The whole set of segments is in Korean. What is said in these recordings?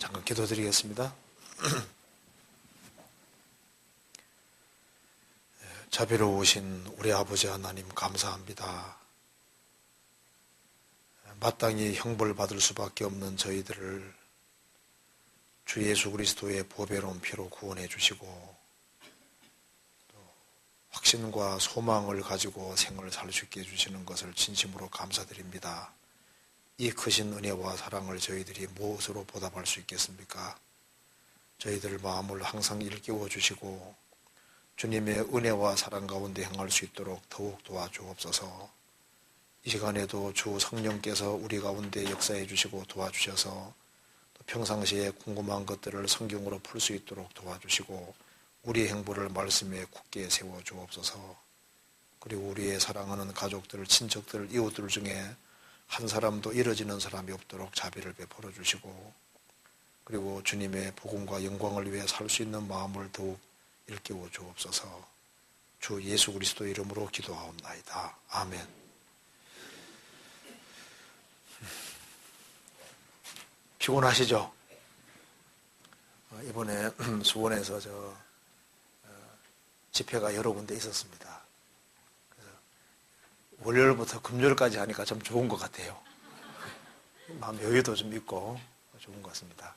잠깐 기도드리겠습니다. 자비로우신 우리 아버지 하나님 감사합니다. 마땅히 형벌 받을 수밖에 없는 저희들을 주 예수 그리스도의 보배로운 피로 구원해 주시고 또 확신과 소망을 가지고 생을 살 수 있게 해주시는 것을 진심으로 감사드립니다. 이 크신 은혜와 사랑을 저희들이 무엇으로 보답할 수 있겠습니까? 저희들 마음을 항상 일깨워 주시고 주님의 은혜와 사랑 가운데 행할 수 있도록 더욱 도와주옵소서. 이 시간에도 주 성령께서 우리 가운데 역사해 주시고 도와주셔서 또 평상시에 궁금한 것들을 성경으로 풀 수 있도록 도와주시고 우리의 행보를 말씀에 굳게 세워 주옵소서. 그리고 우리의 사랑하는 가족들, 친척들, 이웃들 중에 한 사람도 잃어지는 사람이 없도록 자비를 베풀어 주시고 그리고 주님의 복음과 영광을 위해 살 수 있는 마음을 더욱 일깨워 주옵소서. 주 예수 그리스도 이름으로 기도하옵나이다. 아멘. 피곤하시죠? 이번에 수원에서 집회가 여러 군데 있었습니다. 월요일부터 금요일까지 하니까 좀 좋은 것 같아요. 마음 여유도 좀 있고 좋은 것 같습니다.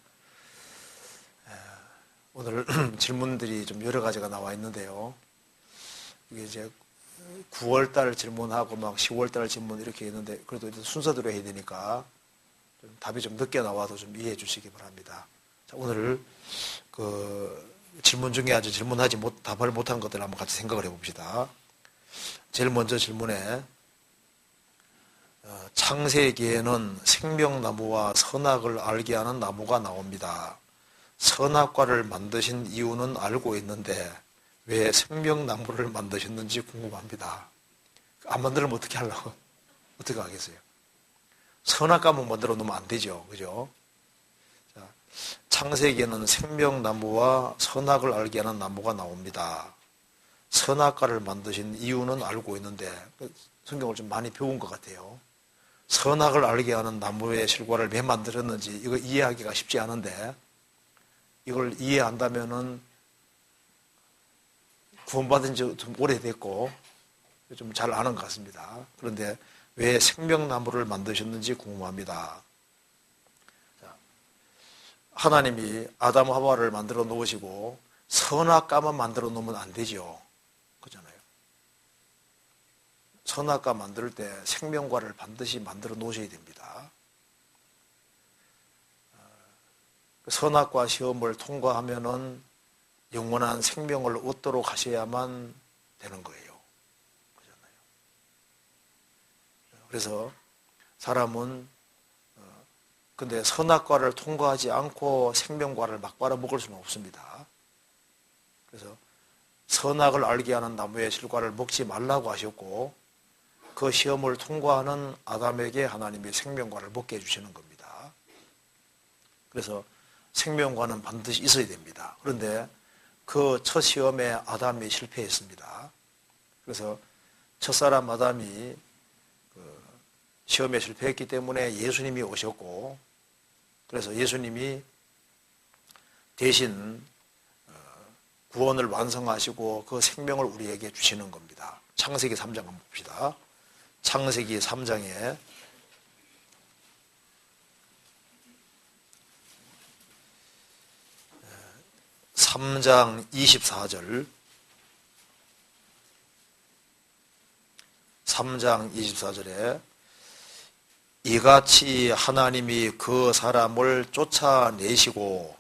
오늘 질문들이 좀 여러 가지가 나와 있는데요. 이게 이제 9월달 질문하고 막 10월달 질문 이렇게 있는데 그래도 순서대로 해야 되니까 좀 답이 좀 늦게 나와도 좀 이해해 주시기 바랍니다. 자, 오늘 질문 중에 아주 답을 못한 것들 한번 같이 생각을 해봅시다. 제일 먼저 질문에 창세기에는 생명나무와 선악을 알게 하는 나무가 나옵니다. 선악과를 만드신 이유는 알고 있는데 왜 생명나무를 만드셨는지 궁금합니다. 안 만들면 어떻게 하려고? 어떻게 하겠어요? 선악과만 만들어 놓으면 안 되죠. 그죠? 자, 창세기에는 생명나무와 선악을 알게 하는 나무가 나옵니다. 선악과를 만드신 이유는 알고 있는데 성경을 좀 많이 배운 것 같아요. 선악을 알게 하는 나무의 실과를 왜 만들었는지 이거 이해하기가 쉽지 않은데 이걸 이해한다면은 구원받은 지 좀 오래됐고 좀 잘 아는 것 같습니다. 그런데 왜 생명나무를 만드셨는지 궁금합니다. 자, 하나님이 아담 하와를 만들어 놓으시고 선악과만 만들어 놓으면 안 되죠. 그렇잖아요. 선악과 만들 때 생명과를 반드시 만들어 놓으셔야 됩니다. 선악과 시험을 통과하면은 영원한 생명을 얻도록 하셔야만 되는 거예요. 그렇잖아요. 그래서 사람은 근데 선악과를 통과하지 않고 생명과를 막 빨아먹을 수는 없습니다. 그래서 선악을 알게 하는 나무의 실과를 먹지 말라고 하셨고 그 시험을 통과하는 아담에게 하나님이 생명과를 먹게 해주시는 겁니다. 그래서 생명과는 반드시 있어야 됩니다. 그런데 그 첫 시험에 아담이 실패했습니다. 그래서 첫사람 아담이 시험에 실패했기 때문에 예수님이 오셨고 그래서 예수님이 대신 구원을 완성하시고 그 생명을 우리에게 주시는 겁니다. 창세기 3장 한번 봅시다. 창세기 3장에 3장 24절 3장 24절에 이같이 하나님이 그 사람을 쫓아내시고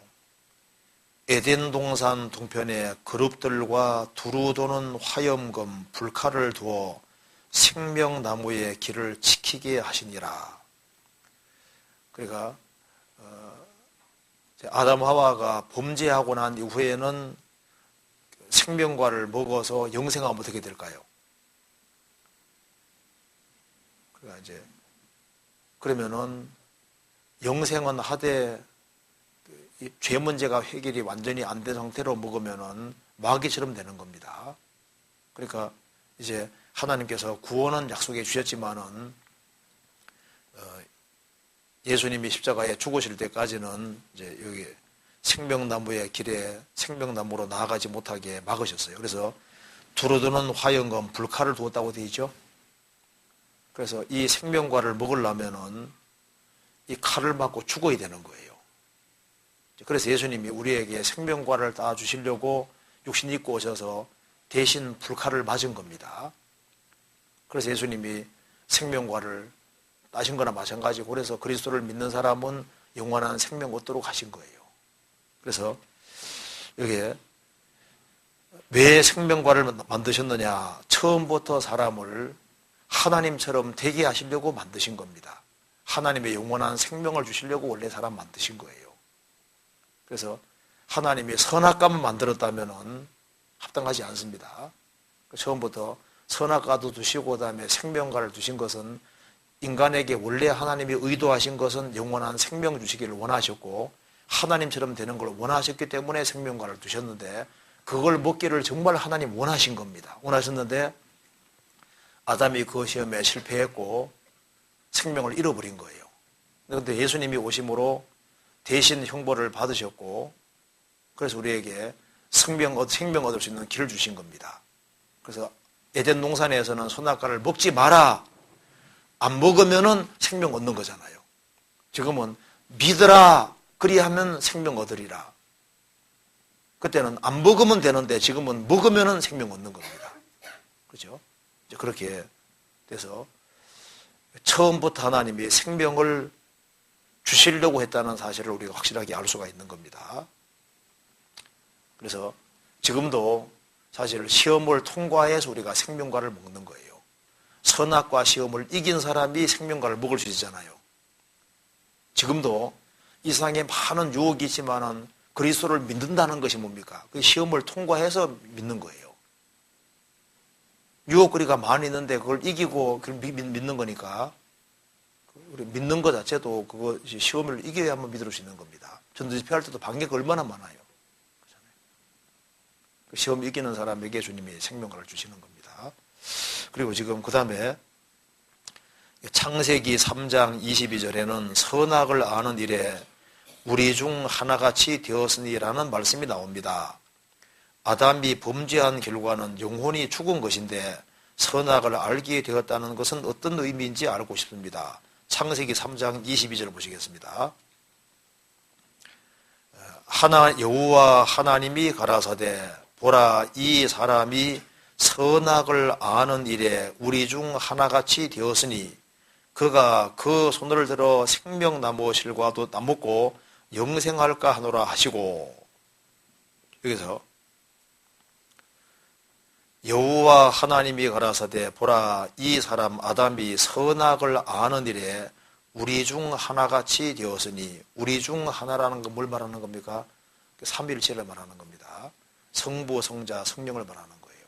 에덴 동산 동편에 그룹들과 두루 도는 화염금 불칼을 두어 생명나무의 길을 지키게 하시니라. 그러니까 아담 하와가 범죄하고 난 이후에는 생명과를 먹어서 영생하면 어떻게 될까요? 그러니까 이제 그러면은 영생은 하되 죄 문제가 해결이 완전히 안 된 상태로 먹으면은 마귀처럼 되는 겁니다. 그러니까 이제 하나님께서 구원은 약속해 주셨지만은 예수님이 십자가에 죽으실 때까지는 이제 여기 생명나무의 길에 생명나무로 나아가지 못하게 막으셨어요. 그래서 두루두는 화영검 불칼을 두었다고 되어 있죠. 그래서 이 생명과를 먹으려면은 이 칼을 맞고 죽어야 되는 거예요. 그래서 예수님이 우리에게 생명과를 따 주시려고 육신 입고 오셔서 대신 불칼을 맞은 겁니다. 그래서 예수님이 생명과를 따신 거나 마찬가지고, 그래서 그리스도를 믿는 사람은 영원한 생명 얻도록 하신 거예요. 그래서 여기에 왜 생명과를 만드셨느냐? 처음부터 사람을 하나님처럼 되게 하시려고 만드신 겁니다. 하나님의 영원한 생명을 주시려고 원래 사람 만드신 거예요. 그래서 하나님이 선악과만 만들었다면 합당하지 않습니다. 처음부터 선악과도 두시고 그다음에 생명과를 두신 것은 인간에게 원래 하나님이 의도하신 것은 영원한 생명 주시기를 원하셨고 하나님처럼 되는 걸 원하셨기 때문에 생명과를 두셨는데, 그걸 먹기를 정말 하나님 원하신 겁니다. 원하셨는데 아담이 그 시험에 실패했고 생명을 잃어버린 거예요. 그런데 예수님이 오심으로 대신 형벌을 받으셨고, 그래서 우리에게 생명 얻을 수 있는 길을 주신 겁니다. 그래서 에덴 동산에서는 선악과를 먹지 마라, 안 먹으면은 생명 얻는 거잖아요. 지금은 믿으라, 그리하면 생명 얻으리라. 그때는 안 먹으면 되는데 지금은 먹으면은 생명 얻는 겁니다. 그렇죠? 이제 그렇게 돼서 처음부터 하나님이 생명을 주시려고 했다는 사실을 우리가 확실하게 알 수가 있는 겁니다. 그래서 지금도 사실 시험을 통과해서 우리가 생명과를 먹는 거예요. 선악과 시험을 이긴 사람이 생명과를 먹을 수 있잖아요. 지금도 이 세상에 많은 유혹이 있지만은 그리스도를 믿는다는 것이 뭡니까? 그 시험을 통과해서 믿는 거예요. 유혹거리가 많이 있는데 그걸 이기고 그걸 믿는 거니까, 우리 믿는 것 자체도 그거 시험을 이겨야만 믿을 수 있는 겁니다. 전도지 피할 때도 방해가 얼마나 많아요. 그 시험 이기는 사람에게 주님이 생명과를 주시는 겁니다. 그리고 지금 그 다음에 창세기 3장 22절에는 선악을 아는 일에 우리 중 하나같이 되었으니라는 말씀이 나옵니다. 아담이 범죄한 결과는 영혼이 죽은 것인데 선악을 알게 되었다는 것은 어떤 의미인지 알고 싶습니다. 창세기 3장 22절 보시겠습니다. 여호와 하나님이 가라사대 보라, 이 사람이 선악을 아는 일에 우리 중 하나같이 되었으니 그가 그 손을 들어 생명나무 실과도 따먹고 영생할까 하노라 하시고, 여기서 여호와 하나님이 가라사대 보라, 이 사람 아담이 선악을 아는 일에 우리 중 하나같이 되었으니, 우리 중 하나라는 건 뭘 말하는 겁니까? 삼위일체를 말하는 겁니다. 성부, 성자, 성령을 말하는 거예요.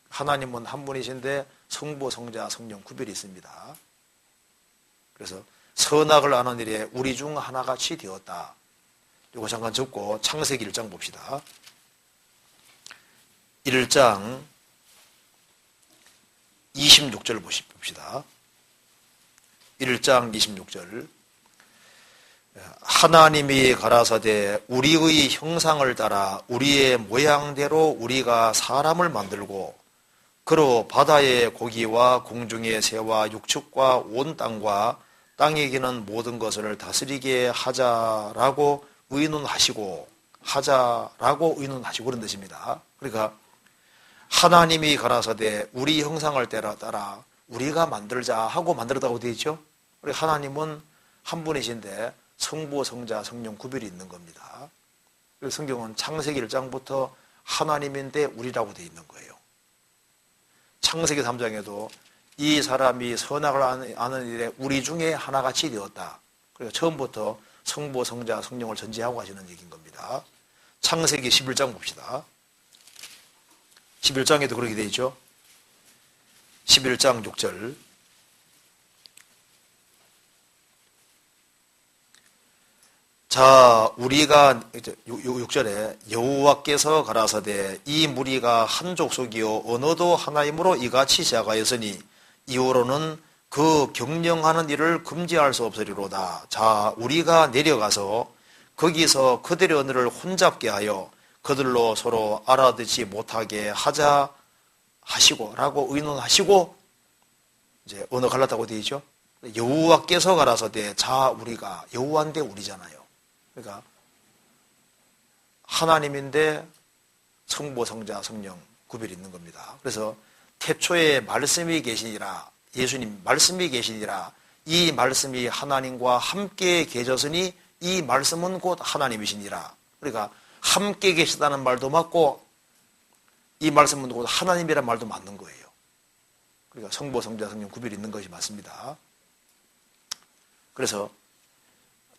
하나님은 한 분이신데 성부, 성자, 성령 구별이 있습니다. 그래서 선악을 아는 일에 우리 중 하나같이 되었다. 이거 잠깐 적고 창세기 1장 봅시다. 1장 26절 봅시다. 1장 26절. 하나님이 가라사대 우리의 형상을 따라 우리의 모양대로 우리가 사람을 만들고 그로 바다의 고기와 공중의 새와 육축과 온 땅과 땅에 기는 모든 것을 다스리게 하자라고 의논하시고 그런 뜻입니다. 그러니까 하나님이 가라사대 우리 형상을 따라 우리가 만들자 하고 만들었다고 되어 있죠. 우리 하나님은 한 분이신데 성부, 성자, 성령 구별이 있는 겁니다. 그래서 성경은 창세기 1장부터 하나님인데 우리라고 되어 있는 거예요. 창세기 3장에도 이 사람이 선악을 아는 일에 우리 중에 하나같이 되었다. 그래서 처음부터 성부, 성자, 성령을 전제하고 하시는 얘기인 겁니다. 창세기 11장 봅시다. 11장에도 그렇게 되어 있죠. 11장 6절. 자, 우리가 6절에 여호와께서 가라사대 이 무리가 한 족속이요 언어도 하나이므로 이같이 시작하였으니 이후로는 그 경영하는 일을 금지할 수 없으리로다. 자, 우리가 내려가서 거기서 그들의 혼잡게 하여 그들로 서로 알아듣지 못하게 하자 하시고 라고 의논하시고 이제 언어 갈랐다고 되어 있죠. 여호와께서 가라사대 자 우리가 여호와인데 우리잖아요. 그러니까 하나님인데 성부 성자 성령 구별이 있는 겁니다. 그래서 태초에 말씀이 계시니라 예수님 말씀이 계시니라 이 말씀이 하나님과 함께 계셨으니 이 말씀은 곧 하나님이시니라. 그러니까 함께 계시다는 말도 맞고 이 말씀은 곧 하나님이라는 말도 맞는 거예요. 그러니까 성부 성자 성령 구별이 있는 것이 맞습니다. 그래서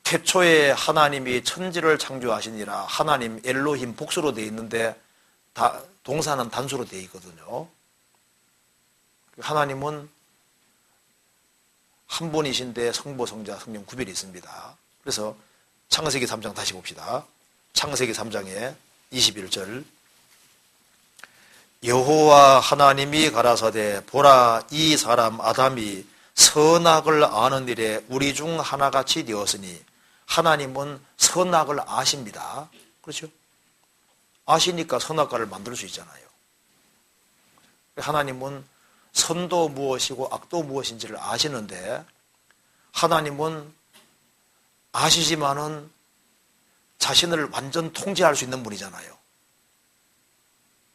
태초에 하나님이 천지를 창조하시니라 하나님 엘로힘 복수로 되어 있는데 동사는 단수로 되어 있거든요. 하나님은 한 분이신데 성부 성자 성령 구별이 있습니다. 그래서 창세기 3장 다시 봅시다. 창세기 3장에 21절 여호와 하나님이 가라사대 보라 이 사람 아담이 선악을 아는 일에 우리 중 하나같이 되었으니 하나님은 선악을 아십니다. 그렇죠? 아시니까 선악과를 만들 수 있잖아요. 하나님은 선도 무엇이고 악도 무엇인지를 아시는데 하나님은 아시지만은 자신을 완전 통제할 수 있는 분이잖아요.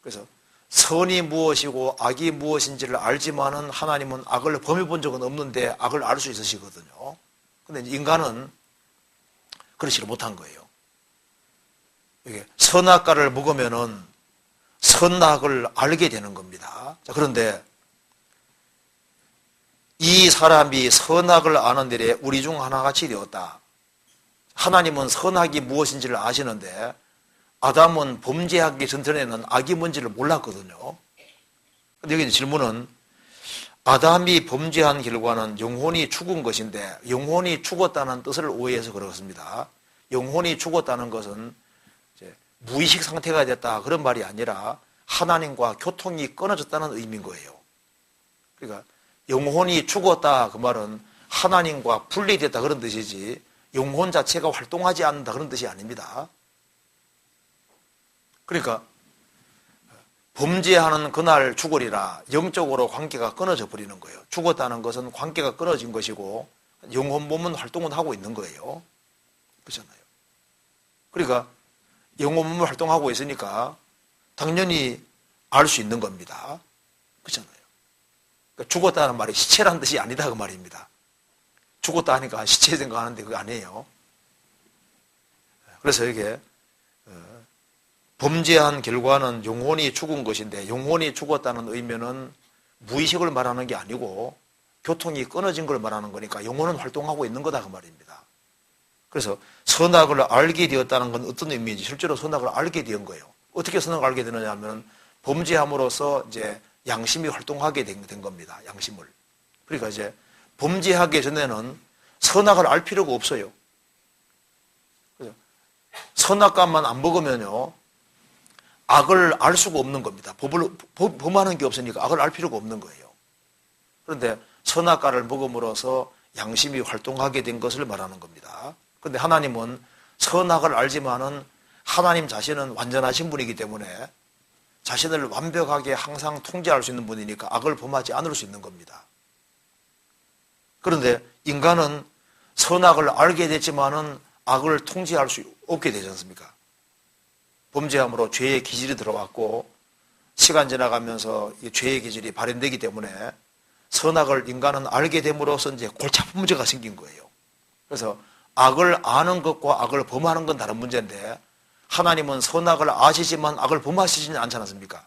그래서 선이 무엇이고 악이 무엇인지를 알지만은 하나님은 악을 범해 본 적은 없는데 악을 알 수 있으시거든요. 그런데 인간은 그렇지를 못한 거예요. 이게 선악과를 먹으면은 선악을 알게 되는 겁니다. 자, 그런데 이 사람이 선악을 아는 일에 우리 중 하나같이 되었다. 하나님은 선악이 무엇인지를 아시는데 아담은 범죄하기 전에는 악이 뭔지를 몰랐거든요. 근데 여기 질문은 아담이 범죄한 결과는 영혼이 죽은 것인데 영혼이 죽었다는 뜻을 오해해서 그렇습니다. 영혼이 죽었다는 것은 이제 무의식 상태가 됐다 그런 말이 아니라 하나님과 교통이 끊어졌다는 의미인 거예요. 그러니까 영혼이 죽었다 그 말은 하나님과 분리됐다 그런 뜻이지 영혼 자체가 활동하지 않는다 그런 뜻이 아닙니다. 그러니까 범죄하는 그날 죽으리라 영적으로 관계가 끊어져 버리는 거예요. 죽었다는 것은 관계가 끊어진 것이고 영혼 몸은 활동은 하고 있는 거예요. 그렇잖아요. 그러니까 영혼 몸은 활동하고 있으니까 당연히 알 수 있는 겁니다. 그렇잖아요. 그러니까 죽었다는 말이 시체라는 뜻이 아니다 그 말입니다. 죽었다 하니까 시체 생각하는데 그거 아니에요. 그래서 이게 범죄한 결과는 영혼이 죽은 것인데 영혼이 죽었다는 의미는 무의식을 말하는 게 아니고 교통이 끊어진 걸 말하는 거니까 영혼은 활동하고 있는 거다 그 말입니다. 그래서 선악을 알게 되었다는 건 어떤 의미인지 실제로 선악을 알게 된 거예요. 어떻게 선악을 알게 되느냐 하면 범죄함으로써 이제 양심이 활동하게 된 겁니다. 양심을. 그러니까 이제 범죄하기 전에는 선악을 알 필요가 없어요. 선악과만 안 먹으면요 악을 알 수가 없는 겁니다. 범하는 게 없으니까 악을 알 필요가 없는 거예요. 그런데 선악과를 먹음으로써 양심이 활동하게 된 것을 말하는 겁니다. 그런데 하나님은 선악을 알지만은 하나님 자신은 완전하신 분이기 때문에 자신을 완벽하게 항상 통제할 수 있는 분이니까 악을 범하지 않을 수 있는 겁니다. 그런데 인간은 선악을 알게 됐지만은 악을 통제할 수 없게 되지 않습니까? 범죄함으로 죄의 기질이 들어왔고 시간 지나가면서 이 죄의 기질이 발현되기 때문에 선악을 인간은 알게 됨으로써 이제 골치 아픈 문제가 생긴 거예요. 그래서 악을 아는 것과 악을 범하는 건 다른 문제인데 하나님은 선악을 아시지만 악을 범하시지는 않지 않습니까?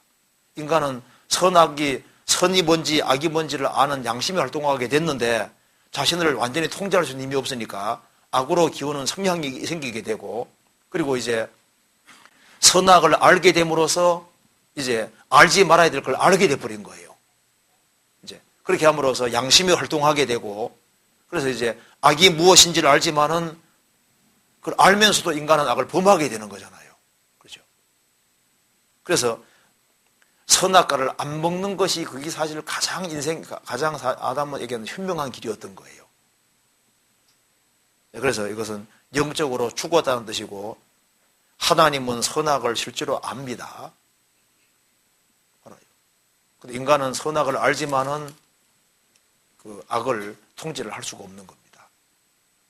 인간은 선이 뭔지 악이 뭔지를 아는 양심이 활동하게 됐는데 자신을 완전히 통제할 수 있는 힘이 없으니까 악으로 기우는 성향이 생기게 되고 그리고 이제 선악을 알게 됨으로써 이제 알지 말아야 될 걸 알게 돼버린 거예요. 이제 그렇게 함으로써 양심이 활동하게 되고 그래서 이제 악이 무엇인지를 알지만은 그걸 알면서도 인간은 악을 범하게 되는 거잖아요. 그렇죠? 그래서 선악과를 안 먹는 것이 그게 사실 가장 아담에게는 현명한 길이었던 거예요. 그래서 이것은 영적으로 죽었다는 뜻이고 하나님은 선악을 실제로 압니다. 알아요. 근데 인간은 선악을 알지만은 그 악을 통제를 할 수가 없는 겁니다.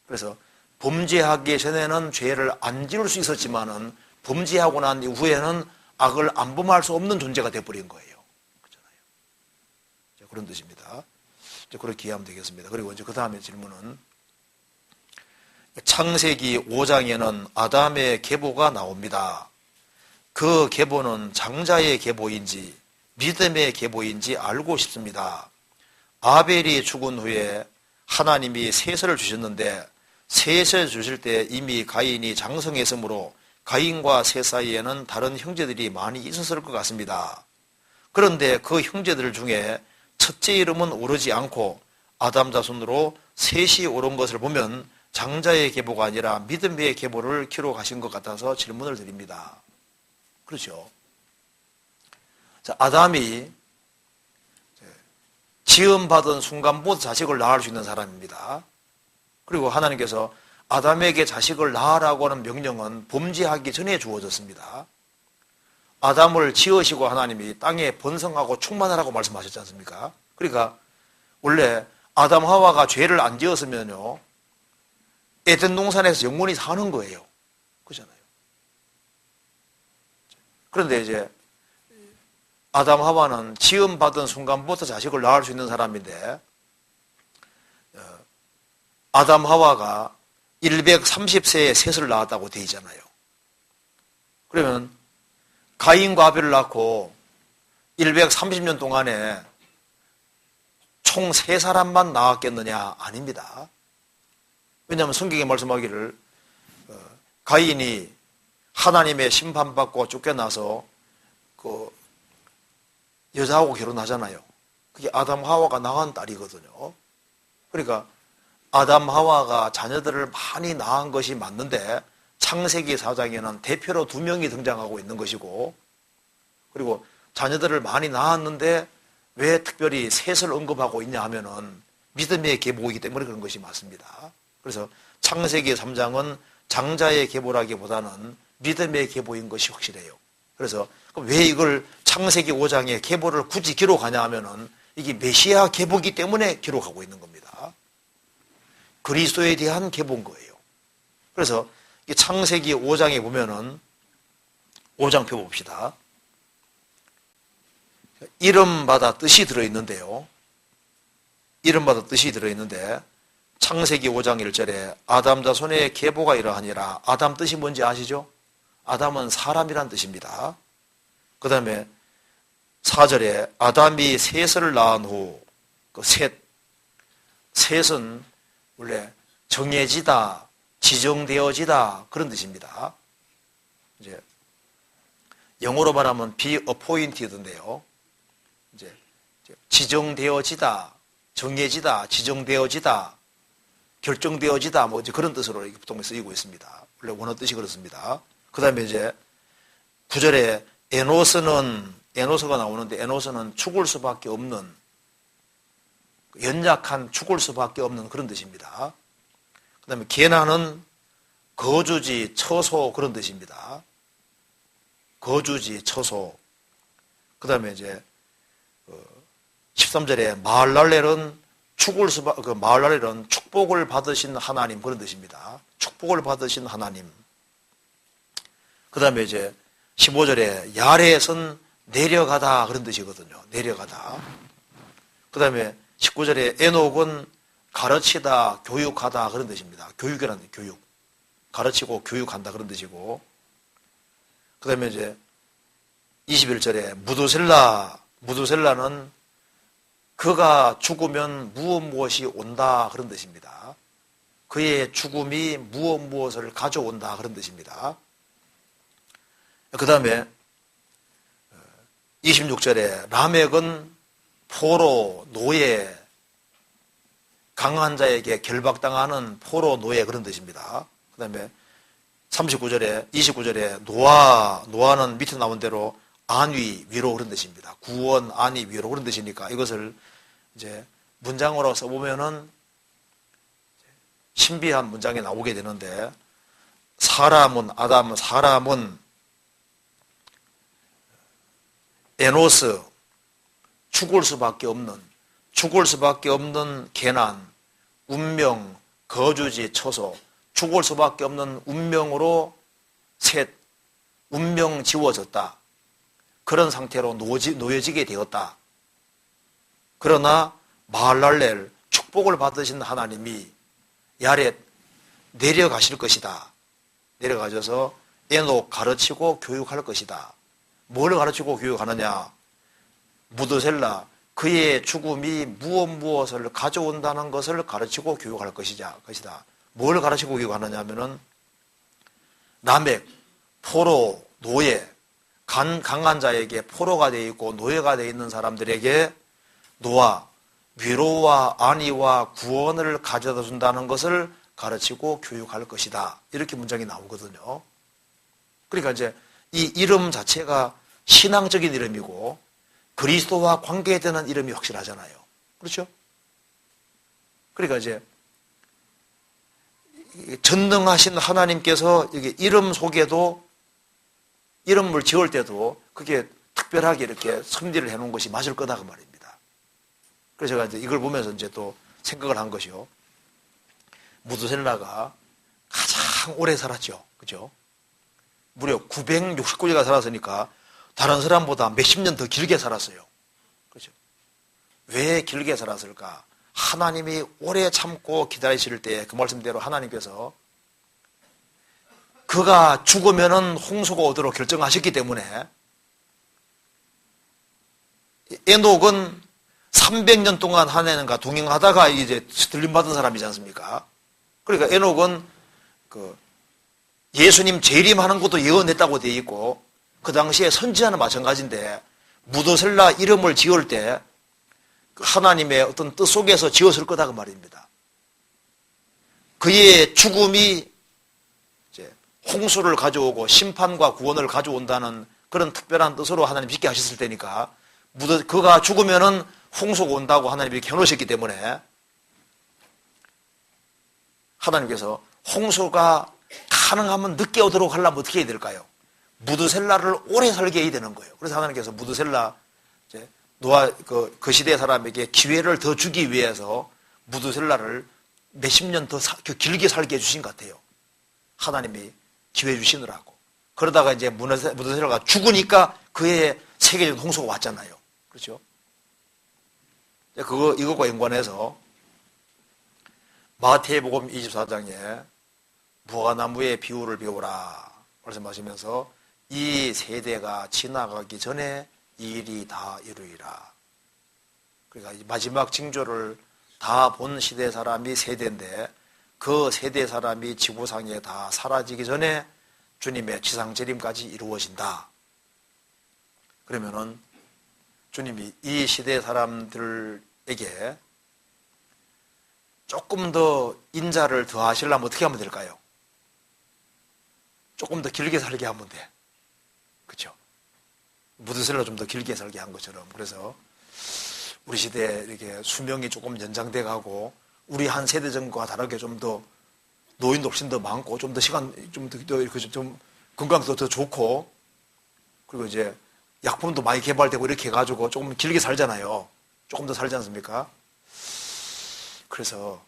그래서 범죄하기 전에는 죄를 안 지을 수 있었지만은 범죄하고 난 이후에는 악을 안 범할 수 없는 존재가 되어버린 거예요. 그렇잖아요. 그런 뜻입니다. 그렇게 이해하면 되겠습니다. 그리고 이제 그 다음에 질문은 창세기 5장에는 아담의 계보가 나옵니다. 그 계보는 장자의 계보인지 믿음의 계보인지 알고 싶습니다. 아벨이 죽은 후에 하나님이 셋을 주셨는데 셋을 주실 때 이미 가인이 장성했으므로 가인과 셋 사이에는 다른 형제들이 많이 있었을 것 같습니다. 그런데 그 형제들 중에 첫째 이름은 오르지 않고 아담 자손으로 셋이 오른 것을 보면 장자의 계보가 아니라 믿음의 계보를 기록하신 것 같아서 질문을 드립니다. 그렇죠? 자, 아담이 지음받은 순간부터 자식을 낳을 수 있는 사람입니다. 그리고 하나님께서 아담에게 자식을 낳으라고 하는 명령은 범죄하기 전에 주어졌습니다. 아담을 지으시고 하나님이 땅에 번성하고 충만하라고 말씀하셨지 않습니까? 그러니까 원래 아담 하와가 죄를 안 지었으면요 에덴 동산에서 영원히 사는 거예요. 그렇잖아요. 그런데 이제 아담 하와는 지음받은 순간부터 자식을 낳을 수 있는 사람인데 아담 하와가 130세에 셋을 낳았다고 되어 있잖아요. 그러면 가인과 아벨을 낳고 130년 동안에 총 3사람만 낳았겠느냐? 아닙니다. 왜냐하면 성경에 말씀하기를 가인이 하나님의 심판받고 쫓겨나서 그 여자하고 결혼하잖아요. 그게 아담 하와가 낳은 딸이거든요. 그러니까 아담 하와가 자녀들을 많이 낳은 것이 맞는데 창세기 4장에는 대표로 2명이 등장하고 있는 것이고 그리고 자녀들을 많이 낳았는데 왜 특별히 셋을 언급하고 있냐 하면은 믿음의 계보이기 때문에 그런 것이 맞습니다. 그래서 창세기 3장은 장자의 계보라기보다는 믿음의 계보인 것이 확실해요. 그래서 왜 이걸 창세기 5장에 계보를 굳이 기록하냐 하면은 이게 메시아 계보이기 때문에 기록하고 있는 겁니다. 그리스도에 대한 계보인 거예요. 그래서 창세기 5장에 보면은 5장 펴봅시다. 이름마다 뜻이 들어있는데요. 이름마다 뜻이 들어있는데 창세기 5장 1절에 아담 자손의 계보가 이러하니라. 아담 뜻이 뭔지 아시죠? 아담은 사람이란 뜻입니다. 그 다음에 4절에 아담이 셋을 낳은 후 그 셋은 원래 정해지다, 지정되어지다 그런 뜻입니다. 이제 영어로 말하면 be appointed인데요. 이제 지정되어지다, 정해지다, 지정되어지다, 결정되어지다 뭐 이제 그런 뜻으로 이렇게 보통 쓰이고 있습니다. 원래 원어 뜻이 그렇습니다. 그 다음에 이제 9절에 에노스가 나오는데 에노스는 죽을 수밖에 없는 연약한 죽을 수밖에 없는 그런 뜻입니다. 그 다음에 게나는 거주지, 처소 그런 뜻입니다. 거주지, 처소. 그 다음에 이제 13절에 마할랄렐은 마할랄렐은 축복을 받으신 하나님 그런 뜻입니다. 축복을 받으신 하나님. 그 다음에 이제 15절에 야렛은 내려가다 그런 뜻이거든요. 내려가다. 그 다음에 19절에 에녹은 가르치다, 교육하다 그런 뜻입니다. 교육이라는 뜻, 교육. 가르치고 교육한다 그런 뜻이고. 그 다음에 이제 21절에 무두셀라는 그가 죽으면 무엇이 온다 그런 뜻입니다. 그의 죽음이 무엇을 가져온다 그런 뜻입니다. 그 다음에 26절에 라멕은 포로, 노예, 강한 자에게 결박당하는 포로, 노예 그런 뜻입니다. 그 다음에 29절에 노아는 밑에 나온 대로 안위, 위로 그런 뜻입니다. 구원, 안위, 위로 그런 뜻이니까 이것을 이제 문장으로 써보면은 신비한 문장이 나오게 되는데, 사람은 에노스, 죽을 수밖에 없는 계난, 운명, 거주지, 처소, 죽을 수밖에 없는 운명으로 운명 지워졌다. 그런 상태로 놓여지게 되었다. 그러나 마할랄렐, 축복을 받으신 하나님이 야렛 내려가실 것이다. 내려가셔서 에녹 가르치고 교육할 것이다. 뭘 가르치고 교육하느냐? 무드셀라, 그의 죽음이 무엇을 가져온다는 것을 가르치고 교육할 것이다. 뭘 가르치고 교육하느냐 하면은 나맥, 포로, 노예, 강한 자에게 포로가 되어 있고 노예가 되어 있는 사람들에게 노아, 위로와 안위와 구원을 가져다 준다는 것을 가르치고 교육할 것이다. 이렇게 문장이 나오거든요. 그러니까 이제 이 이름 자체가 신앙적인 이름이고 그리스도와 관계되는 이름이 확실하잖아요. 그렇죠? 그러니까 이제 전능하신 하나님께서 이게 이름 속에도 이름을 지을 때도 그게 특별하게 이렇게 섭리를 해놓은 것이 맞을 거다 그 말입니다. 그래서 제가 이제 이걸 보면서 이제 또 생각을 한 것이요. 무드셀라가 가장 오래 살았죠. 그죠? 무려 969세가 살았으니까 다른 사람보다 몇십 년 더 길게 살았어요. 그렇죠? 왜 길게 살았을까? 하나님이 오래 참고 기다리실 때 그 말씀대로 하나님께서 그가 죽으면은 홍수가 오도록 결정하셨기 때문에 에녹은 300년 동안 하나님과 동행하다가 이제 들림받은 사람이지 않습니까? 그러니까 에녹은 그 예수님 재림하는 것도 예언했다고 되어 있고 그 당시에 선지자는 마찬가지인데 무드셀라 이름을 지을 때 하나님의 어떤 뜻 속에서 지었을 거다 그 말입니다. 그의 죽음이 이제 홍수를 가져오고 심판과 구원을 가져온다는 그런 특별한 뜻으로 하나님 짓게 하셨을 테니까 그가 죽으면은 홍수가 온다고 하나님이 이렇게 해놓으셨기 때문에 하나님께서 홍수가 가능하면 늦게 오도록 하려면 어떻게 해야 될까요? 무드셀라를 오래 살게 해야 되는 거예요. 그래서 하나님께서 무드셀라 노아 그 시대 사람에게 기회를 더 주기 위해서 무드셀라를 몇십 년 더 길게 살게 해주신 것 같아요. 하나님이 기회 주시느라고. 그러다가 이제 무드셀라가 죽으니까 그의 세계적인 홍수가 왔잖아요. 그렇죠? 이것과 연관해서 마태복음 24장에 무화과나무의 비유를 배우라 말씀하시면서 이 세대가 지나가기 전에 이 일이 다 이루리라. 그러니까 마지막 징조를 다 본 시대 사람이 세대인데 그 세대 사람이 지구상에 다 사라지기 전에 주님의 지상재림까지 이루어진다. 그러면은 주님이 이 시대 사람들에게 조금 더 인자를 더하시려면 어떻게 하면 될까요? 조금 더 길게 살게 하면 돼. 그렇죠? 무드셀라 좀 더 길게 살게 한 것처럼. 그래서 우리 시대에 이렇게 수명이 조금 연장돼 가고 우리 한 세대 전과 다르게 좀 더 노인도 훨씬 더 많고 좀 더 시간 좀 건강도 더 좋고 그리고 이제 약품도 많이 개발되고 이렇게 해가지고 조금 길게 살잖아요. 조금 더 살지 않습니까? 그래서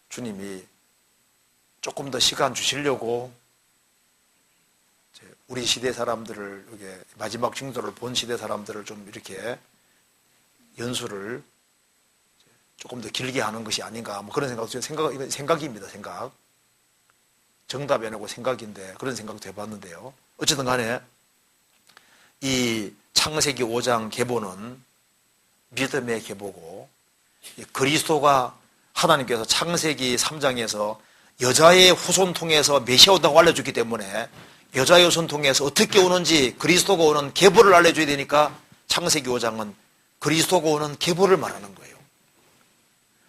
주님이 조금 더 시간 주시려고 우리 시대 사람들을 이렇게 마지막 징조를 본 시대 사람들을 좀 이렇게 연수를 조금 더 길게 하는 것이 아닌가 뭐 그런 생각입니다. 생각. 정답이 아니고 생각인데 그런 생각도 해봤는데요. 어쨌든 간에 이 창세기 5장 계보는 믿음의 계보고 그리스도가 하나님께서 창세기 3장에서 여자의 후손 통해서 메시아 온다고 알려줬기 때문에 여자의 후손 통해서 어떻게 오는지 그리스도가 오는 계보를 알려줘야 되니까 창세기 5장은 그리스도가 오는 계보를 말하는 거예요.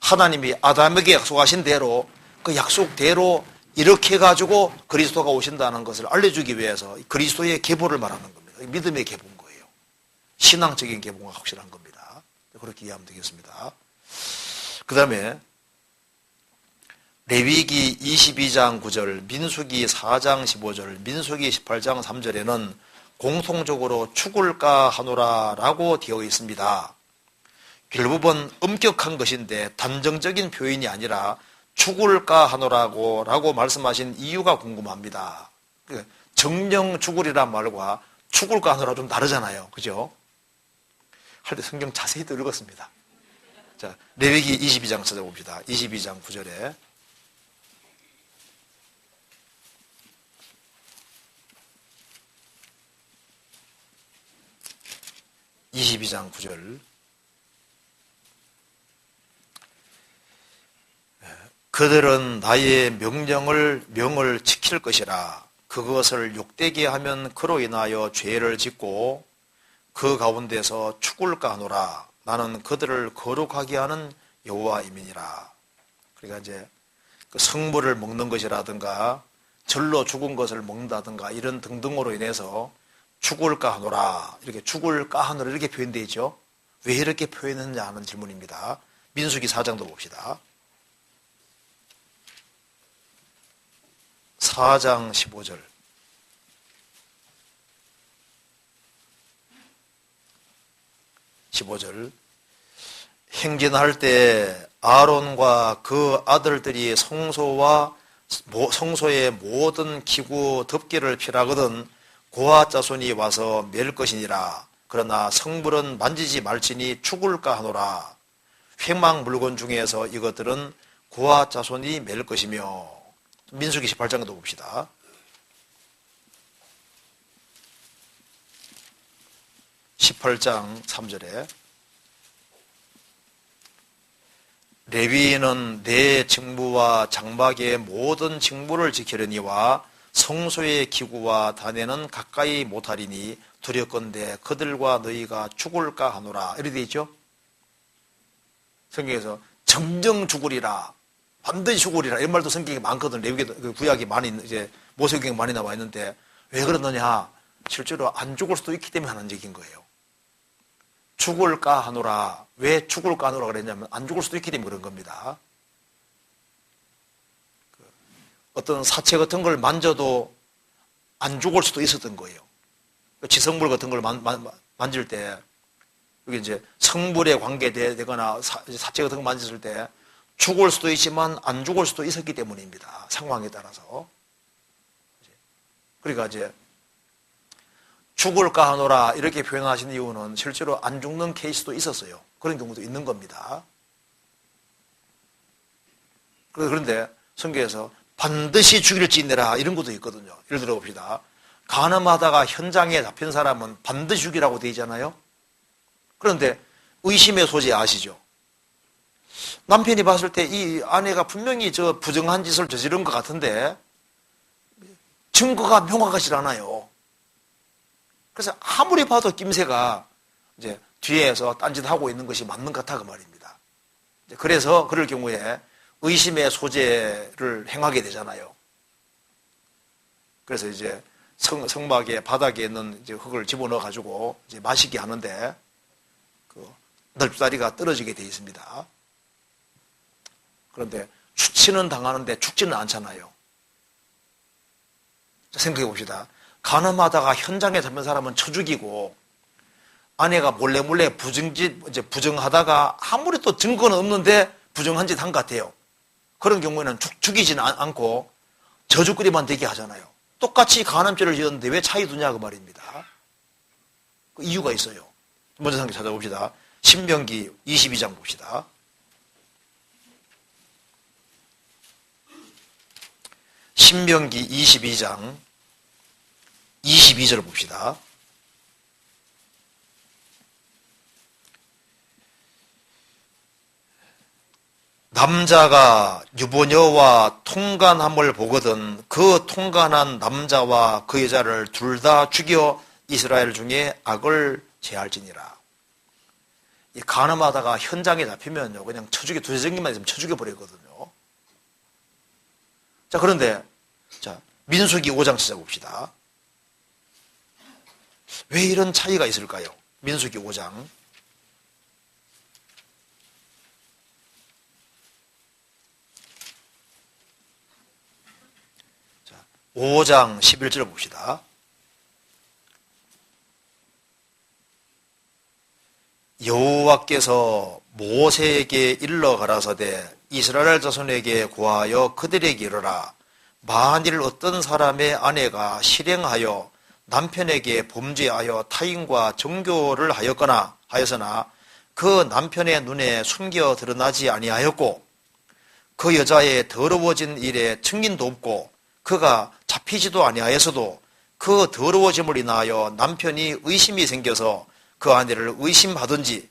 하나님이 아담에게 약속하신 대로 그 약속대로 이렇게 해가지고 그리스도가 오신다는 것을 알려주기 위해서 그리스도의 계보를 말하는 겁니다. 믿음의 계보인 거예요. 신앙적인 계보가 확실한 겁니다. 그렇게 이해하면 되겠습니다. 그 다음에 레위기 22장 9절, 민수기 4장 15절, 민수기 18장 3절에는 공통적으로 죽을까 하노라라고 되어 있습니다. 결국은 엄격한 것인데 단정적인 표현이 아니라 죽을까 하노라고 말씀하신 이유가 궁금합니다. 정령 죽으리란 말과 죽을까 하노라 좀 다르잖아요. 그죠? 할 때 성경 자세히 또 읽었습니다. 자, 레위기 22장 찾아봅시다. 22장 9절에. (22장 9절) 그들은 나의 명을 지킬 것이라. 그것을 욕되게 하면 그로 인하여 죄를 짓고 그 가운데서 죽을까 하노라. 나는 그들을 거룩하게 하는 여호와이니라. 그러니까 이제 그 성물을 먹는 것이라든가 절로 죽은 것을 먹는다든가 이런 등등으로 인해서 죽을까 하노라. 이렇게 죽을까 하노라 이렇게 표현되어 있죠. 왜 이렇게 표현했느냐 하는 질문입니다. 민수기 4장도 봅시다. 4장 15절. 행진할 때 아론과 그 아들들이 성소의 모든 기구 덮개를 피라거든 고아 자손이 와서 맬 것이니라. 그러나 성물은 만지지 말지니 죽을까 하노라. 회막 물건 중에서 이것들은 고아 자손이 맬 것이며. 민수기 18장도 봅시다. (18장 3절에) 레위인은 내 직무와 장막의 모든 직무를 지키려니와 성소의 기구와 단에는 가까이 못하리니 두렵건대 그들과 너희가 죽을까 하노라. 이렇게 되어 있죠. 성경에서 정정 죽으리라, 반드시 죽으리라 이런 말도 성경에 많거든. 레위기 구약이 많이 이제 모세경에 많이 나와 있는데 왜 그러느냐? 실제로 안 죽을 수도 있기 때문에 하는 얘기인 거예요. 죽을까 하노라. 왜 죽을까 하노라 그랬냐면 안 죽을 수도 있기 때문에 그런 겁니다. 어떤 사체 같은 걸 만져도 안 죽을 수도 있었던 거예요. 지성물 같은 걸 만질 때, 여기 이제 성물에 관계되거나 사체 같은 걸 만졌을 때 죽을 수도 있지만 안 죽을 수도 있었기 때문입니다. 상황에 따라서. 그러니까 이제 죽을까 하노라 이렇게 표현하신 이유는 실제로 안 죽는 케이스도 있었어요. 그런 경우도 있는 겁니다. 그런데 성경에서 반드시 죽일지니라 이런 것도 있거든요. 예를 들어 봅시다. 간음하다가 현장에 잡힌 사람은 반드시 죽이라고 되어 있잖아요. 그런데 의심의 소지 아시죠? 남편이 봤을 때 이 아내가 분명히 저 부정한 짓을 저지른 것 같은데 증거가 명확하지 않아요. 그래서 아무리 봐도 낌새가 이제 뒤에서 딴짓하고 있는 것이 맞는 것 같아 그 말입니다. 그래서 그럴 경우에 의심의 소재를 행하게 되잖아요. 그래서 이제 성막의 바닥에 있는 이제 흙을 집어넣어 가지고 이제 마시게 하는데 그 넓다리가 떨어지게 되어 있습니다. 그런데 추치는 당하는데 죽지는 않잖아요. 자, 생각해 봅시다. 간음하다가 현장에 잡힌 사람은 쳐 죽이고 아내가 몰래 부정하다가 아무리 또 증거는 없는데 부정한 짓 한 것 같아요. 그런 경우에는 죽이지는 않고 저주거리만 되게 하잖아요. 똑같이 간음죄를 지었는데 왜 차이 두냐 그 말입니다. 그 이유가 있어요. 먼저 상기 찾아봅시다. 신명기 22장 봅시다. 신명기 22장 22절 봅시다. 남자가 유부녀와 통간함을 보거든 그 통간한 남자와 그 여자를 둘 다 죽여 이스라엘 중에 악을 제할지니라. 이 간음하다가 현장에 잡히면요 그냥 두세 정기만 있으면 쳐 죽여버리거든요. 자, 그런데 자 민수기 5장 찾아봅시다. 왜 이런 차이가 있을까요? 민수기 5장. 자, 5장 11절 봅시다. 여호와께서 모세에게 일러 가라사대 이스라엘 자손에게 구하여 그들에게 이르라. 만일 어떤 사람의 아내가 실행하여 남편에게 범죄하여 타인과 정교를 하였으나 그 남편의 눈에 숨겨 드러나지 아니하였고 그 여자의 더러워진 일에 증인도 없고 그가 잡히지도 아니하였어도 그 더러워짐을 인하여 남편이 의심이 생겨서 그 아내를 의심하든지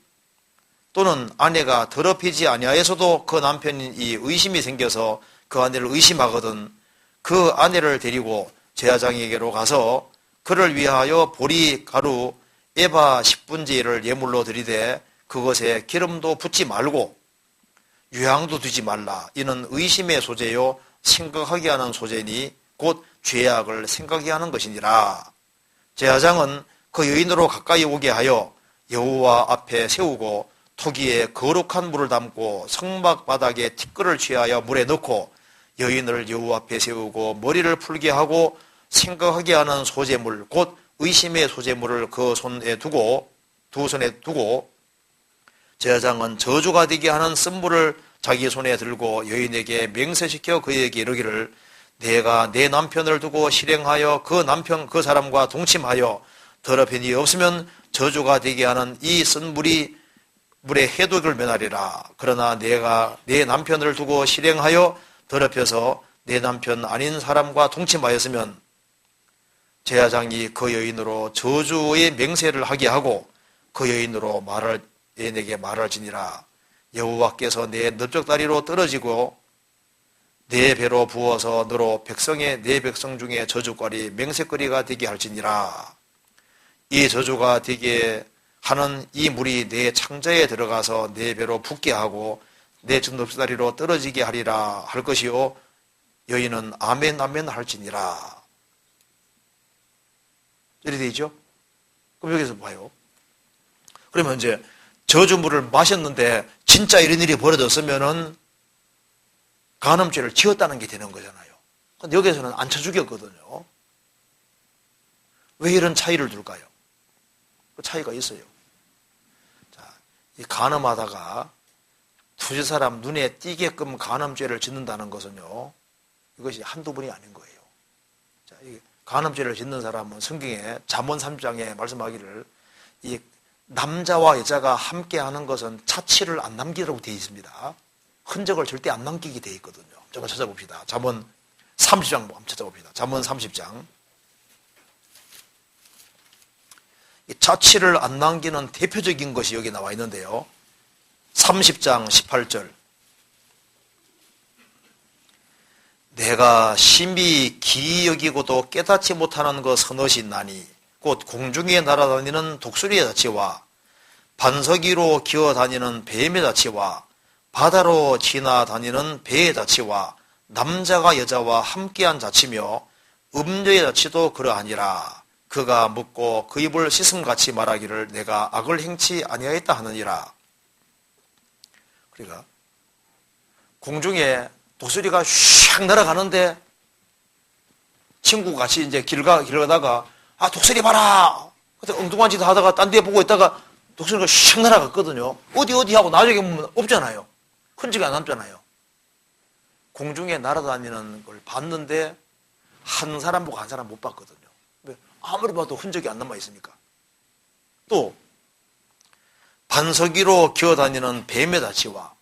또는 아내가 더럽히지 아니하여서도 그 남편이 의심이 생겨서 그 아내를 의심하거든 그 아내를 데리고 제사장에게로 가서 그를 위하여 보리 가루 에바 10분제를 예물로 드리되 그것에 기름도 붓지 말고 유향도 두지 말라. 이는 의심의 소재요 생각하게 하는 소재니 곧 죄악을 생각하게 하는 것이니라. 제사장은 그 여인으로 가까이 오게 하여 여호와 앞에 세우고 토기에 거룩한 물을 담고 성막 바닥에 티끌을 취하여 물에 넣고 여인을 여호와 앞에 세우고 머리를 풀게 하고 생각하게 하는 소재물 곧 의심의 소재물을 그 손에 두고 두 손에 두고 제사장은 저주가 되게 하는 쓴물을 자기 손에 들고 여인에게 맹세시켜 그에게 이르기를 내가 내 남편을 두고 실행하여 그 사람과 동침하여 더럽힌 이 없으면 저주가 되게 하는 이 쓴물이 물의 해독을 면하리라. 그러나 내가 내 남편을 두고 실행하여 더럽혀서 내 남편 아닌 사람과 동침하였으면 제사장이 그 여인으로 저주의 맹세를 하게 하고 그 여인에게 말할지니라. 여호와께서 내 넓적다리로 떨어지고 내 배로 부어서 너로 내 백성 중에 저주거리 맹세거리가 되게 할지니라. 이 저주가 되게 하는 이 물이 내 창자에 들어가서 내 배로 붓게 하고 내 넓적다리로 떨어지게 하리라 할 것이요 여인은 아멘 아멘 할지니라. 이렇게 되죠? 그럼 여기서 봐요. 그러면 이제 저주물을 마셨는데 진짜 이런 일이 벌어졌으면은 간음죄를 지었다는 게 되는 거잖아요. 근데 여기서는 안 쳐 죽였거든요. 왜 이런 차이를 둘까요? 그 차이가 있어요. 자, 이 간음하다가 두세 사람 눈에 띄게끔 간음죄를 짓는다는 것은요, 이것이 한두 번이 아닌 거예요. 자, 이 간음죄를 짓는 사람은 성경에 잠언 3장에 말씀하기를 이 남자와 여자가 함께 하는 것은 자취를 안 남기라고 되어 있습니다. 흔적을 절대 안 남기게 되어 있거든요. 잠깐 찾아봅시다. 잠언 30장 한번 찾아봅시다. 잠언 30장. 이 자취를 안 남기는 대표적인 것이 여기 나와 있는데요. 30장 18절. 내가 심히 기이 여기고도 깨닫지 못하는 것 서너시 있나니 곧 공중에 날아다니는 독수리의 자치와 반석 위로 기어다니는 뱀의 자치와 바다로 지나다니는 배의 자치와 남자가 여자와 함께한 자치며 음녀의 자치도 그러하니라. 그가 묻고 그 입을 씻음같이 말하기를 내가 악을 행치 아니하였다 하느니라. 그러니까 공중에 독수리가 샥 날아가는데 친구가 같이 이제 길 가다가 아 독수리 봐라. 그때 엉뚱한 짓 하다가 딴 데 보고 있다가 독수리가 샥 날아갔거든요. 어디 하고 나중에 보면 없잖아요. 흔적이 안 남잖아요. 공중에 날아다니는 걸 봤는데 한 사람 보고 한 사람 못 봤거든요. 왜? 아무리 봐도 흔적이 안 남아 있으니까. 또 반석 위로 기어다니는 뱀의 자치와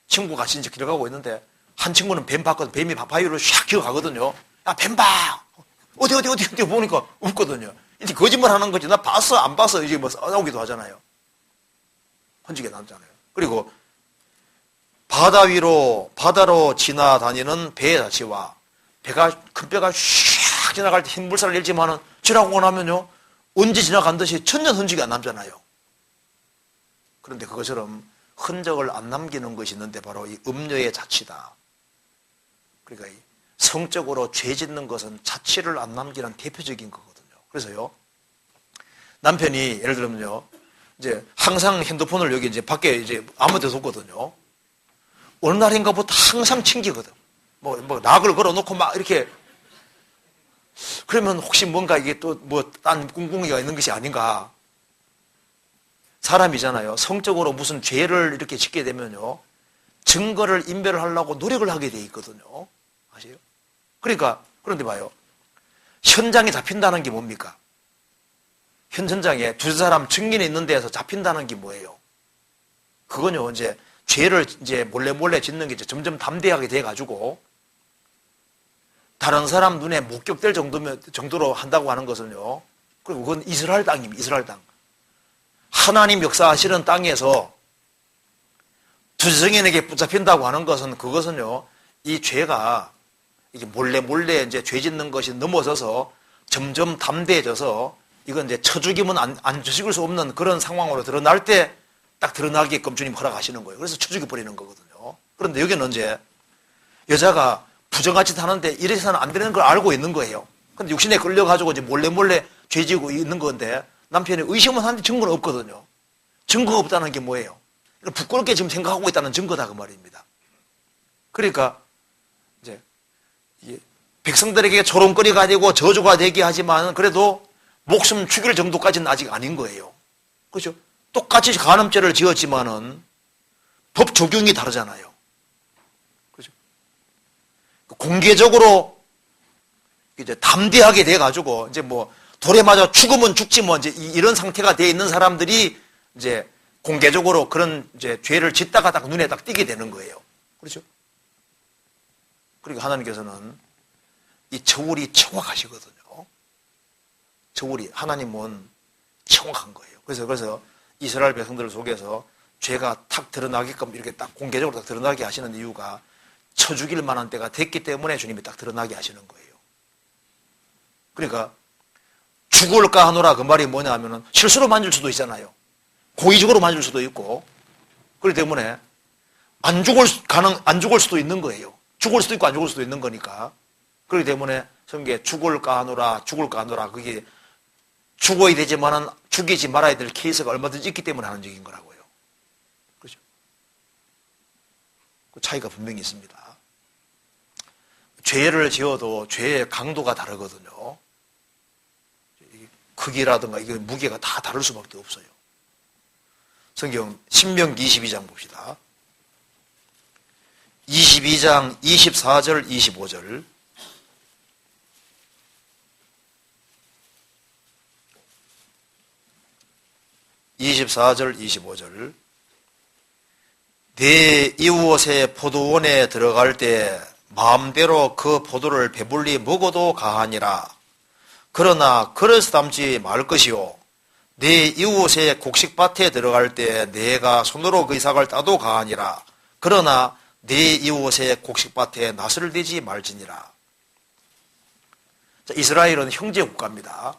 친구가 같이 이제 길어가고 있는데 한 친구는 뱀 봤거든. 뱀이 바위로 샥 기어가거든요. 야, 뱀 봐! 어디 보니까 없거든요. 이제 거짓말 하는 거지. 나 봤어, 안 봤어. 이제 뭐 싸우기도 하잖아요. 흔적이 남잖아요. 그리고 바다로 지나다니는 배의 자치와 큰 배가 샥 지나갈 때 흰 물살을 일지만은 지나고 나면요. 언제 지나간 듯이 천년 흔적이 안 남잖아요. 그런데 그것처럼 흔적을 안 남기는 것이 있는데 바로 이 음녀의 자치다. 그러니까 성적으로 죄 짓는 것은 자취를 안 남기는 대표적인 거거든요. 그래서요, 남편이 예를 들면요, 이제 항상 핸드폰을 여기 이제 밖에 이제 아무 데도 없거든요. 어느 날인가부터 항상 챙기거든. 뭐 락을 걸어놓고 막 이렇게. 그러면 혹시 뭔가 이게 또 뭐 딴 꿍꿍이가 있는 것이 아닌가. 사람이잖아요. 성적으로 무슨 죄를 이렇게 짓게 되면요, 증거를 인멸을 하려고 노력을 하게 돼 있거든요. 아세요? 그러니까, 그런데 봐요. 현장에 잡힌다는 게 뭡니까? 현장에 두 사람 증인이 있는 데에서 잡힌다는 게 뭐예요? 그건요, 이제 죄를 이제 몰래 짓는 게 이제 점점 담대하게 돼가지고 다른 사람 눈에 목격될 정도로 한다고 하는 것은요, 그리고 그건 이스라엘 땅입니다. 이스라엘 땅. 하나님 역사하시는 땅에서 두 증인에게 붙잡힌다고 하는 것은 그것은요, 이 죄가 이게 몰래 이제 죄 짓는 것이 넘어서서 점점 담대해져서 이건 이제 쳐죽이면 안 죽일 수 없는 그런 상황으로 드러날 때 딱 드러나게끔 주님 허락하시는 거예요. 그래서 쳐죽여 버리는 거거든요. 그런데 여기는 이제 여자가 부정하지 않은데 이래서는 안 되는 걸 알고 있는 거예요. 근데 육신에 끌려가지고 이제 몰래 죄 지고 있는 건데 남편이 의심은 하는데 증거는 없거든요. 증거가 없다는 게 뭐예요? 부끄럽게 지금 생각하고 있다는 증거다 그 말입니다. 그러니까 이제 백성들에게 조롱거리가 되고 저주가 되게 하지만 그래도 목숨 죽일 정도까지는 아직 아닌 거예요. 그렇죠? 똑같이 간음죄를 지었지만은 법 적용이 다르잖아요. 그렇죠? 공개적으로 이제 담대하게 돼가지고 이제 뭐 돌에 맞아 죽으면 죽지 뭐 이제 이런 상태가 돼 있는 사람들이 이제 공개적으로 그런 이제 죄를 짓다가 딱 눈에 딱 띄게 되는 거예요. 그렇죠? 그리고 하나님께서는 이 저울이 정확하시거든요. 저울이 하나님은 정확한 거예요. 그래서 이스라엘 백성들 속에서 죄가 탁 드러나게끔 이렇게 딱 공개적으로 딱 드러나게 하시는 이유가 쳐 죽일 만한 때가 됐기 때문에 주님이 딱 드러나게 하시는 거예요. 그러니까 죽을까 하노라 그 말이 뭐냐 하면은 실수로 만질 수도 있잖아요. 고의적으로 만질 수도 있고. 그렇기 때문에 안 죽을 수도 있는 거예요. 죽을 수도 있고 안 죽을 수도 있는 거니까. 그렇기 때문에 성경에 죽을까 하노라 그게 죽어야 되지만은 죽이지 말아야 될 케이스가 얼마든지 있기 때문에 하는 얘기인 거라고요. 그렇죠? 그 차이가 분명히 있습니다. 죄를 지어도 죄의 강도가 다르거든요. 크기라든가 이게 무게가 다 다를 수밖에 없어요. 성경 신명기 22장 봅시다. 22장 24절 25절. (24절) (25절) 내 이웃의 포도원에 들어갈 때 마음대로 그 포도를 배불리 먹어도 가하니라. 그러나 그릇 담지 말 것이요 내 이웃의 곡식밭에 들어갈 때 내가 손으로 그 이삭을 따도 가하니라. 그러나 내 이웃의 곡식밭에 낫을 대지 말지니라. 자, 이스라엘은 형제 국가입니다.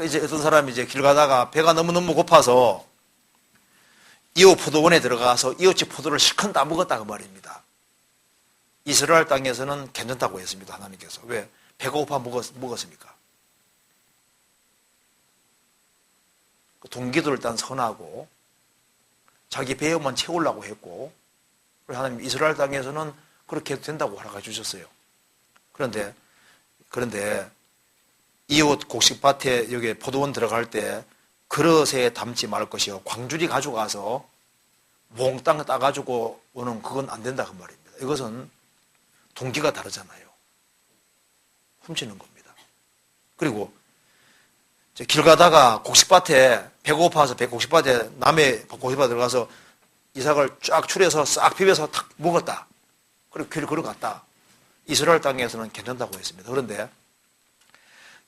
이제 어떤 사람이 이제 길 가다가 배가 너무너무 고파서 이웃 포도원에 들어가서 이웃집 포도를 실컷 다 먹었다 그 말입니다. 이스라엘 땅에서는 괜찮다고 했습니다. 하나님께서. 왜? 배가 고파 먹었습니까? 동기도 일단 선하고 자기 배만 채우려고 했고 하나님 이스라엘 땅에서는 그렇게 해도 된다고 허락해 주셨어요. 그런데 이웃 곡식밭에 여기 포도원 들어갈 때 그릇에 담지 말 것이요 광주리 가져가서 몽땅 따가지고 오는 그건 안 된다 그 말입니다. 이것은 동기가 다르잖아요. 훔치는 겁니다. 그리고 길 가다가 곡식밭에 배고파서 곡식밭에 남의 곡식밭에 들어가서 이삭을 쫙 추려서 싹 비벼서 탁 먹었다. 그리고 길을 걸어갔다. 이스라엘 땅에서는 괜찮다고 했습니다. 그런데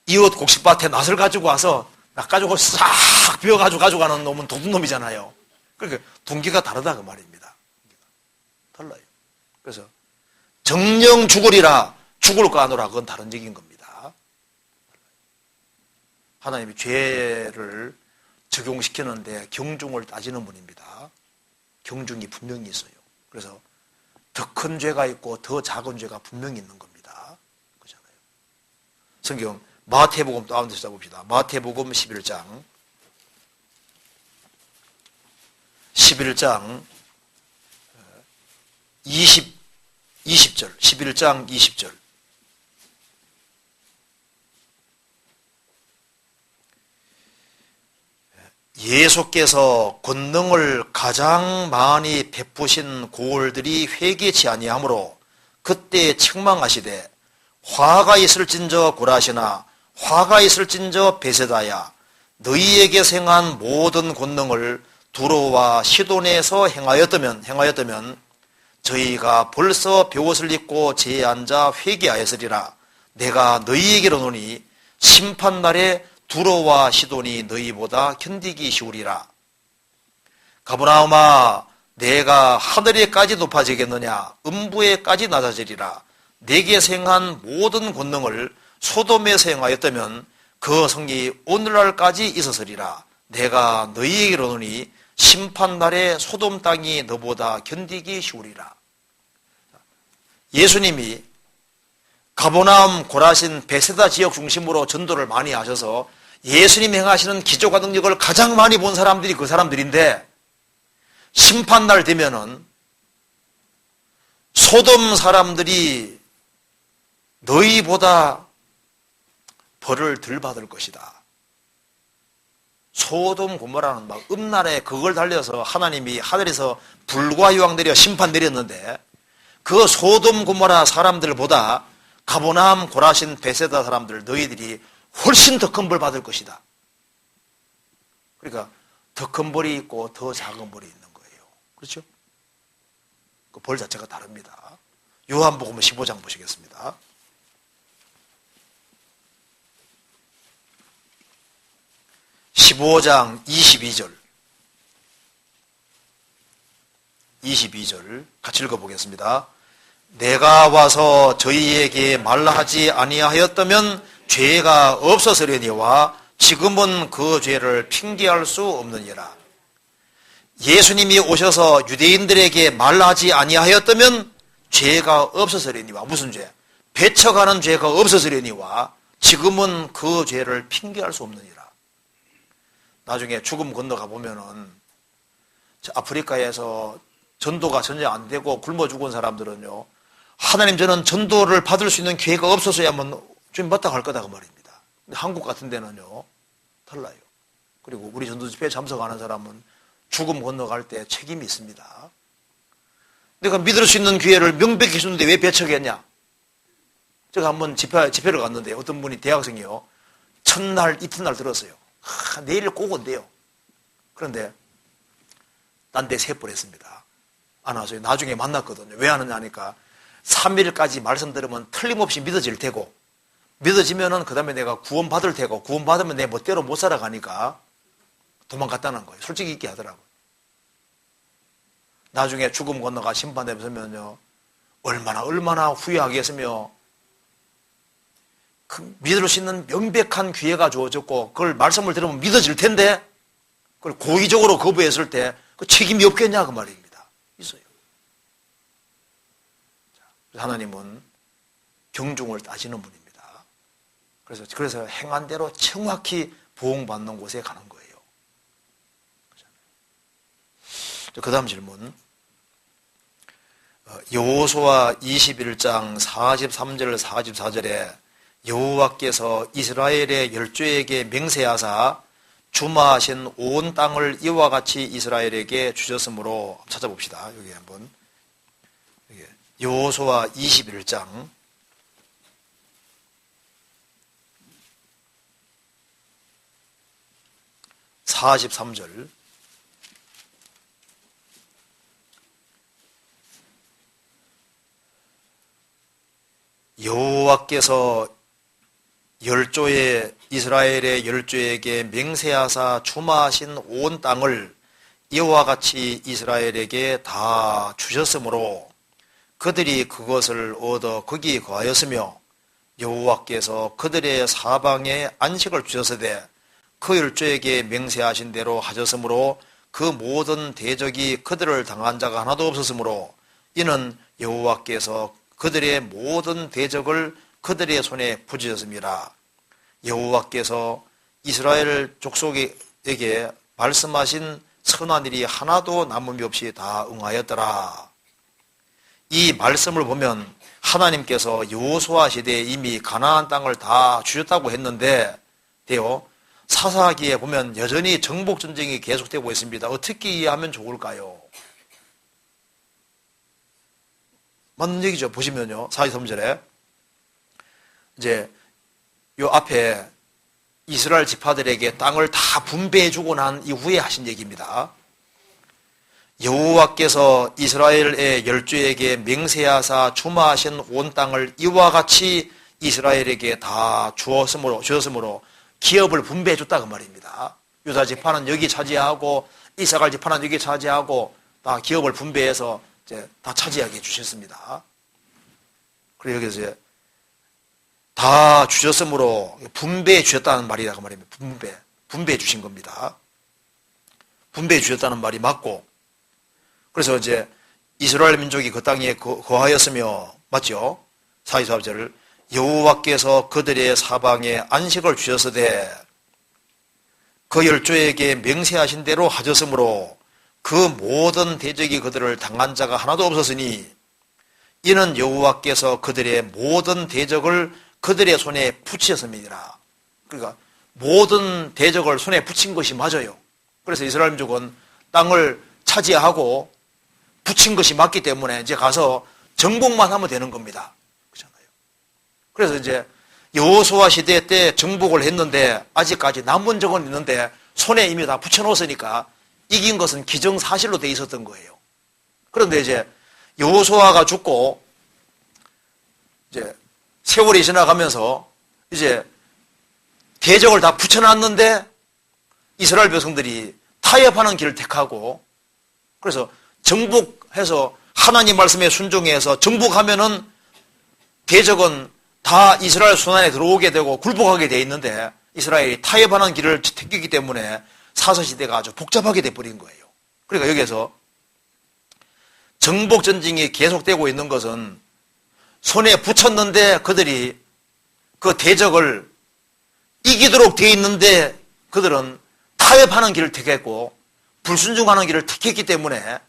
이웃 곡식밭에 낫을 가지고 와서 낫 가지고 싹 비워가지고 가져가는 놈은 도둑놈이잖아요. 그러니까 동기가 다르다 그 말입니다. 달라요. 그래서 정령 죽으리라 죽을까 하노라 그건 다른 얘기인 겁니다. 하나님이 죄를 적용시키는데 경중을 따지는 분입니다. 경중이 분명히 있어요. 그래서 더 큰 죄가 있고 더 작은 죄가 분명히 있는 겁니다. 그렇잖아요. 성경 마태복음 또 다른 데서 봅시다. 마태복음 11장 11장 20절 11장 20절 예수께서 권능을 가장 많이 베푸신 고을들이 회개치 아니하므로 그때 책망하시되 화가 있을진저 고라시나 화가 있을진저 베세다야 너희에게 행한 모든 권능을 두로와 시돈에서 행하였다면 저희가 벌써 벼옷을 입고 제에 앉아 회개하였으리라. 내가 너희에게로 노니 심판날에 두로와 시돈이 너희보다 견디기 쉬우리라. 가버나움아 내가 하늘에까지 높아지겠느냐 음부에까지 낮아지리라. 내게 행한 모든 권능을 소돔에서 행하였다면 그 성이 오늘날까지 있었으리라. 내가 너희에게로 노니 심판날에 소돔 땅이 너보다 견디기 쉬우리라. 예수님이 가버나움, 고라신, 베세다 지역 중심으로 전도를 많이 하셔서 예수님이 행하시는 기적과 능력을 가장 많이 본 사람들이 그 사람들인데 심판날 되면은 소돔 사람들이 너희보다 벌을 덜 받을 것이다. 소돔 고모라는 막 음날에 그걸 달려서 하나님이 하늘에서 불과 유황 내려 심판 내렸는데 그 소돔 고모라 사람들보다 가버나움, 고라신, 베세다 사람들 너희들이 훨씬 더 큰 벌 받을 것이다. 그러니까 더 큰 벌이 있고 더 작은 벌이 있는 거예요. 그렇죠? 그 벌 자체가 다릅니다. 요한복음 15장 보시겠습니다. (15장) 22절 같이 읽어보겠습니다. 내가 와서 저희에게 말하지 아니하였다면 죄가 없었으려니와 지금은 그 죄를 핑계할 수 없느니라. 예수님이 오셔서 유대인들에게 말하지 아니하였다면 죄가 없었으려니와 무슨 죄? 배척하는 죄가 없었으려니와 지금은 그 죄를 핑계할 수 없느니라. 나중에 죽음 건너가 보면은 아프리카에서 전도가 전혀 안 되고 굶어 죽은 사람들은요, 하나님 저는 전도를 받을 수 있는 기회가 없어서야만 좀 마땅할 거다 그 말입니다. 근데 한국 같은 데는요 달라요. 그리고 우리 전도 집회에 참석하는 사람은 죽음 건너갈 때 책임이 있습니다. 내가 믿을 수 있는 기회를 명백히 주는데 왜 배척했냐? 제가 한번 집회를 갔는데 어떤 분이 대학생이요, 첫날 이튿날 들었어요. 내일 꼭 온대요. 그런데 딴 데 세번했습니다. 안 와서요. 나중에 만났거든요. 왜 하느냐 하니까 3일까지 말씀 들으면 틀림없이 믿어질 테고, 믿어지면은 그 다음에 내가 구원 받을 테고, 구원 받으면 내 멋대로 못 살아가니까 도망갔다는 거예요. 솔직히 있게 하더라고요. 나중에 죽음 건너가 심판대 서면요 얼마나 후회하겠으며, 그 믿을 수 있는 명백한 기회가 주어졌고 그걸 말씀을 들으면 믿어질 텐데 그걸 고의적으로 거부했을 때 그 책임이 없겠냐 그 말입니다. 있어요. 하나님은 경중을 따지는 분입니다. 그래서 행한 대로 정확히 보응받는 곳에 가는 거예요. 그 다음 질문. 여호수아 21장 43절 44절에 여호와께서 이스라엘의 열조에게 맹세하사 주마하신 온 땅을 이와 같이 이스라엘에게 주셨으므로, 찾아봅시다. 여기 한번. 여호수아 21장 43절. 여호와께서 이스라엘의 열조에게 맹세하사 주마하신 온 땅을 이와 같이 이스라엘에게 다 주셨으므로 그들이 그것을 얻어 거기 거하였으며, 여호와께서 그들의 사방에 안식을 주셨으되 그 열조에게 맹세하신 대로 하셨으므로 그 모든 대적이 그들을 당한 자가 하나도 없었으므로 이는 여호와께서 그들의 모든 대적을 그들의 손에 부지셨습니다. 여호와께서 이스라엘 족속에게 말씀하신 선한 일이 하나도 남음이 없이 다 응하였더라. 이 말씀을 보면 하나님께서 여호수아 시대에 이미 가나안 땅을 다 주셨다고 했는데 사사기에 보면 여전히 정복 전쟁이 계속되고 있습니다. 어떻게 이해하면 좋을까요? 맞는 얘기죠. 보시면요. 43절에 이제 요 앞에 이스라엘 지파들에게 땅을 다 분배해주고 난 이후에 하신 얘기입니다. 여호와께서 이스라엘의 열조에게 맹세하사 주마하신 온 땅을 이와 같이 이스라엘에게 다 주었으므로 기업을 분배해줬다 그 말입니다. 유다 지파는 여기 차지하고 이사갈 지파는 여기 차지하고 다 기업을 분배해서 이제 다 차지하게 해주셨습니다. 그리고 여기서 이제 다 주셨으므로 분배해 주셨다는 말이라 그 말입니다. 분배해 주신 겁니다. 분배해 주셨다는 말이 맞고, 그래서 이제 이스라엘 민족이 그 땅에 거하였으며, 맞죠? 44절을 여호와께서 그들의 사방에 안식을 주셨으되 그 열조에게 맹세하신 대로 하셨으므로 그 모든 대적이 그들을 당한 자가 하나도 없었으니 이는 여호와께서 그들의 모든 대적을 그들의 손에 붙이셨습니다. 그러니까 모든 대적을 손에 붙인 것이 맞아요. 그래서 이스라엘 민족은 땅을 차지하고 붙인 것이 맞기 때문에 이제 가서 정복만 하면 되는 겁니다. 그렇잖아요. 그래서 이제 여호수아 시대 때 정복을 했는데 아직까지 남은 적은 있는데 손에 이미 다 붙여놓았으니까 이긴 것은 기정사실로 돼 있었던 거예요. 그런데 이제 여호수아가 죽고 이제 세월이 지나가면서 이제 대적을 다 붙여놨는데 이스라엘 백성들이 타협하는 길을 택하고, 그래서 정복해서 하나님 말씀에 순종해서 정복하면은 대적은 다 이스라엘 손 안에 들어오게 되고 굴복하게 돼 있는데 이스라엘이 타협하는 길을 택했기 때문에 사사시대가 아주 복잡하게 돼버린 거예요. 그러니까 여기에서 정복 전쟁이 계속되고 있는 것은 손에 붙였는데 그들이 그 대적을 이기도록 돼 있는데 그들은 타협하는 길을 택했고 불순종하는 길을 택했기 때문에,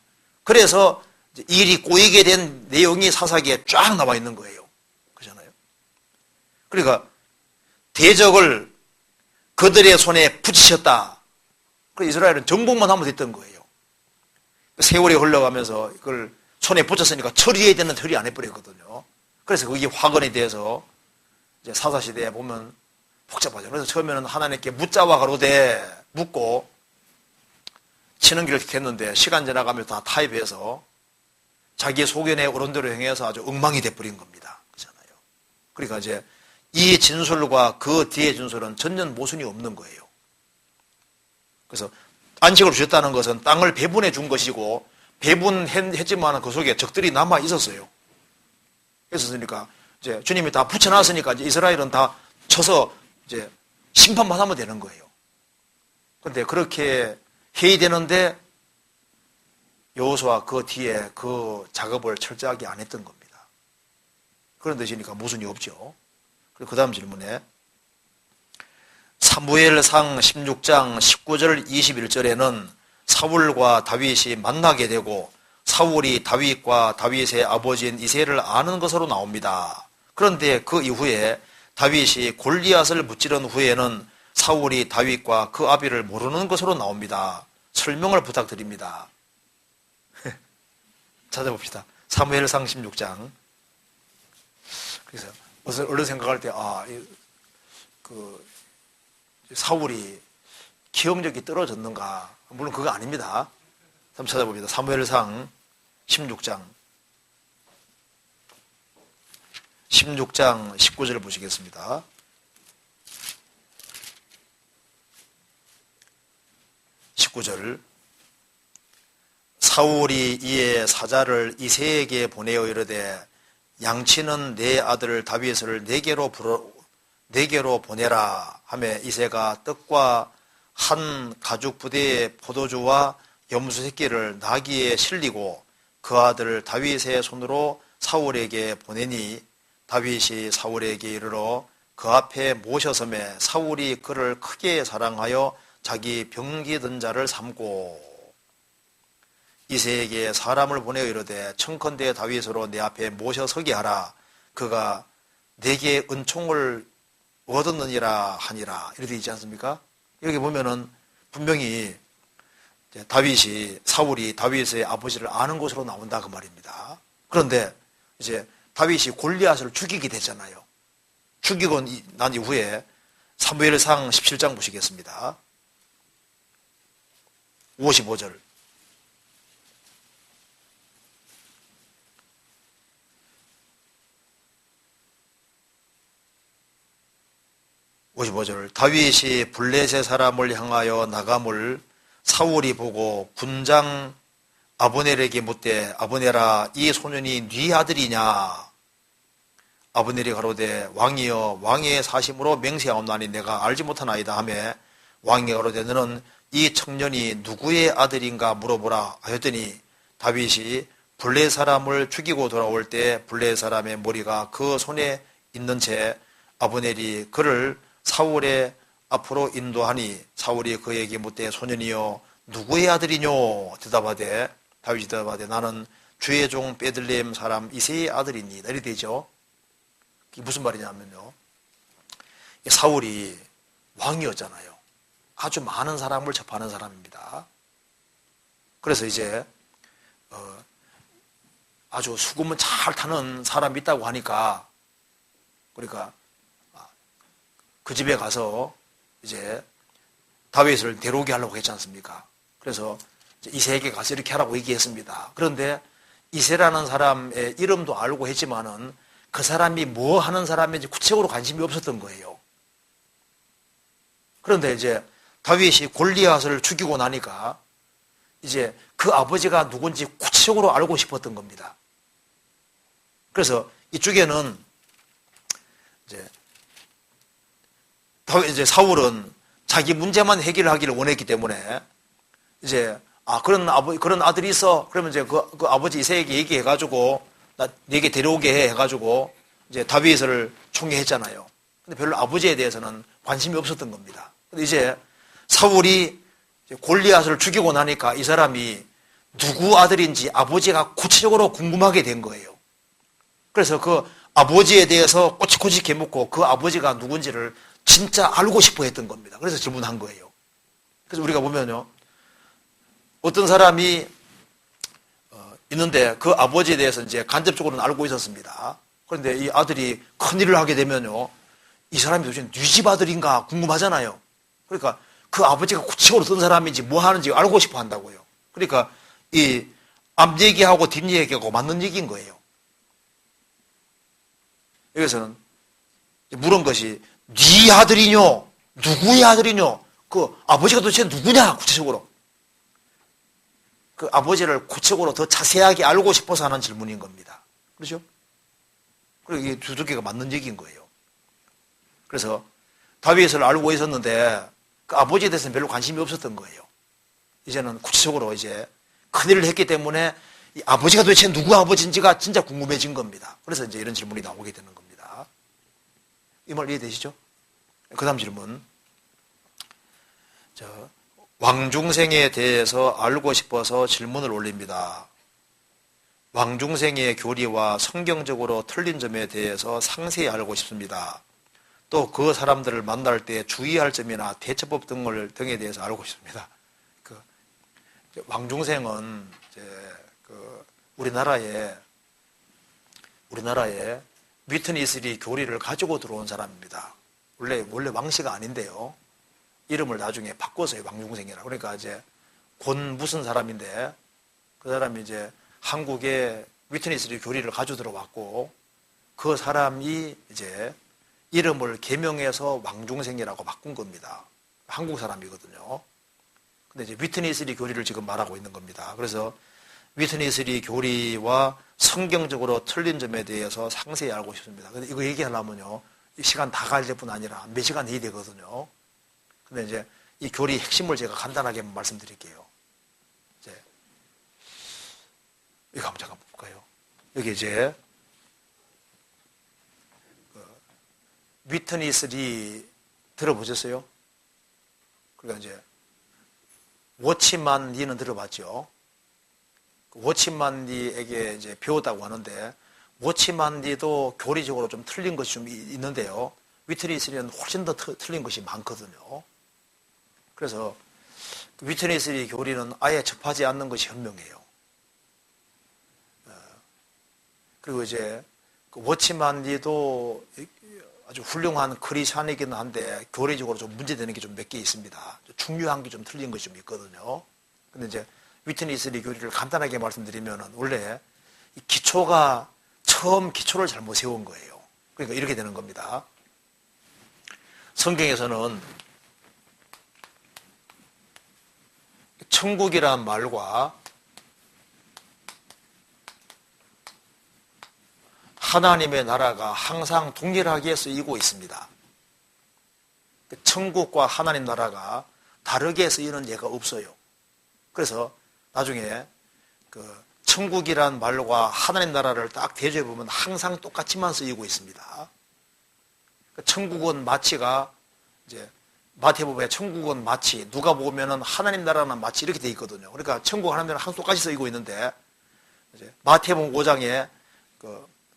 그래서 일이 꼬이게 된 내용이 사사기에 쫙 나와 있는 거예요. 그렇잖아요. 그러니까 대적을 그들의 손에 붙이셨다. 그래서 이스라엘은 정복만 하면 됐던 거예요. 세월이 흘러가면서 이걸 손에 붙였으니까 처리해야 되는 처리 안 해버렸거든요. 그래서 그게 화근이 돼서 이제 사사시대에 보면 복잡하죠. 그래서 처음에는 하나님께 묻자와 가로되 묻고 치는 길을 택했는데 시간 지나가면서 다 타협해서 자기의 소견에 옳은 대로 행해서 아주 엉망이 돼버린 겁니다. 그렇잖아요. 그러니까 이제 이 진술과 그 뒤의 진술은 전혀 모순이 없는 거예요. 그래서 안식을 주셨다는 것은 땅을 배분해 준 것이고 배분했지만 그 속에 적들이 남아 있었어요. 있었으니까 이제 주님이 다 붙여놨으니까 이제 이스라엘은 다 쳐서 이제 심판만 하면 되는 거예요. 그런데 그렇게 해야 되는데 여호수아 그 뒤에 그 작업을 철저하게 안 했던 겁니다. 그런 뜻이니까 모순이 없죠. 그 다음 질문에 사무엘상 16장 19절 21절에는 사울과 다윗이 만나게 되고 사울이 다윗과 다윗의 아버지인 이새를 아는 것으로 나옵니다. 그런데 그 이후에 다윗이 골리앗을 무찌른 후에는 사울이 다윗과 그 아비를 모르는 것으로 나옵니다. 설명을 부탁드립니다. 찾아봅시다. 사무엘상 16장. 그래서 얼른 생각할 때 사울이 기억력이 떨어졌는가? 물론 그거 아닙니다. 한번 찾아봅니다. 사무엘상 16장 19절을 보시겠습니다. 사울이 이에 사자를 이새에게 보내어 이르되 양치는 내 아들 다윗을 내게로 보내라 하며 이새가 떡과 한 가죽 부대의 포도주와 염소 새끼를 나귀에 실리고 그 아들 다윗의 손으로 사울에게 보내니 다윗이 사울에게 이르러 그 앞에 모셔서매 사울이 그를 크게 사랑하여 자기 병기든 자를 삼고, 이새에게 사람을 보내어 이르되 청컨대 다윗으로 내 앞에 모셔 서게 하라. 그가 내게 은총을 얻었느니라 하니라. 이렇게 있지 않습니까? 여기 보면은 분명히 사울이 다윗의 아버지를 아는 것으로 나온다 그 말입니다. 그런데 이제 다윗이 골리앗을 죽이게 되잖아요. 죽이고 난 이후에 사무엘상 17장 보시겠습니다. 55절. 다윗이 블레셋 사람을 향하여 나감을 사울이 보고 군장 아브넬에게 묻되 아브넬아 이 소년이 네 아들이냐? 아브넬이 가로되 왕이여 왕의 사심으로 맹세하옵나니 내가 알지 못하나이다 하매 왕이 가로되 너는 이 청년이 누구의 아들인가 물어보라 하였더니 다윗이 블레 사람을 죽이고 돌아올 때 블레 사람의 머리가 그 손에 있는 채 아브넬이 그를 사울의 앞으로 인도하니 사울이 그에게 묻되 소년이여 누구의 아들이뇨? 다윗이 대답하되 나는 주의 종 베들레헴 사람 이새의 아들이니이다. 이렇게 되죠. 이게 무슨 말이냐면요. 사울이 왕이었잖아요. 아주 많은 사람을 접하는 사람입니다. 그래서 이제 아주 수금을 잘 타는 사람이 있다고 하니까 그러니까 그 집에 가서 이제 다윗을 데려오게 하려고 했지 않습니까? 그래서 이새에게 가서 이렇게 하라고 얘기했습니다. 그런데 이새라는 사람의 이름도 알고 했지만은 그 사람이 뭐 하는 사람인지 구체적으로 관심이 없었던 거예요. 그런데 이제 다윗이 골리앗을 죽이고 나니까 이제 그 아버지가 누군지 구체적으로 알고 싶었던 겁니다. 그래서 이쪽에는 이제 사울은 자기 문제만 해결하기를 원했기 때문에 이제 그런 아들이 있어. 그러면 이제 그 아버지 이새에게 얘기해가지고 내게 데려오게 해가지고 이제 다윗을 총애했잖아요. 근데 별로 아버지에 대해서는 관심이 없었던 겁니다. 근데 이제 사울이 골리앗을 죽이고 나니까 이 사람이 누구 아들인지 아버지가 구체적으로 궁금하게 된 거예요. 그래서 그 아버지에 대해서 꼬치꼬치 캐묻고 그 아버지가 누군지를 진짜 알고 싶어 했던 겁니다. 그래서 질문한 거예요. 그래서 우리가 보면요. 어떤 사람이 있는데 그 아버지에 대해서 이제 간접적으로는 알고 있었습니다. 그런데 이 아들이 큰일을 하게 되면요. 이 사람이 도대체 네 집 아들인가 궁금하잖아요. 그러니까 그 아버지가 구체적으로 어떤 사람인지 뭐 하는지 알고 싶어 한다고요. 그러니까 이 앞 얘기하고 뒷 얘기하고 맞는 얘기인 거예요. 여기서는 물은 것이 네 아들이뇨? 누구의 아들이뇨? 그 아버지가 도대체 누구냐? 구체적으로. 그 아버지를 구체적으로 더 자세하게 알고 싶어서 하는 질문인 겁니다. 그렇죠? 그리고 이게 두둑이가 맞는 얘기인 거예요. 그래서 다윗을 알고 있었는데 그 아버지에 대해서는 별로 관심이 없었던 거예요. 이제는 구체적으로 이제 큰일을 했기 때문에 이 아버지가 도대체 누구 아버지인지가 진짜 궁금해진 겁니다. 그래서 이제 이런 질문이 나오게 되는 겁니다. 이 말 이해되시죠? 그 다음 질문. 왕중생에 대해서 알고 싶어서 질문을 올립니다. 왕중생의 교리와 성경적으로 틀린 점에 대해서 상세히 알고 싶습니다. 또 그 사람들을 만날 때 주의할 점이나 대처법 등에 대해서 알고 싶습니다. 왕중생은 우리나라에 위트니스리 교리를 가지고 들어온 사람입니다. 원래 왕씨가 아닌데요. 이름을 나중에 바꿔서요, 왕중생이라. 그러니까 이제 곤 무슨 사람인데 그 사람이 이제 한국에 위트니스리 교리를 가지고 들어왔고 그 사람이 이제 이름을 개명해서 왕중생이라고 바꾼 겁니다. 한국 사람이거든요. 근데 이제 위트니스리 교리를 지금 말하고 있는 겁니다. 그래서 위트니스리 교리와 성경적으로 틀린 점에 대해서 상세히 알고 싶습니다. 근데 이거 얘기하려면요, 시간 다 갈 뿐 아니라 몇 시간 해야 되거든요. 근데 이제 이 교리 핵심을 제가 간단하게 말씀드릴게요. 이제 이거 한번 잠깐 볼까요? 여기 이제 위트니스리 들어보셨어요? 그러니까 이제 워치만 리는 들어봤죠. 워치만디에게 이제 배웠다고 하는데, 워치만디도 교리적으로 좀 틀린 것이 좀 있는데요. 위트니스리는 훨씬 더 틀린 것이 많거든요. 그래서 위트니스리 교리는 아예 접하지 않는 것이 현명해요. 그리고 이제 워치만디도 아주 훌륭한 크리스찬이긴 한데 교리적으로 좀 문제되는 게 좀 몇 개 있습니다. 중요한 게 좀 틀린 것이 좀 있거든요. 근데 이제 위트니스리 교리를 간단하게 말씀드리면 원래 기초가 처음 기초를 잘못 세운 거예요. 그러니까 이렇게 되는 겁니다. 성경에서는 천국이란 말과 하나님의 나라가 항상 동일하게 쓰이고 있습니다. 천국과 하나님 나라가 다르게 쓰이는 예가 없어요. 그래서 나중에 천국이란 말과 하나님 나라를 딱 대조해 보면 항상 똑같이만 쓰이고 있습니다. 천국은 마치가 이제 마태복음에 천국은 마치, 누가 보면은 하나님 나라는 마치 이렇게 돼 있거든요. 그러니까 천국 하나님 나라 항상 똑같이 쓰이고 있는데 이제 마태복음 5장에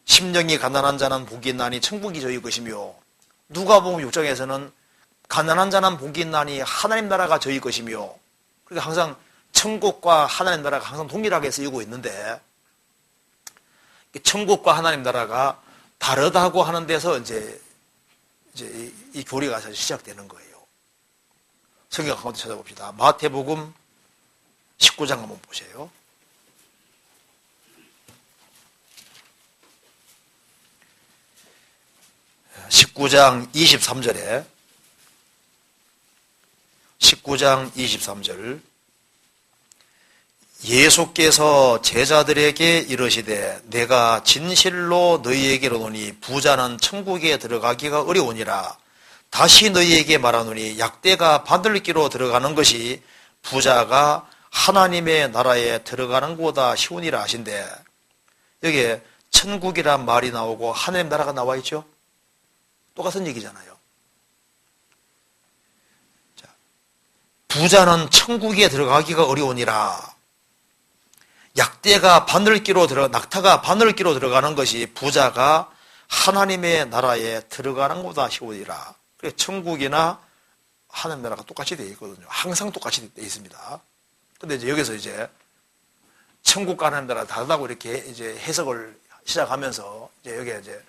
심령이 가난한 자는 복이 있나니 천국이 저희 것이며, 누가복음 6장에서는 가난한 자는 복이 있나니 하나님 나라가 저희 것이며, 그러니까 항상 천국과 하나님 나라가 항상 동일하게 쓰이고 있는데, 천국과 하나님 나라가 다르다고 하는 데서 이제 이 교리가 사실 시작되는 거예요. 성경 한번 찾아봅시다. 마태복음 19장 한번 보세요. 19장 23절에 19장 23절 예수께서 제자들에게 이르시되 내가 진실로 너희에게 이르노니 부자는 천국에 들어가기가 어려우니라. 다시 너희에게 말하노니 약대가 바늘기로 들어가는 것이 부자가 하나님의 나라에 들어가는 것보다 쉬우니라 하신대. 여기에 천국이란 말이 나오고 하나님 나라가 나와 있죠. 똑같은 얘기잖아요. 자, 부자는 천국에 들어가기가 어려우니라. 낙타가 바늘기로 들어가는 것이 부자가 하나님의 나라에 들어가는 것보다 쉬우니라. 그래서 천국이나 하나님 나라가 똑같이 되어 있거든요. 항상 똑같이 되어 있습니다. 근데 이제 여기서 이제 천국과 하나님 나라가 다르다고 이렇게 이제 해석을 시작하면서 이제 여기에 이제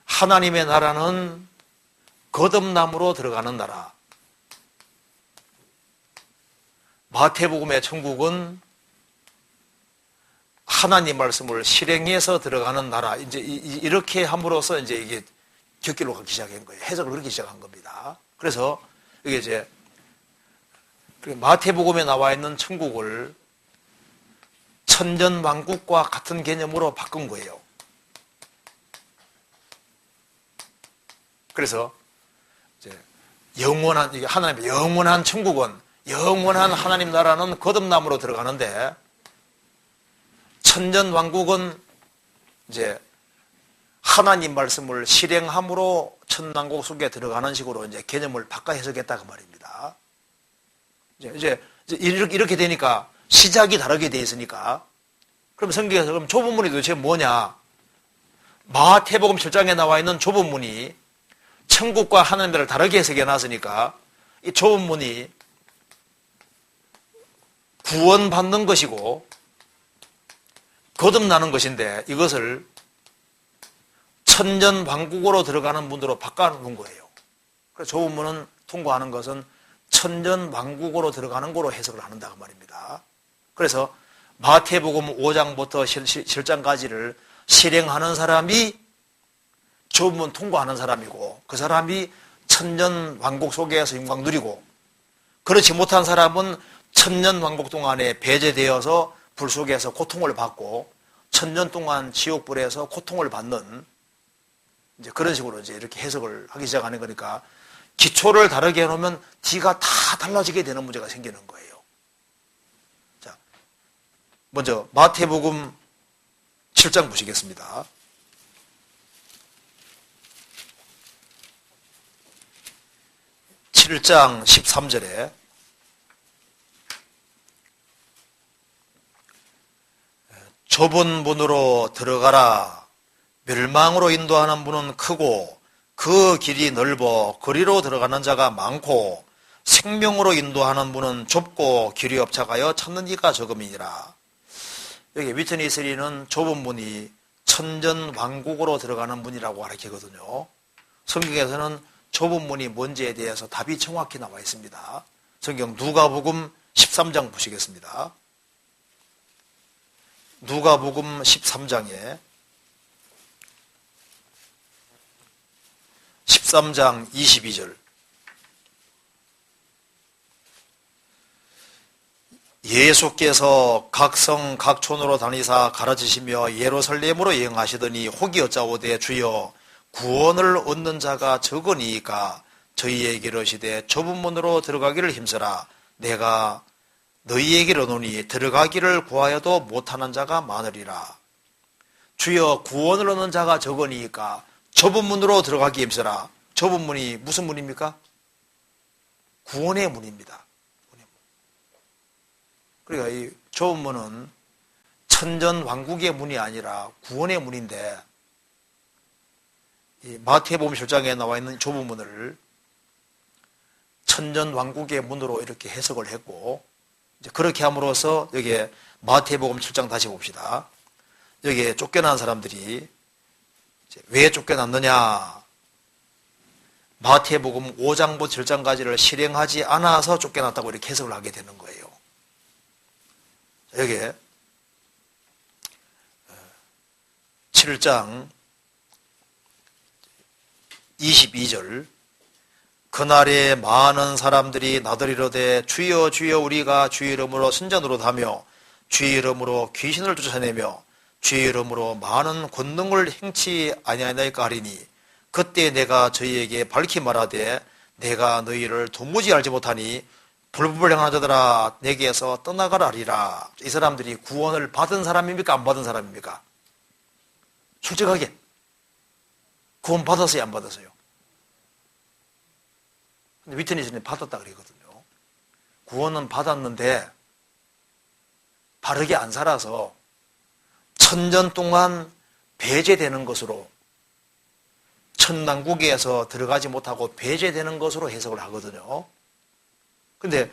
하나님의 나라는 거듭남으로 들어가는 나라. 마태복음의 천국은 하나님 말씀을 실행해서 들어가는 나라. 이제 이렇게 함으로써 이제 이게 곁길로 가기 시작한 거예요. 해석을 그렇게 시작한 겁니다. 그래서 이게 이제 마태복음에 나와 있는 천국을 천년왕국과 같은 개념으로 바꾼 거예요. 그래서 이제 하나님의 영원한 천국은, 영원한 하나님 나라는 거듭남으로 들어가는데, 천년왕국은 이제 하나님 말씀을 실행함으로 천왕국 속에 들어가는 식으로 이제 개념을 바꿔 해석했다 그 말입니다. 이제 이렇게 되니까 시작이 다르게 돼 있으니까, 그럼 성경에서 그럼 좁은 문이 도대체 뭐냐? 마태복음 7장에 나와 있는 좁은 문이 천국과 하나님을 다르게 해석해 놨으니까 이 좁은 문이 구원받는 것이고 거듭나는 것인데, 이것을 천년왕국으로 들어가는 문으로 바꿔놓은 거예요. 그래서 좁은 문은 통과하는 것은 천년왕국으로 들어가는 거로 해석을 한다 그 말입니다. 그래서 마태복음 5장부터 7장까지를 실행하는 사람이 좁은 문 통과하는 사람이고, 그 사람이 천년왕국 속에서 영광 누리고, 그렇지 못한 사람은 천년왕국 동안에 배제되어서 불 속에서 고통을 받고 천년 동안 지옥불에서 고통을 받는, 이제 그런 식으로 이제 이렇게 해석을 하기 시작하는 거니까, 기초를 다르게 해놓으면 뒤가 다 달라지게 되는 문제가 생기는 거예요. 자, 먼저 마태복음 7장 보시겠습니다. (7장) 13절에 좁은 문으로 들어가라. 멸망으로 인도하는 문은 크고 그 길이 넓어 그리로 들어가는 자가 많고 생명으로 인도하는 문은 좁고 길이 없차가여 찾는 이가 적음이니라. 여기 위트니 3는 좁은 문이 천전왕국으로 들어가는 문이라고 가르치거든요. 성경에서는 좁은 문이 뭔지에 대해서 답이 정확히 나와 있습니다. 성경 누가복음 13장 보시겠습니다. 누가복음 13장에 13장 22절 예수께서 각성 각촌으로 다니사 가르치시며 예루살렘으로 여행하시더니 혹이 여짜오되 주여 구원을 얻는 자가 적으니이까 저희에게 이르시되 좁은 문으로 들어가기를 힘쓰라. 내가 너희에게 이르노니 들어가기를 구하여도 못하는 자가 많으리라. 주여 구원을 얻는 자가 적으니까 좁은 문으로 들어가기 힘쓰라. 좁은 문이 무슨 문입니까? 구원의 문입니다. 그러니까 이 좁은 문은 천전왕국의 문이 아니라 구원의 문인데, 이 마태복음 7장에 나와 있는 좁은 문을 천전왕국의 문으로 이렇게 해석을 했고, 이제 그렇게 함으로써 여기에 마태복음 7장 다시 봅시다. 여기에 쫓겨난 사람들이 왜 쫓겨났느냐? 마태복음 5장부터 7장까지를 실행하지 않아서 쫓겨났다고 이렇게 해석을 하게 되는 거예요. 여기에 7장 22절 그날에 많은 사람들이 나더리로되 주여 주여 우리가 주의 이름으로 선전으로 다며 주의 이름으로 귀신을 쫓아내며 주의 이름으로 많은 권능을 행치 아니하나이까 하리니 그때 내가 저희에게 밝히 말하되 내가 너희를 도무지 알지 못하니 불법을 행하는 자들아 내게서 떠나가라 하리라. 이 사람들이 구원을 받은 사람입니까? 안 받은 사람입니까? 솔직하게 구원 받았어요? 안 받았어요? 근데 위트니스는 받았다 그러거든요. 구원은 받았는데 바르게 안 살아서 천년 동안 배제되는 것으로, 천당국에서 들어가지 못하고 배제되는 것으로 해석을 하거든요. 근데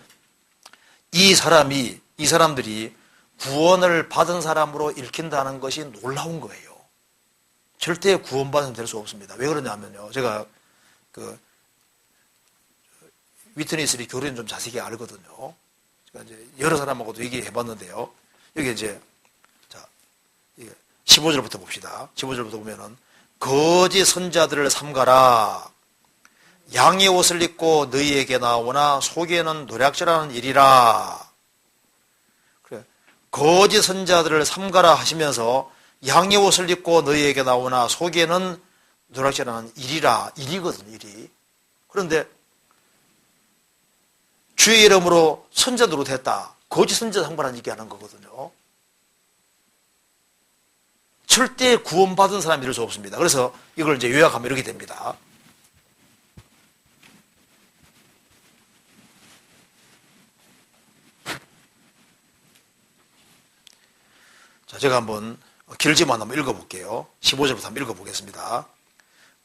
이 사람들이 구원을 받은 사람으로 읽힌다는 것이 놀라운 거예요. 절대 구원받으면 될 수 없습니다. 왜 그러냐면요. 제가 위트니스리 교리는 좀 자세히 알거든요. 제가 이제 여러 사람하고도 얘기해 봤는데요. 여기 이제, 15절부터 봅시다. 15절부터 보면은, 거짓 선자들을 삼가라. 양의 옷을 입고 너희에게 나오나 속에는 노략질하는 일이라. 그래. 거짓 선자들을 삼가라 하시면서 양의 옷을 입고 너희에게 나오나 속에는 노략질하는 일이라. 일이거든요, 일이. 그런데 주의 이름으로 선자 노릇했다. 거짓 선자 상관한 얘기하는 거거든요. 절대 구원받은 사람이 될 수 없습니다. 그래서 이걸 이제 요약하면 이렇게 됩니다. 자, 제가 한번 길지만 한번 읽어볼게요. 15절부터 한번 읽어보겠습니다.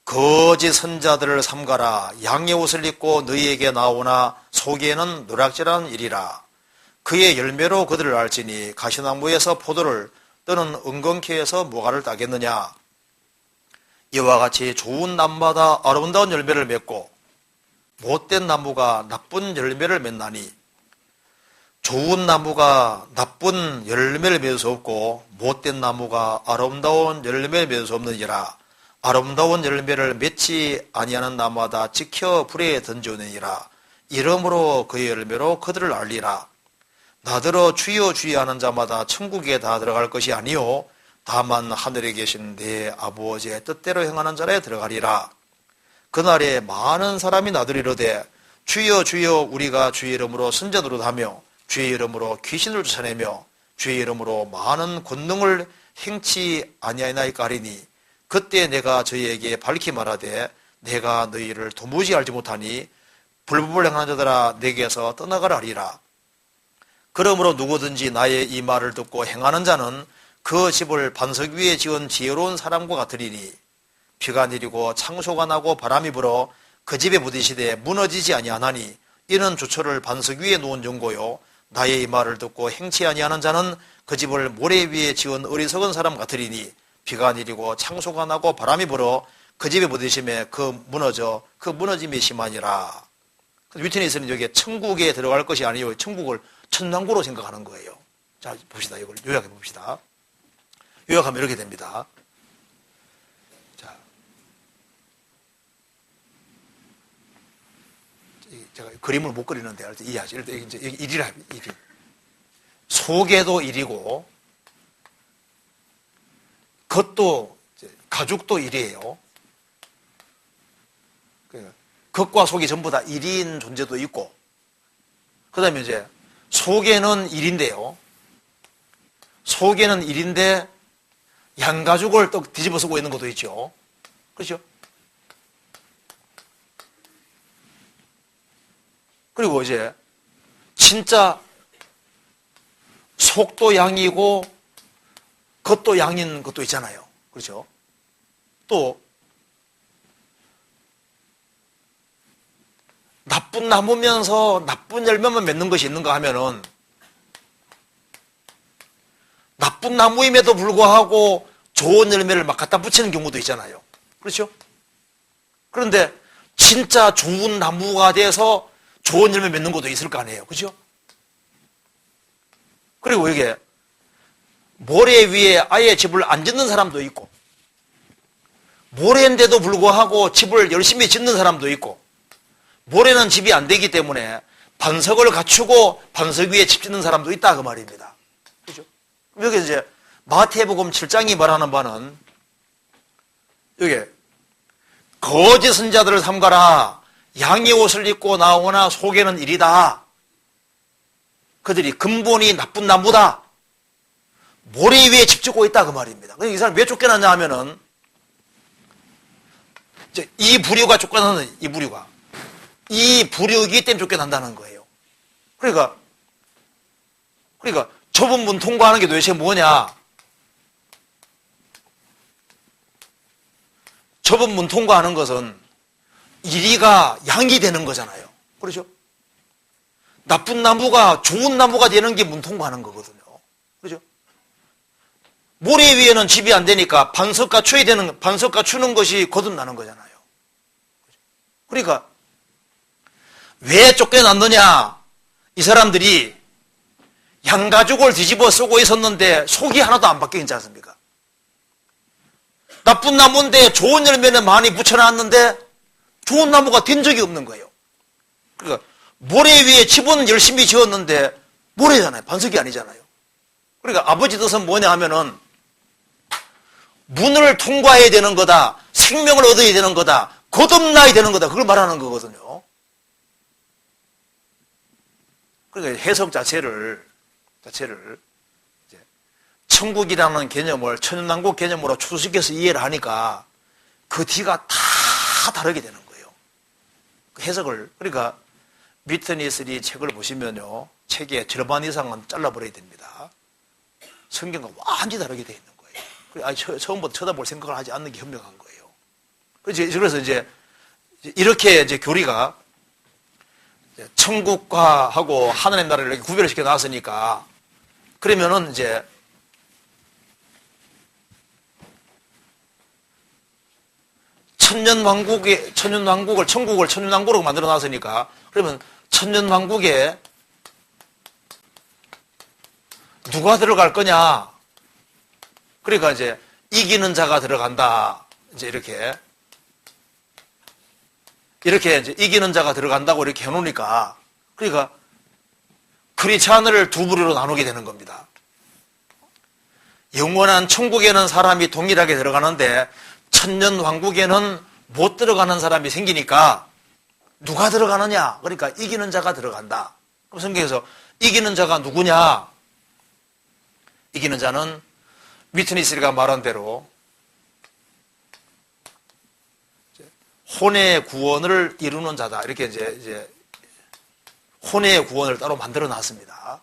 거짓 선자들을 삼가라. 양의 옷을 입고 너희에게 나오나 속에는 노략질하는 일이라. 그의 열매로 그들을 알지니 가시나무에서 포도를 또는 은건키에서 무화과를 따겠느냐. 이와 같이 좋은 나무마다 아름다운 열매를 맺고 못된 나무가 나쁜 열매를 맺나니 좋은 나무가 나쁜 열매를 맺을 수 없고 못된 나무가 아름다운 열매를 맺을 수 없느니라. 아름다운 열매를 맺지 아니하는 나무마다 지켜 불에 던져내니라. 이러므로 그의 열매로 그들을 알리라. 나더러 주여 주여 하는 자마다 천국에 다 들어갈 것이 아니요 다만 하늘에 계신 내 아버지의 뜻대로 행하는 자에 들어가리라. 그날에 많은 사람이 나더리로되 주여 주여 우리가 주의 이름으로 선전으로 하며 주의 이름으로 귀신을 쫓아내며 주의 이름으로 많은 권능을 행치 아니하나이까 하리니 그때 내가 저희에게 밝히 말하되 내가 너희를 도무지 알지 못하니 불법을 행하는 자들아 내게서 떠나가라 하리라. 그러므로 누구든지 나의 이 말을 듣고 행하는 자는 그 집을 반석 위에 지은 지혜로운 사람과 같으리니 비가 내리고 창소가 나고 바람이 불어 그 집에 부딪히되 무너지지 아니하나니 이는 주초를 반석 위에 놓은 정고요 나의 이 말을 듣고 행치 아니하는 자는 그 집을 모래 위에 지은 어리석은 사람 같으리니 비가 내리고 창소가 나고 바람이 불어 그 집에 부딪히매 그 무너짐이 심하니라. 위트니스는 여기에 천국에 들어갈 것이 아니요 천국을 천당구로 생각하는 거예요. 자 봅시다. 이걸 요약해 봅시다. 요약하면 이렇게 됩니다. 자, 제가 그림을 못 그리는데 이해하죠. 일단 이제 일이라 일이 속에도 일이고 겉도 가죽도 일이에요. 겉과 속이 전부 다 일인 존재도 있고, 그 다음에 이제 속에는 일인데요. 속에는 일인데 양가죽을 또 뒤집어 쓰고 있는 것도 있죠. 그렇죠? 그리고 이제 진짜 속도 양이고 겉도 양인 것도 있잖아요. 그렇죠? 또 나쁜 나무면서 나쁜 열매만 맺는 것이 있는가 하면은 나쁜 나무임에도 불구하고 좋은 열매를 막 갖다 붙이는 경우도 있잖아요. 그렇죠? 그런데 진짜 좋은 나무가 돼서 좋은 열매 맺는 것도 있을 거 아니에요. 그렇죠? 그리고 이게 모래 위에 아예 집을 안 짓는 사람도 있고, 모래인데도 불구하고 집을 열심히 짓는 사람도 있고, 모래는 집이 안 되기 때문에 반석을 갖추고 반석 위에 집 짓는 사람도 있다 그 말입니다. 그렇죠? 여기 이제 마태복음 7장이 말하는 바는 여기 거짓 선자들을 삼가라. 양의 옷을 입고 나오나 속에는 일이다. 그들이 근본이 나쁜 나무다. 모래 위에 집 짓고 있다 그 말입니다. 이 사람 왜 쫓겨났냐 하면은 이제 이 부류가 쫓겨나는 이 부류가 이 부류이기 때문에 쫓겨난다는 거예요. 그러니까 좁은 문 통과하는 게 도대체 뭐냐? 좁은 문 통과하는 것은 이리가 양이 되는 거잖아요. 그렇죠? 나쁜 나무가 좋은 나무가 되는 게 문 통과하는 거거든요. 그렇죠? 모래 위에는 집이 안 되니까 반석 갖추는 것이 거듭나는 거잖아요. 그러니까 왜 쫓겨났느냐? 이 사람들이 양가죽을 뒤집어 쓰고 있었는데 속이 하나도 안 바뀌어 있지 않습니까? 나쁜 나무인데 좋은 열매는 많이 붙여놨는데 좋은 나무가 된 적이 없는 거예요. 그러니까 모래 위에 집은 열심히 지었는데 모래잖아요. 반석이 아니잖아요. 그러니까 아버지 뜻은 뭐냐 하면은 문을 통과해야 되는 거다. 생명을 얻어야 되는 거다. 거듭나야 되는 거다. 그걸 말하는 거거든요. 그러니까 해석 자체를 이제 천국이라는 개념을 천연왕국 개념으로 추수시켜서 이해를 하니까 그 뒤가 다 다르게 되는 거예요. 그 해석을. 그러니까 위트니스리 책을 보시면요, 책의 절반 이상은 잘라버려야 됩니다. 성경과 완전히 다르게 되어 있는 거예요. 처음부터 쳐다볼 생각을 하지 않는 게 현명한 거예요. 그래서 이제 이렇게 이제 교리가 천국과하고 하늘의 나라를 이렇게 구별을 시켜 놨으니까, 그러면은 이제 천년왕국을 천국을 천년왕국으로 만들어 놨으니까, 그러면 천년왕국에 누가 들어갈 거냐? 그러니까 이제 이기는 자가 들어간다. 이제 이렇게 이제 이기는 자가 들어간다고 이렇게 해놓으니까, 그러니까 크리스찬을 두 부류로 나누게 되는 겁니다. 영원한 천국에는 사람이 동일하게 들어가는데 천년 왕국에는 못 들어가는 사람이 생기니까 누가 들어가느냐? 그러니까 이기는 자가 들어간다. 그럼 성경에서 이기는 자가 누구냐? 이기는 자는 위트니스가 말한 대로 혼의 구원을 이루는 자다. 이렇게 이제 혼의 구원을 따로 만들어 놨습니다.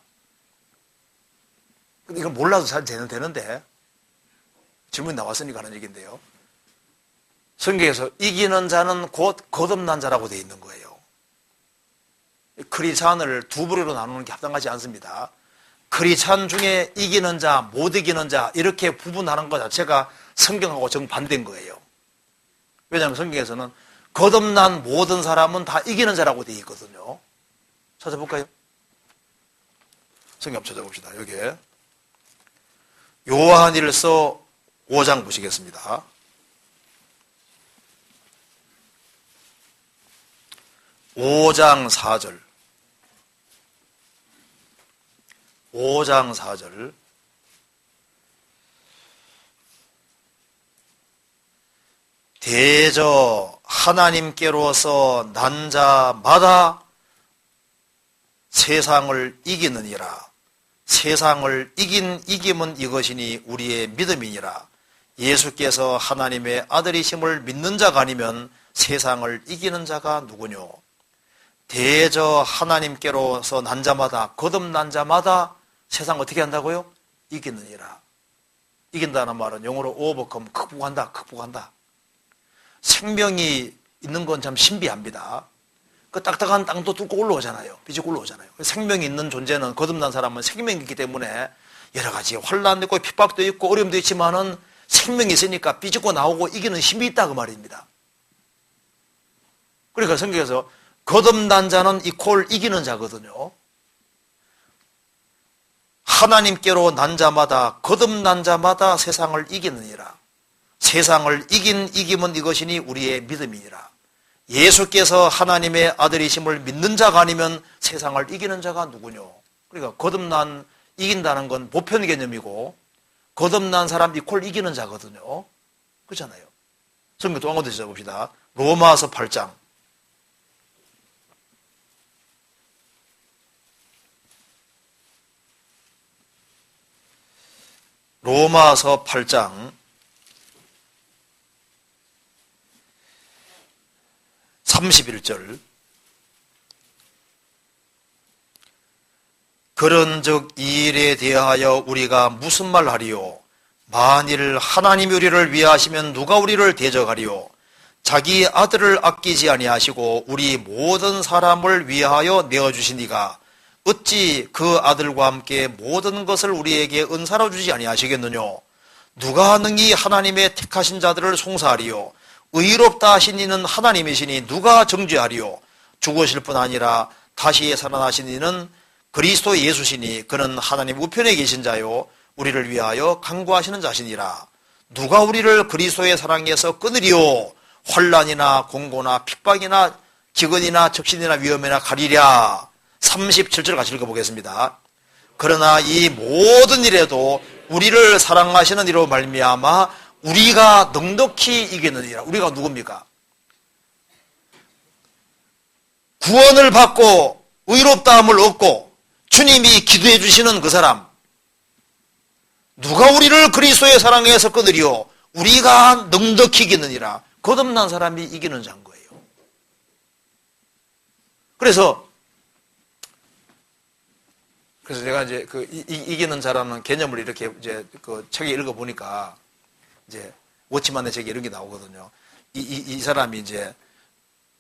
근데 이걸 몰라도 잘 되는데, 질문이 나왔으니까 하는 얘기인데요. 성경에서 이기는 자는 곧 거듭난 자라고 되어 있는 거예요. 크리스찬을 두 부류로 나누는 게 합당하지 않습니다. 크리스찬 중에 이기는 자, 못 이기는 자 이렇게 구분하는 것 자체가 성경하고 정반대인 거예요. 왜냐하면 성경에서는 거듭난 모든 사람은 다 이기는 자라고 되어 있거든요. 찾아볼까요? 성경 찾아봅시다. 여기에 요한일서 5장 보시겠습니다. 5장 4절. 5장 4절. 대저 하나님께로서 난 자마다 세상을 이기느니라. 세상을 이긴 이김은 이것이니 우리의 믿음이니라. 예수께서 하나님의 아들이심을 믿는 자가 아니면 세상을 이기는 자가 누구뇨? 대저 하나님께로서 난 자마다, 거듭난 자마다 세상 어떻게 한다고요? 이기느니라. 이긴다는 말은 영어로 overcome, 극복한다. 생명이 있는 건 참 신비합니다. 그 딱딱한 땅도 뚫고 올라오잖아요. 비집고 올라오잖아요. 생명이 있는 존재는, 거듭난 사람은 생명이 있기 때문에 여러 가지 환란도 있고 핍박도 있고 어려움도 있지만은 생명이 있으니까 비집고 나오고 이기는 힘이 있다 그 말입니다. 그러니까 성경에서 거듭난 자는 이퀄 이기는 자거든요. 하나님께로 난 자마다, 거듭난 자마다 세상을 이기느니라. 세상을 이긴 이김은 이것이니 우리의 믿음이니라. 예수께서 하나님의 아들이심을 믿는 자가 아니면 세상을 이기는 자가 누구뇨? 그러니까 거듭난, 이긴다는 건 보편 개념이고 거듭난 사람 이퀄 이기는 자거든요. 그렇잖아요. 성경 또 한 군데 찾아봅시다. 로마서 8장. 로마서 8장 31절. 그런즉 이 일에 대하여 우리가 무슨 말하리요? 만일 하나님이 우리를 위하시면 누가 우리를 대적하리요? 자기 아들을 아끼지 아니하시고 우리 모든 사람을 위하여 내어주시니가 어찌 그 아들과 함께 모든 것을 우리에게 은사로 주지 아니하시겠느뇨? 누가 능히 하나님의 택하신 자들을 송사하리요? 의롭다 하신 이는 하나님이시니 누가 정죄하리요? 죽으실 뿐 아니라 다시 살아나신 이는 그리스도 예수시니 그는 하나님 우편에 계신 자요 우리를 위하여 간구하시는 자시니라. 누가 우리를 그리스도의 사랑에서 끊으리요? 환난이나 공고나 핍박이나 기근이나 적신이나 위험이나 가리랴. 37절 같이 읽어보겠습니다. 그러나 이 모든 일에도 우리를 사랑하시는 이로 말미암아 우리가 넉넉히 이기느니라. 우리가 누굽니까? 구원을 받고 의롭다함을 얻고 주님이 기도해 주시는 그 사람. 누가 우리를 그리스도의 사랑에서 끊으리요? 우리가 넉넉히 이기느니라. 거듭난 사람이 이기는 자인 거예요. 그래서 제가 이제 이기는 자라는 개념을 이렇게 이제 그 책에 읽어보니까 이제 워치만의 책에 이런 게 나오거든요. 이 사람이 이제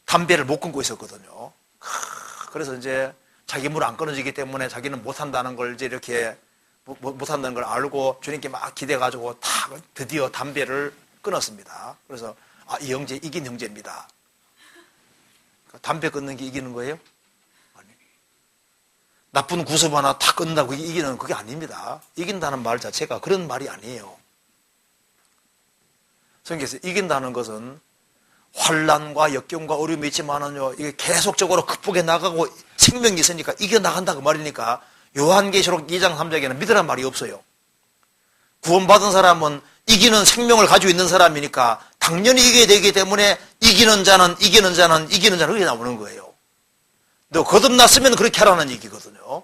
담배를 못 끊고 있었거든요. 그래서 이제 자기 물 안 끊어지기 때문에 자기는 못한다는 걸 이제 이렇게 못한다는 걸 알고 주님께 막 기대가지고 드디어 담배를 끊었습니다. 그래서 이 형제 이긴 형제입니다. 담배 끊는 게 이기는 거예요? 아니. 나쁜 구습 하나 다 끊는다고 이기는 그게 아닙니다. 이긴다는 말 자체가 그런 말이 아니에요. 성경에서 이긴다는 것은 환난과 역경과 어려움이 있지만은요, 이게 계속적으로 극복해 나가고 생명이 있으니까 이겨나간다 그 말이니까 요한계시록 2장 3장에는 믿으란 말이 없어요. 구원받은 사람은 이기는 생명을 가지고 있는 사람이니까 당연히 이겨야 되기 때문에 이기는 자는 그렇게 나오는 거예요. 너 거듭났으면 그렇게 하라는 얘기거든요.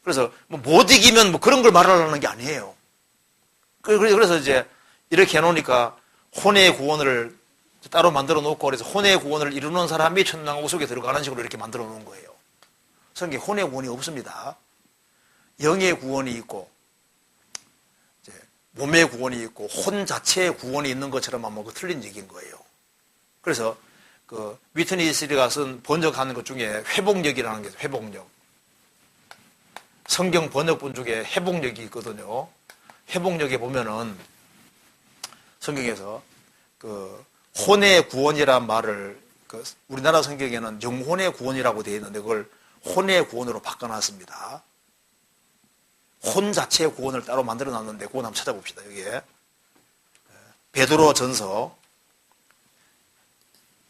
그래서 못 이기면 그런 걸 말하려는 게 아니에요. 그래서 이제 이렇게 해놓으니까 혼의 구원을 따로 만들어 놓고 그래서 혼의 구원을 이루는 사람이 천당국 속에 들어가는 식으로 이렇게 만들어 놓은 거예요. 성경에 혼의 구원이 없습니다. 영의 구원이 있고 이제 몸의 구원이 있고 혼 자체의 구원이 있는 것처럼 한번 틀린 얘기인 거예요. 그래서 그 위트니 스리가 쓴 번역하는 것 중에 회복력이라는 게 있어요. 회복력. 성경 번역본 중에 회복력이 있거든요. 회복력에 보면은 성경에서 그 혼의 구원이란 말을 그 우리나라 성경에는 영혼의 구원이라고 되어 있는데 그걸 혼의 구원으로 바꿔놨습니다. 혼 자체의 구원을 따로 만들어 놨는데 그거 한번 찾아봅시다. 여기에 베드로 전서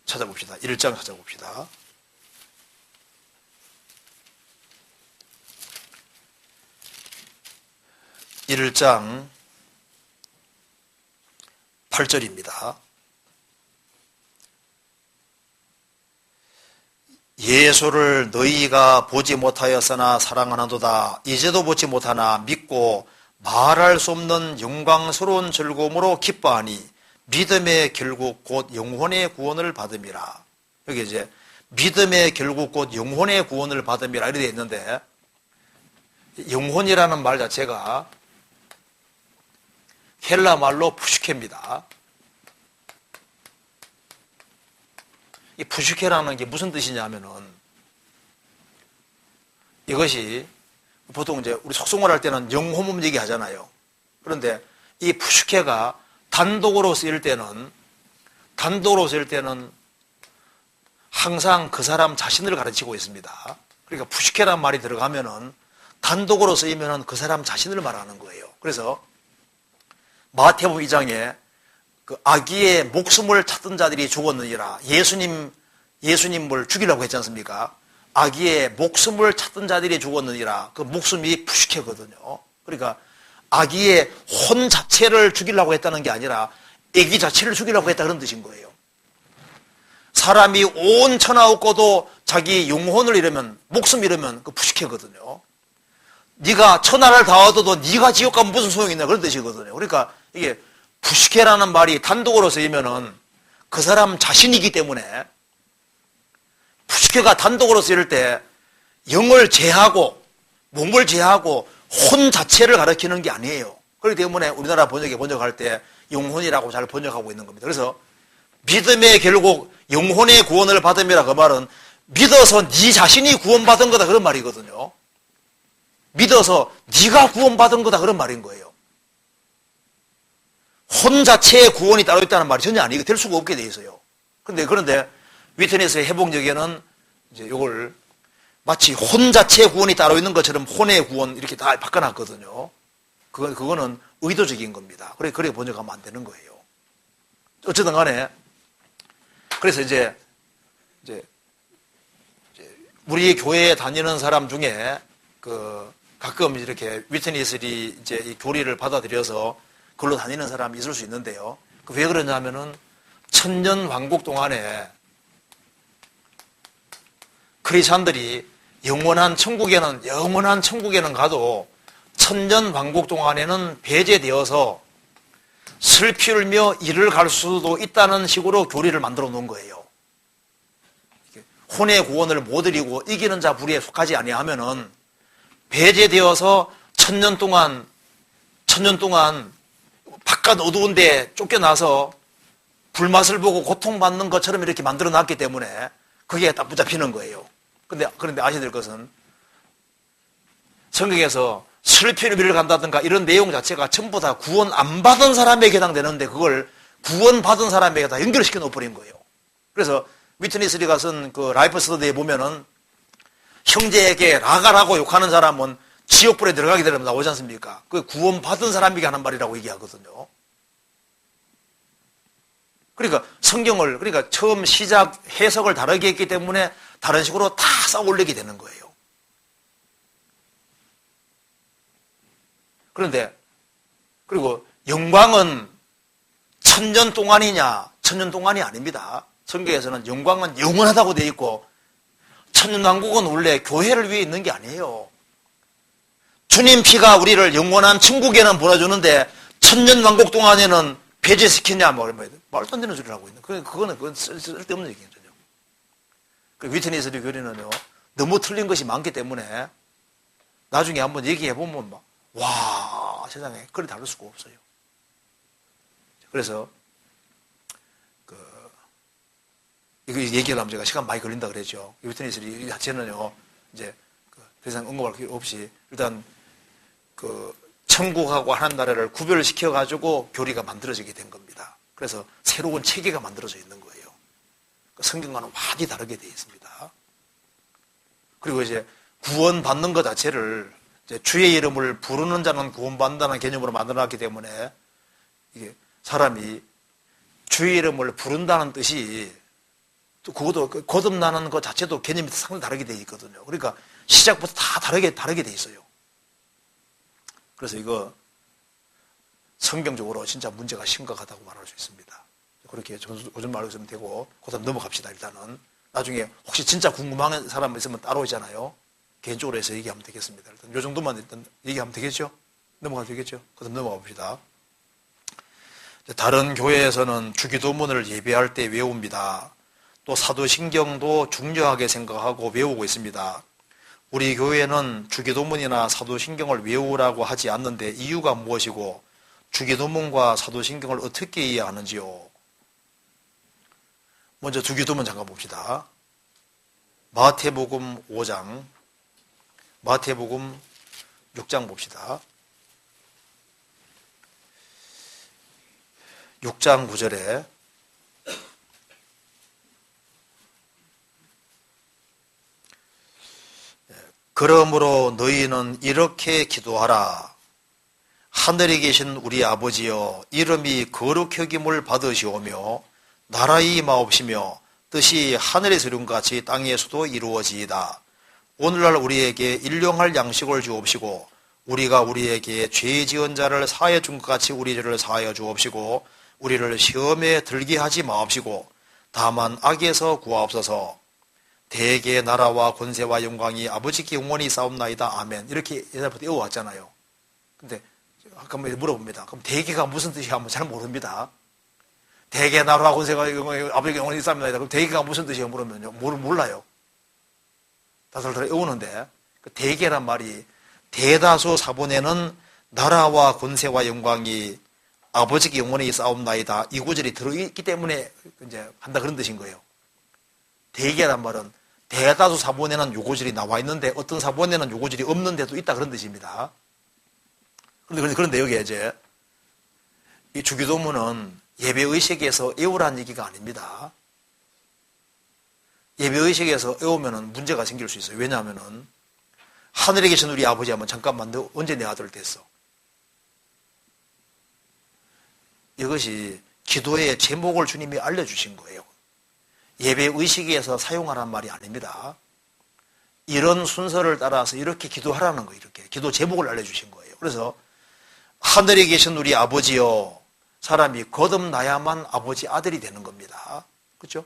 찾아봅시다. 1장 찾아봅시다. 1장 8절입니다. 예수를 너희가 보지 못하였으나 사랑하는도다. 이제도 보지 못하나 믿고 말할 수 없는 영광스러운 즐거움으로 기뻐하니 믿음의 결국 곧 영혼의 구원을 받음이라. 여기 이제 믿음의 결국 곧 영혼의 구원을 받음이라 이렇게 되어 있는데 영혼이라는 말 자체가 헬라 말로 푸시케입니다. 이 푸시케라는 게 무슨 뜻이냐면은 이것이 보통 이제 우리 속성을 할 때는 영혼몸 얘기하잖아요. 그런데 이 푸시케가 단독으로 쓰일 때는 항상 그 사람 자신을 가르치고 있습니다. 그러니까 푸시케라는 말이 들어가면은 단독으로 쓰이면은 그 사람 자신을 말하는 거예요. 그래서 마태복음 2장에 그 아기의 목숨을 찾던 자들이 죽었느니라. 예수님을 죽이려고 했지 않습니까? 아기의 목숨을 찾던 자들이 죽었느니라. 그 목숨이 푸시케거든요. 그러니까 아기의 혼 자체를 죽이려고 했다는 게 아니라 아기 자체를 죽이려고 했다 그런 뜻인 거예요. 사람이 온 천하 없고도 자기 영혼을 잃으면 목숨 잃으면 그 푸시케거든요. 네가 천하를 다 얻어도 네가 지옥 가면 무슨 소용이 있나 그런 뜻이거든요. 그러니까 이게 푸시케라는 말이 단독으로 쓰이면은 그 사람 자신이기 때문에 푸시케가 단독으로 쓰일 때 영을 제하고 몸을 제하고 혼 자체를 가리키는 게 아니에요. 그렇기 때문에 우리나라 번역할 때 영혼이라고 잘 번역하고 있는 겁니다. 그래서 믿음의 결국 영혼의 구원을 받음이라 그 말은 믿어서 네 자신이 구원받은 거다 그런 말이거든요. 믿어서 네가 구원받은 거다 그런 말인 거예요. 혼 자체의 구원이 따로 있다는 말이 전혀 아니고 될 수가 없게 돼 있어요. 그런데 위트니스의 회복력에는 이제 이걸 마치 혼 자체의 구원이 따로 있는 것처럼 혼의 구원 이렇게 다 바꿔놨거든요. 그거는 의도적인 겁니다. 그래 번역하면 안 되는 거예요. 어쨌든 간에 그래서 이제 우리 교회에 다니는 사람 중에 가끔 이렇게 위트니스리 이제 이 교리를 받아들여서 그걸로 다니는 사람이 있을 수 있는데요. 왜 그러냐면은 천년 왕국 동안에 크리스찬들이 영원한 천국에는 가도 천년 왕국 동안에는 배제되어서 슬피 울며 이를 갈 수도 있다는 식으로 교리를 만들어 놓은 거예요. 혼의 구원을 못 이루고 이기는 자 부리에 속하지 아니하면은 배제되어서 천년 동안 바깥 어두운 데 쫓겨나서 불맛을 보고 고통받는 것처럼 이렇게 만들어 놨기 때문에 그게 딱 붙잡히는 거예요. 그런데 아셔야 될 것은 성경에서 슬피를 미를 간다든가 이런 내용 자체가 전부 다 구원 안 받은 사람에게 해당되는데 그걸 구원 받은 사람에게 다 연결시켜 놓아버린 거예요. 그래서 위트니스리가 쓴 그 라이프 스터디에 보면은 형제에게 라가라고 욕하는 사람은 지옥불에 들어가게 되면 나오지 않습니까? 그 구원 받은 사람에게 하는 말이라고 얘기하거든요. 그러니까 성경을 처음 시작 해석을 다르게 했기 때문에 다른 식으로 다 쌓아 올리게 되는 거예요. 그리고 영광은 천년 동안이냐? 천년 동안이 아닙니다. 성경에서는 영광은 영원하다고 되어 있고 천년왕국은 원래 교회를 위해 있는 게 아니에요. 주님 피가 우리를 영원한 천국에는 보내주는데 천년왕국 동안에는 배제시키냐? 말도 안 되는 소리를 하고 있는 거예요. 그건 쓸데없는 얘기죠. 위트니스리 교리는요 너무 틀린 것이 많기 때문에 나중에 한번 얘기해보면 막, 와, 세상에, 그리 다를 수가 없어요. 그래서, 이거 얘기하려면 제가 시간 많이 걸린다 그랬죠. 유태니스리 자체는요, 이제, 더 이상 언급할 게 없이, 일단, 천국하고 하늘나라를 구별시켜가지고 교리가 만들어지게 된 겁니다. 그래서 새로운 체계가 만들어져 있는 거예요. 성경과는 완전히 다르게 되어 있습니다. 그리고 이제 구원받는 것 자체를 이제 주의 이름을 부르는 자는 구원받는다는 개념으로 만들어놨기 때문에 이게 사람이 주의 이름을 부른다는 뜻이 또 그것도 거듭나는 것 자체도 개념이 상당히 다르게 되어 있거든요. 그러니까 시작부터 다 다르게 되어 있어요. 그래서 이거 성경적으로 진짜 문제가 심각하다고 말할 수 있습니다. 그렇게 요즘 말로 쓰면 되고 그다음 넘어갑시다. 일단은 나중에 혹시 진짜 궁금한 사람 있으면 따로 있잖아요. 개인적으로 해서 얘기하면 되겠습니다. 일단 요 정도만 일단 얘기하면 되겠죠? 넘어가도 되겠죠? 그다음 넘어가 봅시다. 다른 교회에서는 주기도문을 예배할 때 외웁니다. 또 사도신경도 중요하게 생각하고 외우고 있습니다. 우리 교회는 주기도문이나 사도신경을 외우라고 하지 않는데 이유가 무엇이고 주기도문과 사도신경을 어떻게 이해하는지요? 먼저 주기도문 잠깐 봅시다. 마태복음 5장, 마태복음 6장 봅시다. 6장 9절에 그러므로 너희는 이렇게 기도하라. 하늘에 계신 우리 아버지여, 이름이 거룩히 여김을 받으시오며 나라의 임하옵시며 뜻이 하늘에서 이룬 같이 땅에서도 이루어지이다. 오늘날 우리에게 일용할 양식을 주옵시고 우리가 우리에게 죄 지은 자를 사하여 준 것 같이 우리 죄를 사하여 주옵시고 우리를 시험에 들게 하지 마옵시고 다만 악에서 구하옵소서. 대개 나라와 권세와 영광이 아버지께 영원히 싸움나이다. 아멘. 이렇게 옛날부터 외워왔잖아요. 근데 아까 물어봅니다. 그럼 대개가 무슨 뜻이 하면 잘 모릅니다. 대개 나라와 권세와 영광이 아버지께 영원히 싸움나이다. 그럼 대개가 무슨 뜻이에요? 물으면요. 몰라요. 다들 외우는데 그 대개란 말이 대다수 사본에는 나라와 권세와 영광이 아버지께 영원히 싸움나이다. 이 구절이 들어있기 때문에 이제 한다 그런 뜻인 거예요. 대개란 말은 대다수 사본에는 요 구절이 나와 있는데 어떤 사본에는 요 구절이 없는데도 있다 그런 뜻입니다. 그런데 여기에 이제 이 주기도문은 예배의식에서 외우라는 얘기가 아닙니다. 예배의식에서 외우면 문제가 생길 수 있어요. 왜냐하면 하늘에 계신 우리 아버지 하면 잠깐만 너 언제 내 아들 됐어? 이것이 기도의 제목을 주님이 알려주신 거예요. 예배의식에서 사용하라는 말이 아닙니다. 이런 순서를 따라서 이렇게 기도하라는 거예요. 이렇게 기도 제목을 알려주신 거예요. 그래서 하늘에 계신 우리 아버지여, 사람이 거듭나야만 아버지 아들이 되는 겁니다. 그렇죠?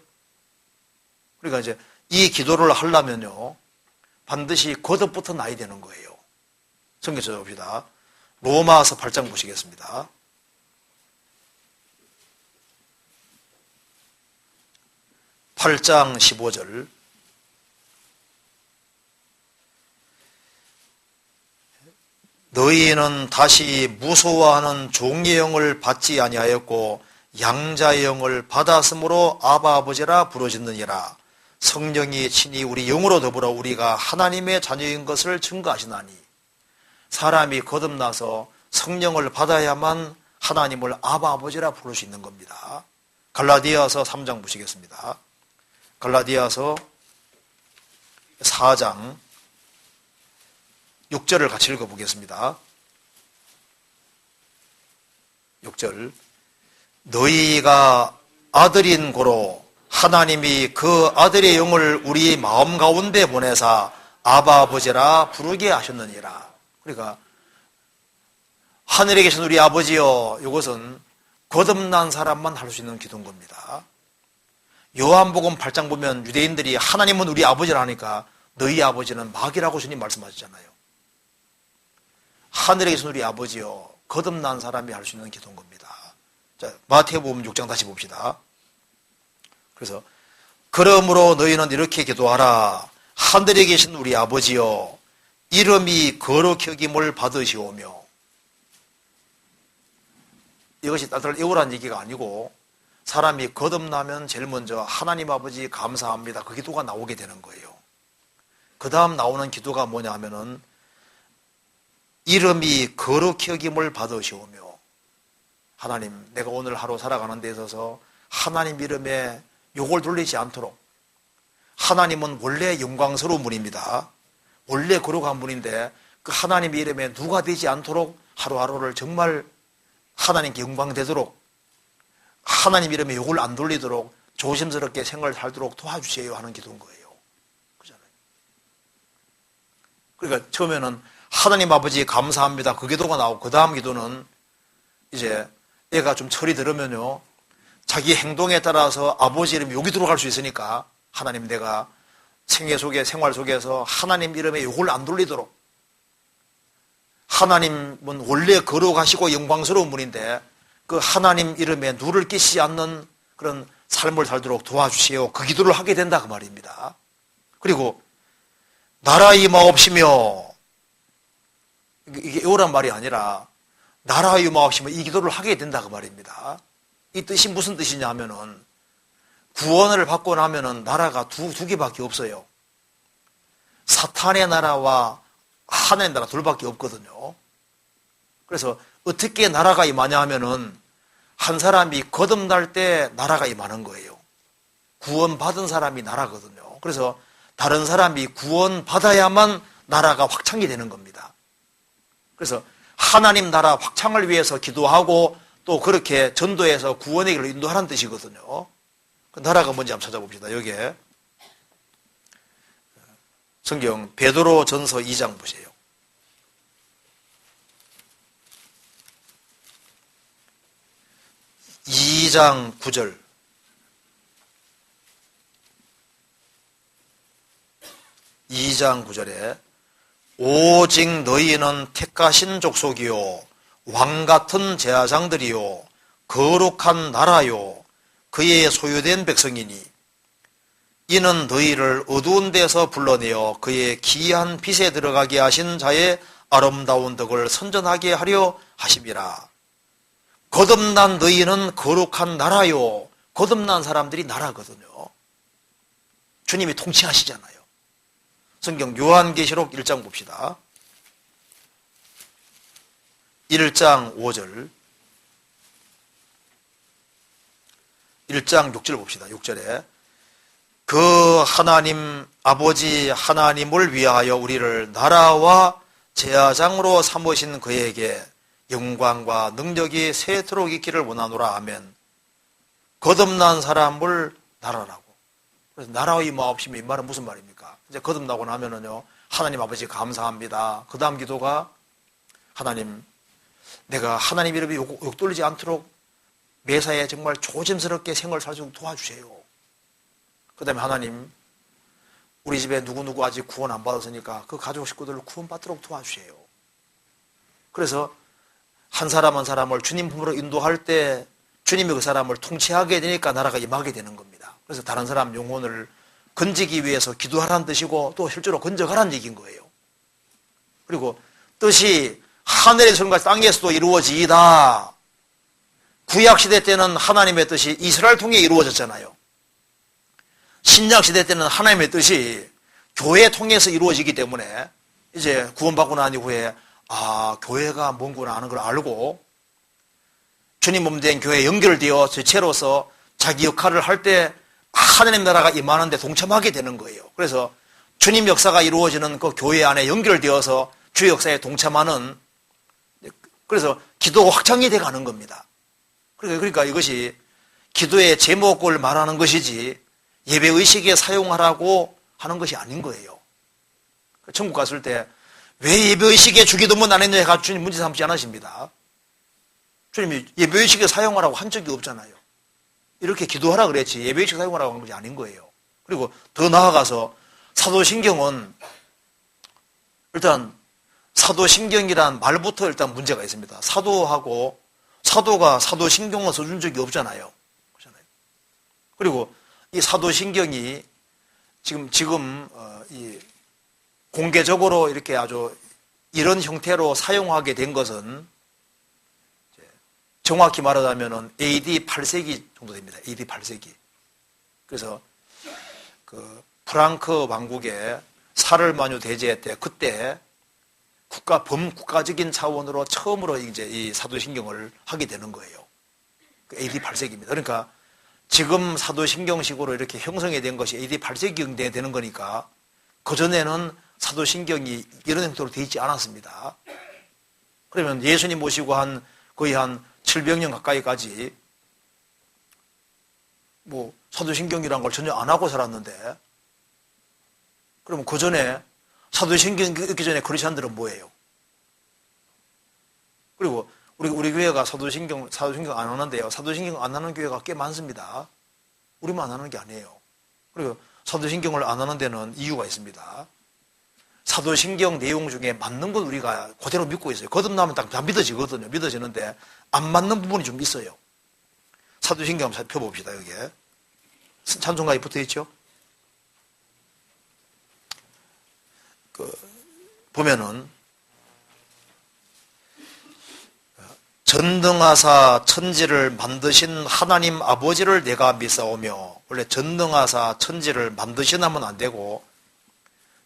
그러니까 이제 이 기도를 하려면요 반드시 거듭부터 나야 되는 거예요. 성경 찾아봅시다. 로마서 8장 보시겠습니다. (8장 15절) 너희는 다시 무소화하는 종의 영을 받지 아니하였고 양자의 영을 받았으므로 아바 아버지라 부르짖느니라. 성령이 친히 우리 영으로 더불어 우리가 하나님의 자녀인 것을 증거하시나니. 사람이 거듭나서 성령을 받아야만 하나님을 아바 아버지라 부를 수 있는 겁니다. 갈라디아서 3장 보시겠습니다. 갈라디아서 4장 6절을 같이 읽어보겠습니다. 6절 너희가 아들인 고로 하나님이 그 아들의 영을 우리 마음 가운데 보내사 아바 아버지라 부르게 하셨느니라. 그러니까 하늘에 계신 우리 아버지여, 이것은 거듭난 사람만 할 수 있는 기도인 겁니다. 요한복음 8장 보면 유대인들이 하나님은 우리 아버지라 하니까 너희 아버지는 마귀라고 주님 말씀하셨잖아요. 하늘에 계신 우리 아버지여, 거듭난 사람이 할 수 있는 기도인 겁니다. 자, 마태복음 6장 다시 봅시다. 그래서 그러므로 너희는 이렇게 기도하라. 하늘에 계신 우리 아버지여, 이름이 거룩히 여김을 받으시오며. 이것이 따뜻을 외우라는 얘기가 아니고 사람이 거듭나면 제일 먼저 하나님 아버지 감사합니다, 그 기도가 나오게 되는 거예요. 그 다음 나오는 기도가 뭐냐 하면은 이름이 거룩히 여김을 받으시오며. 하나님, 내가 오늘 하루 살아가는 데 있어서 하나님 이름에 욕을 돌리지 않도록, 하나님은 원래 영광스러운 분입니다. 원래 거룩한 분인데 그 하나님 이름에 누가 되지 않도록 하루하루를 정말 하나님께 영광되도록, 하나님 이름에 욕을 안 돌리도록 조심스럽게 생활을 살도록 도와주세요 하는 기도인 거예요. 그잖아요. 그러니까 처음에는 하나님 아버지 감사합니다, 그 기도가 나오고, 그 다음 기도는 이제 애가 좀 철이 들으면요, 자기 행동에 따라서 아버지 이름에 욕이 들어갈 수 있으니까 하나님, 내가 생활 속에서 하나님 이름에 욕을 안 돌리도록, 하나님은 원래 거룩하시고 영광스러운 분인데 그 하나님 이름에 누를 끼치지 않는 그런 삶을 살도록 도와주시오, 그 기도를 하게 된다 그 말입니다. 그리고 나라 임하옵시며, 이게 외우란 말이 아니라 나라 임하옵시며 이 기도를 하게 된다 그 말입니다. 이 뜻이 무슨 뜻이냐 하면은 구원을 받고 나면은 나라가 두 개밖에 없어요. 사탄의 나라와 하나님의 나라 둘밖에 없거든요. 그래서 어떻게 나라가 임하냐 하면은 한 사람이 거듭날 때 나라가 임하는 거예요. 구원받은 사람이 나라거든요. 그래서 다른 사람이 구원받아야만 나라가 확창이 되는 겁니다. 그래서 하나님 나라 확창을 위해서 기도하고 또 그렇게 전도해서 구원의 길로 인도하는 뜻이거든요. 그 나라가 뭔지 한번 찾아봅시다. 여기에 성경 베드로 전서 2장 보세요. 2장 9절. 오직 너희는 택하신 족속이요 왕같은 제사장들이요 거룩한 나라요 그의 소유된 백성이니 이는 너희를 어두운 데서 불러내어 그의 기이한 빛에 들어가게 하신 자의 아름다운 덕을 선전하게 하려 하심이라. 거듭난 너희는 거룩한 나라요. 거듭난 사람들이 나라거든요. 주님이 통치하시잖아요. 성경 요한계시록 1장 봅시다. 1장 5절, 1장 6절 봅시다. 6절에 그 하나님 아버지 하나님을 위하여 우리를 나라와 제사장으로 삼으신 그에게 영광과 능력이 세토록 있기를 원하노라. 아멘. 거듭난 사람을 나라라고. 그래서 나라의 마옵시며 이 말은 무슨 말입니까? 이제 거듭나고 나면은요, 하나님 아버지 감사합니다. 그 다음 기도가 하나님, 내가 하나님 이름에 욕 돌리지 않도록 매사에 정말 조심스럽게 생활을 살 수 있도록 도와주세요. 그 다음에 하나님, 우리 집에 누구누구 아직 구원 안 받았으니까 그 가족 식구들을 구원받도록 도와주세요. 그래서 한 사람 한 사람을 주님 품으로 인도할 때 주님이 그 사람을 통치하게 되니까 나라가 임하게 되는 겁니다. 그래서 다른 사람 영혼을 건지기 위해서 기도하라는 뜻이고 또 실제로 건져가라는 얘기인 거예요. 그리고 뜻이 하늘에서과 땅에서도 이루어지이다. 구약시대 때는 하나님의 뜻이 이스라엘 통해 이루어졌잖아요. 신약시대 때는 하나님의 뜻이 교회 통해서 이루어지기 때문에 이제 구원받고 난 이후에 교회가 뭔구나 하는 걸 알고 주님 몸 된 교회에 연결되어 지체로서 자기 역할을 할 때 하나님 나라가 임하는 데 동참하게 되는 거예요. 그래서 주님 역사가 이루어지는 그 교회 안에 연결되어서 주의 역사에 동참하는, 그래서 기도가 확장이 돼 가는 겁니다. 그러니까 이것이 기도의 제목을 말하는 것이지 예배의식에 사용하라고 하는 것이 아닌 거예요. 천국 갔을 때 왜 예배의식에 주기도문 안 했냐 해가 주님 문제 삼지 않으십니다. 주님이 예배의식에 사용하라고 한 적이 없잖아요. 이렇게 기도하라 그랬지 예배의식 사용하라고 한 것이 아닌 거예요. 그리고 더 나아가서 사도신경은 일단 사도신경이란 말부터 일단 문제가 있습니다. 사도가 사도신경을 써준 적이 없잖아요. 그렇잖아요. 그리고 이 사도신경이 지금 이 공개적으로 이렇게 아주 이런 형태로 사용하게 된 것은 정확히 말하자면 AD 8세기 정도 됩니다. AD 8세기. 그래서 그 프랑크 왕국의 사르마뉴 대제 때 그때 범국가적인 차원으로 처음으로 이제 이 사도신경을 하게 되는 거예요. AD 8세기입니다. 그러니까 지금 사도신경식으로 이렇게 형성이 된 것이 AD 8세기경에 되는 거니까 그전에는 사도신경이 이런 형태로 되어 있지 않았습니다. 그러면 예수님 모시고 거의 한 700년 가까이까지 뭐 사도신경이라는 걸 전혀 안 하고 살았는데, 그러면 그 전에 사도신경 있기 전에 크리스천들은 뭐예요? 그리고 우리 교회가 사도신경 안 하는데요. 사도신경 안 하는 교회가 꽤 많습니다. 우리만 안 하는 게 아니에요. 그리고 사도신경을 안 하는 데는 이유가 있습니다. 사도신경 내용 중에 맞는 건 우리가 그대로 믿고 있어요. 거듭나면 딱 다 믿어지거든요. 믿어지는데 안 맞는 부분이 좀 있어요. 사도신경 한번 살펴봅시다. 여기에 찬송가에 붙어 있죠. 보면은 전능하사 천지를 만드신 하나님 아버지를 내가 믿사오며, 원래 전능하사 천지를 만드신 하면 안 되고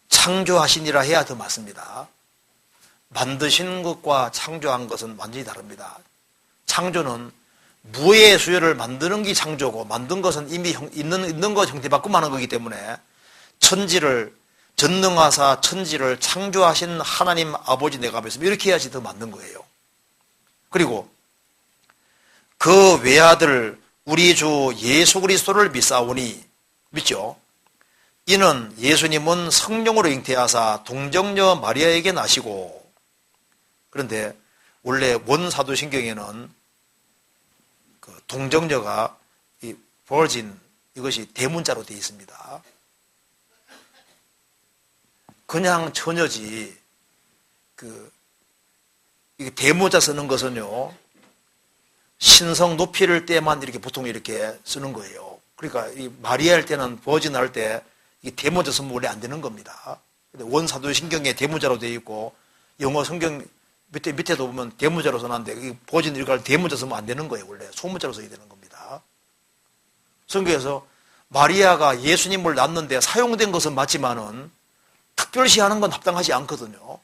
창조하시니라 해야 더 맞습니다. 만드신 것과 창조한 것은 완전히 다릅니다. 창조는 무의 수요를 만드는 게 창조고, 만든 것은 이미 있는 것 형태 바꾸면 하는 거기 때문에 전능하사 천지를 창조하신 하나님 아버지 내가 믿습니다. 이렇게 해야지 더 맞는 거예요. 그리고 그 외아들 우리 주 예수 그리스도를 믿사오니, 믿죠? 이는 예수님은 성령으로 잉태하사 동정녀 마리아에게 나시고, 그런데 원래 원사도신경에는 그 동정녀가 이 virgin, 이것이 대문자로 되어 있습니다. 그냥 처녀지, 이게 대문자 쓰는 것은요, 신성 높이를 때만 이렇게 보통 이렇게 쓰는 거예요. 그러니까 이 마리아 할 때는 버진 할 때 이 대문자 쓰면 원래 안 되는 겁니다. 근데 원사도신경에 대문자로 되어 있고 영어 성경 밑에도 보면 대문자로 써놨는데 이 버진 이렇게 할 대문자 쓰면 안 되는 거예요. 원래 소문자로 써야 되는 겁니다. 성경에서 마리아가 예수님을 낳는데 사용된 것은 맞지만은 특별시 하는 건 합당하지 않거든요.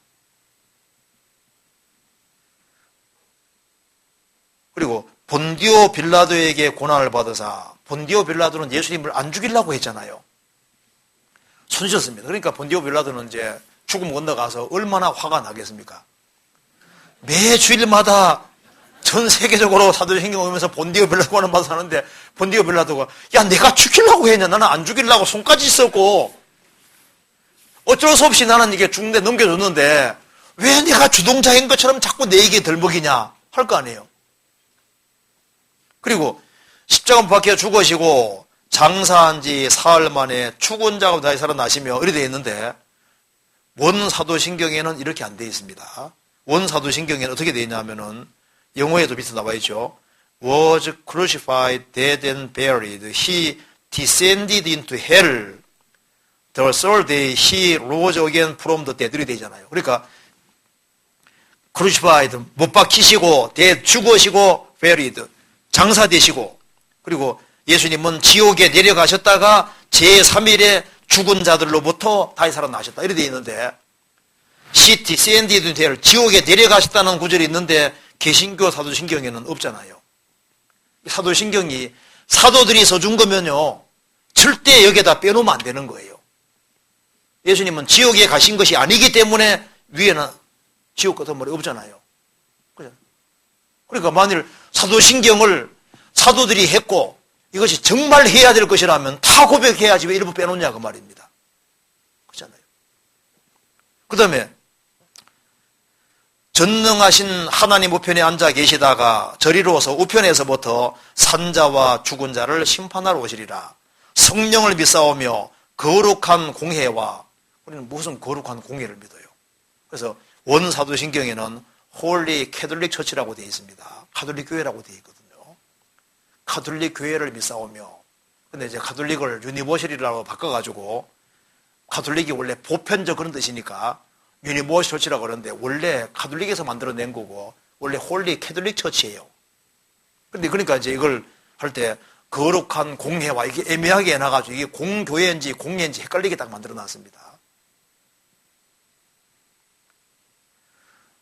그리고 본디오 빌라도에게 고난을 받으사, 본디오 빌라도는 예수님을 안 죽이려고 했잖아요. 손셨습니다. 그러니까 본디오 빌라도는 이제 죽음 건너가서 얼마나 화가 나겠습니까? 매 주일마다 전 세계적으로 사도신경 오면서 본디오 빌라도 고난 받아서 하는데, 본디오 빌라도가 야 내가 죽이려고 했냐, 나는 안 죽이려고 손까지 썼고 어쩔 수 없이 나는 이게 죽는데 넘겨줬는데 왜 내가 주동자인 것처럼 자꾸 내 얘기에 덜먹이냐 할 거 아니에요. 그리고 십자가 못 박혀 죽으시고 장사한 지 사흘 만에 죽은 자가 다시 살아나시며 이렇게 되어 있는데, 원사도신경에는 이렇게 안 되어 있습니다. 원사도신경에는 어떻게 되어 있냐면은 영어에도 밑에 나와 있죠. Was crucified, dead and buried. He descended into hell. The third day he rose again from the dead. 이렇게 되잖아요. 그러니까 crucified 못 박히시고, dead 죽으시고, buried 장사되시고, 그리고 예수님은 지옥에 내려가셨다가 제3일에 죽은 자들로부터 다시 살아나셨다. 이렇게 되어 있는데, He descended into hell, 지옥에 내려가셨다는 구절이 있는데 개신교 사도신경에는 없잖아요. 사도신경이 사도들이 써준 거면요 절대 여기에다 빼놓으면 안 되는 거예요. 예수님은 지옥에 가신 것이 아니기 때문에 위에는 지옥 같은 말이 없잖아요. 그러니까 만일 사도신경을 사도들이 했고 이것이 정말 해야 될 것이라면 다 고백해야지 왜 일부 빼놓냐 그 말입니다. 그렇잖아요. 그 다음에 전능하신 하나님 우편에 앉아 계시다가 저리로서 우편에서부터 산자와 죽은 자를 심판하러 오시리라. 성령을 믿사오며 거룩한 공회와, 우리는 무슨 거룩한 공회를 믿어요. 그래서 원사도신경에는 홀리 캐톨릭 처치라고 되어 있습니다. 가톨릭 교회라고 되어 있거든요. 가톨릭 교회를 믿사오며, 근데 이제 가톨릭을 유니버셜이라고 바꿔가지고 가톨릭이 원래 보편적 그런 뜻이니까 유니버스 처치라고 그러는데 원래 가톨릭에서 만들어낸 거고 원래 홀리 캐톨릭 처치예요. 근데 그러니까 이제 이걸 할 때 거룩한 공회와 이게 애매하게 해놔가지고 이게 공교회인지 공회인지 헷갈리게 딱 만들어 놨습니다.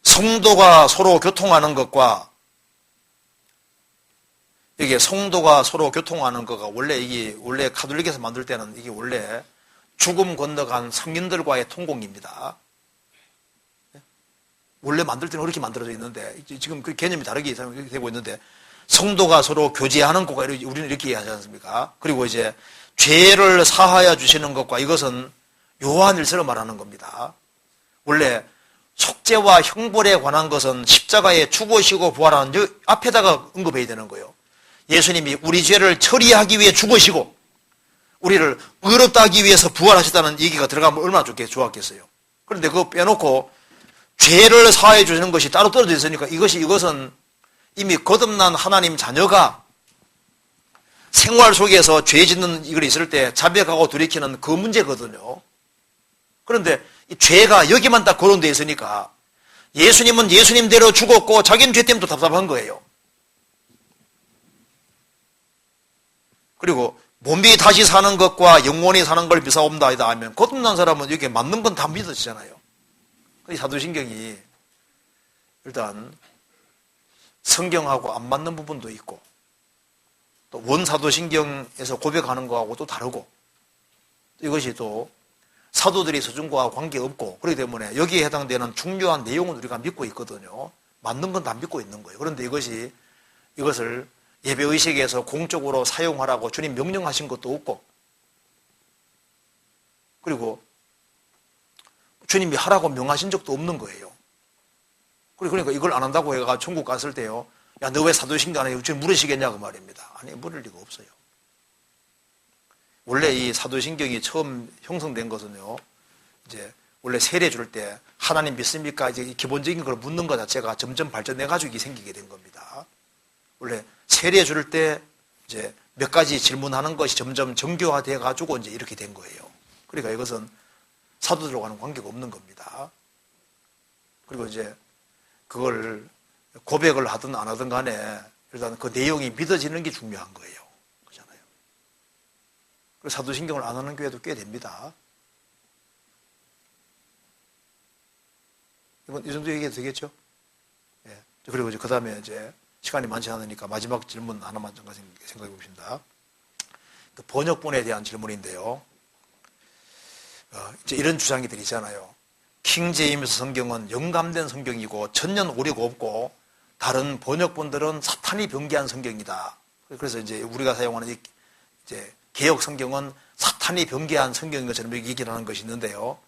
성도가 서로 교통하는 것과 이게 성도가 서로 교통하는 거가 원래 가톨릭에서 만들 때는 이게 원래 죽음 건너간 성인들과의 통공입니다. 원래 만들 때는 그렇게 만들어져 있는데 지금 그 개념이 다르게 되고 있는데 성도가 서로 교제하는 것과 우리는 이렇게 이해하지 않습니까? 그리고 이제 죄를 사하여 주시는 것과 이것은 요한일서로 말하는 겁니다. 원래 속죄와 형벌에 관한 것은 십자가에 죽으시고 부활하는 앞에다가 언급해야 되는 거예요. 예수님이 우리 죄를 처리하기 위해 죽으시고 우리를 의롭다 하기 위해서 부활하셨다는 얘기가 들어가면 얼마나 좋았겠어요. 그런데 그거 빼놓고 죄를 사해 주시는 것이 따로 떨어져 있으니까 이것은 이미 거듭난 하나님 자녀가 생활 속에서 죄 짓는 이걸 있을 때 자백하고 돌이키는 그 문제거든요. 그런데 이 죄가 여기만 딱 거론되어 있으니까 예수님은 예수님대로 죽었고 자기는 죄 때문에 또 답답한 거예요. 그리고 몸이 다시 사는 것과 영원히 사는 걸 비사옵다 이다 하면 거듭난 사람은 여기에 맞는 건 다 믿어지잖아요. 이 사도신경이 일단 성경하고 안 맞는 부분도 있고 또 원사도신경에서 고백하는 거하고 또 다르고 이것이 또 사도들이 서준과 관계없고 그렇기 때문에 여기에 해당되는 중요한 내용은 우리가 믿고 있거든요. 맞는 건 다 믿고 있는 거예요. 그런데 이것을 예배의식에서 공적으로 사용하라고 주님 명령하신 것도 없고 그리고 주님이 하라고 명하신 적도 없는 거예요. 그러니까 이걸 안 한다고 해가 천국 갔을 때요. 야, 너 왜 사도신경 안 해? 주님 물으시겠냐고 말입니다. 아니, 물을 리가 없어요. 원래 이 사도신경이 처음 형성된 것은요. 이제 원래 세례 줄 때 하나님 믿습니까? 이제 기본적인 걸 묻는 것 자체가 점점 발전해가지고 이게 생기게 된 겁니다. 원래 세례 줄 때 이제 몇 가지 질문하는 것이 점점 정교화돼 가지고 이제 이렇게 된 거예요. 그러니까 이것은 사도들과는 관계가 없는 겁니다. 그리고 이제 그걸 고백을 하든 안 하든 간에 일단 그 내용이 믿어지는 게 중요한 거예요. 그렇잖아요. 그래서 사도신경을 안 하는 교회도 꽤 됩니다. 이건 이 정도 얘기해도 되겠죠? 예. 그리고 이제 그 다음에 이제 시간이 많지 않으니까 마지막 질문 하나만 잠깐 생각해 봅시다. 그 번역본에 대한 질문인데요. 이제 이런 주장이들 있잖아요. 킹 제임스 성경은 영감된 성경이고 전혀 오류가 없고 다른 번역본들은 사탄이 변개한 성경이다. 그래서 이제 우리가 사용하는 이제 개역 성경은 사탄이 변개한 성경인 것처럼 얘기를 하는 것이 있는데요.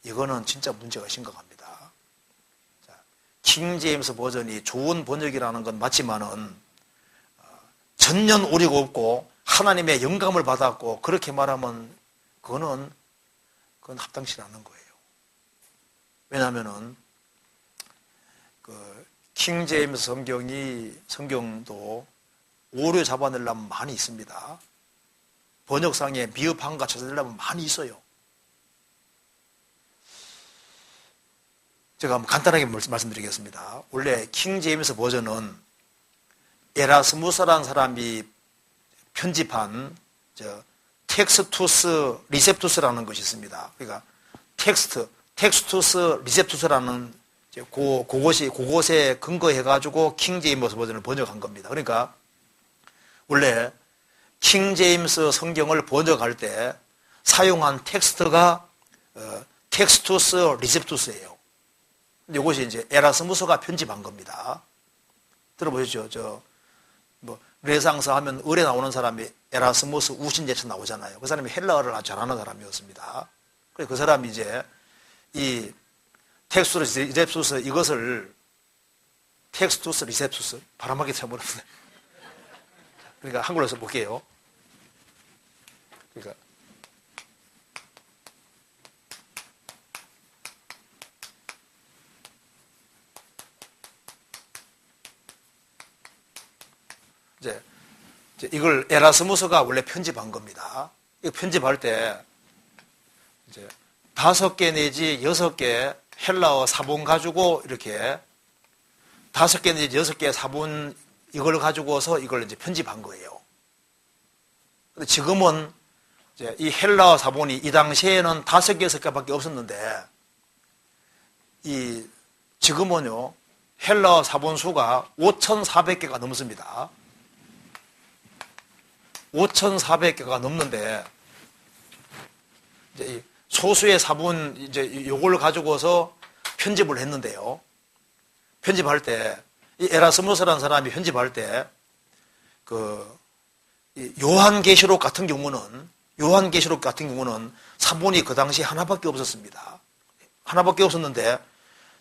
이거는 진짜 문제가 심각합니다. 킹 제임스 버전이 좋은 번역이라는 건 맞지만은 전혀 오류가 없고 하나님의 영감을 받았고 그렇게 말하면 그건 합당치 않은 거예요. 왜냐하면은 킹 제임스 성경도 오류 잡아내려면 많이 있습니다. 번역상에 미흡한가 찾아내려면 많이 있어요. 제가 한번 간단하게 말씀드리겠습니다. 원래 킹 제임스 버전은 에라스무스라는 사람이 편집한 텍스투스 리셉투스라는 것이 있습니다. 그러니까 텍스투스 리셉투스라는 그것에 근거해가지고 킹 제임스 버전을 번역한 겁니다. 그러니까 원래 킹 제임스 성경을 번역할 때 사용한 텍스트가 텍스투스 리셉투스예요. 이것이 이제 에라스무스가 편집한 겁니다. 들어보셨죠? 르네상스 하면 을에 나오는 사람이 에라스무스 우신제처 나오잖아요. 그 사람이 헬라어를 아주 잘하는 사람이었습니다. 그래서 그 사람이 이제 이 텍스투스 리셉투스 이것을 텍스투스 리셉투스 바람하게 쳐버렸어요. 그러니까 한글로 해서 볼게요. 그러니까 이제 이걸 에라스무스가 원래 편집한 겁니다. 이거 편집할 때 이제 5개 내지 6개 헬라어 사본 가지고 이렇게 5개 내지 6개 사본 이걸 가지고서 이걸 이제 편집한 거예요. 근데 지금은 이제 이 헬라어 사본이 이 당시에는 5개, 6개밖에 없었는데 지금은요 헬라어 사본 수가 5,400개가 넘습니다. 5,400개가 넘는데 이제 소수의 사본 이제 요걸 가지고서 편집을 했는데요. 편집할 때 이 에라스무스라는 사람이 편집할 때 요한계시록 같은 경우는 사본이 그 당시 하나밖에 없었습니다. 하나밖에 없었는데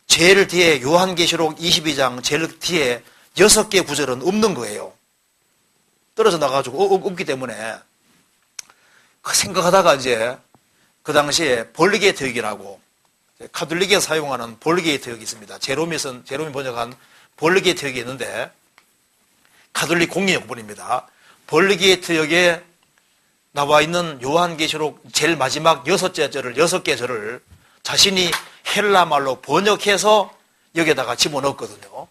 제일 뒤에 요한계시록 22장 제일 뒤에 6개 구절은 없는 거예요. 떨어져 나가지고 없기 때문에 생각하다가 이제 그 당시에 벌리게이트역이라고 카톨릭에서 사용하는 벌리게이트역이 있습니다. 제롬이 번역한 벌리게이트역이 있는데 카톨릭 공인역본입니다. 벌리게이트역에 나와 있는 요한계시록 제일 마지막 6개 절을 자신이 헬라말로 번역해서 여기에다가 집어넣었거든요.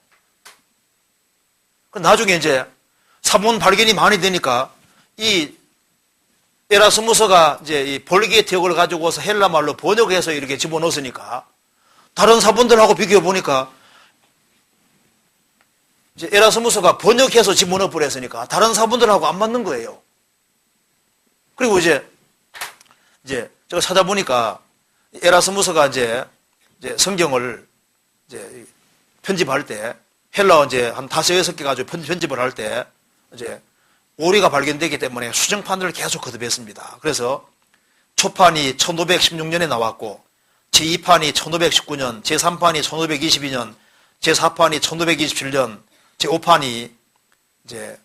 나중에 이제 사본 발견이 많이 되니까 이 에라스무스가 이제 이 벌리게이트역을 가지고서 헬라말로 번역해서 이렇게 집어넣었으니까 다른 사본들하고 비교해 보니까 이제 에라스무스가 번역해서 집어넣어 버렸으니까 다른 사본들하고 안 맞는 거예요. 그리고 이제 제가 찾아보니까 에라스무스가 이제 성경을 이제 편집할 때 헬라어 이제 한 5, 6개 가지고 편집을 할 때 이제 오류가 발견되기 때문에 수정판을 계속 거듭했습니다. 그래서 초판이 1516년에 나왔고 제2판이 1519년, 제3판이 1522년, 제4판이 1527년, 제5판이 이제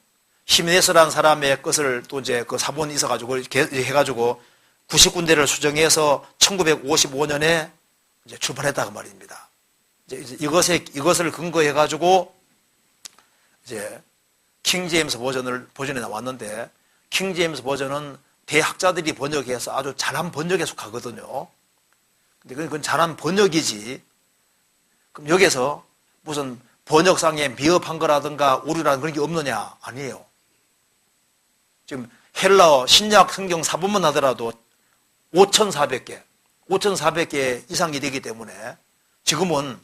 히메네스라는 사람의 것을 또 이제 그 사본이 있어가지고 해가지고 90군데를 수정해서 1955년에 이제 출판했다고 말입니다. 이제 이것을 근거해가지고 이제 킹제임스 버전에 나왔는데 킹제임스 버전은 대학자들이 번역해서 아주 잘한 번역에 속하거든요. 근데 그건 잘한 번역이지. 그럼 여기서 무슨 번역상에 미흡한 거라든가 오류라는 그런 게 없느냐? 아니에요. 지금 헬라어 신약 성경 사본만 하더라도 5,400개 이상이 되기 때문에 지금은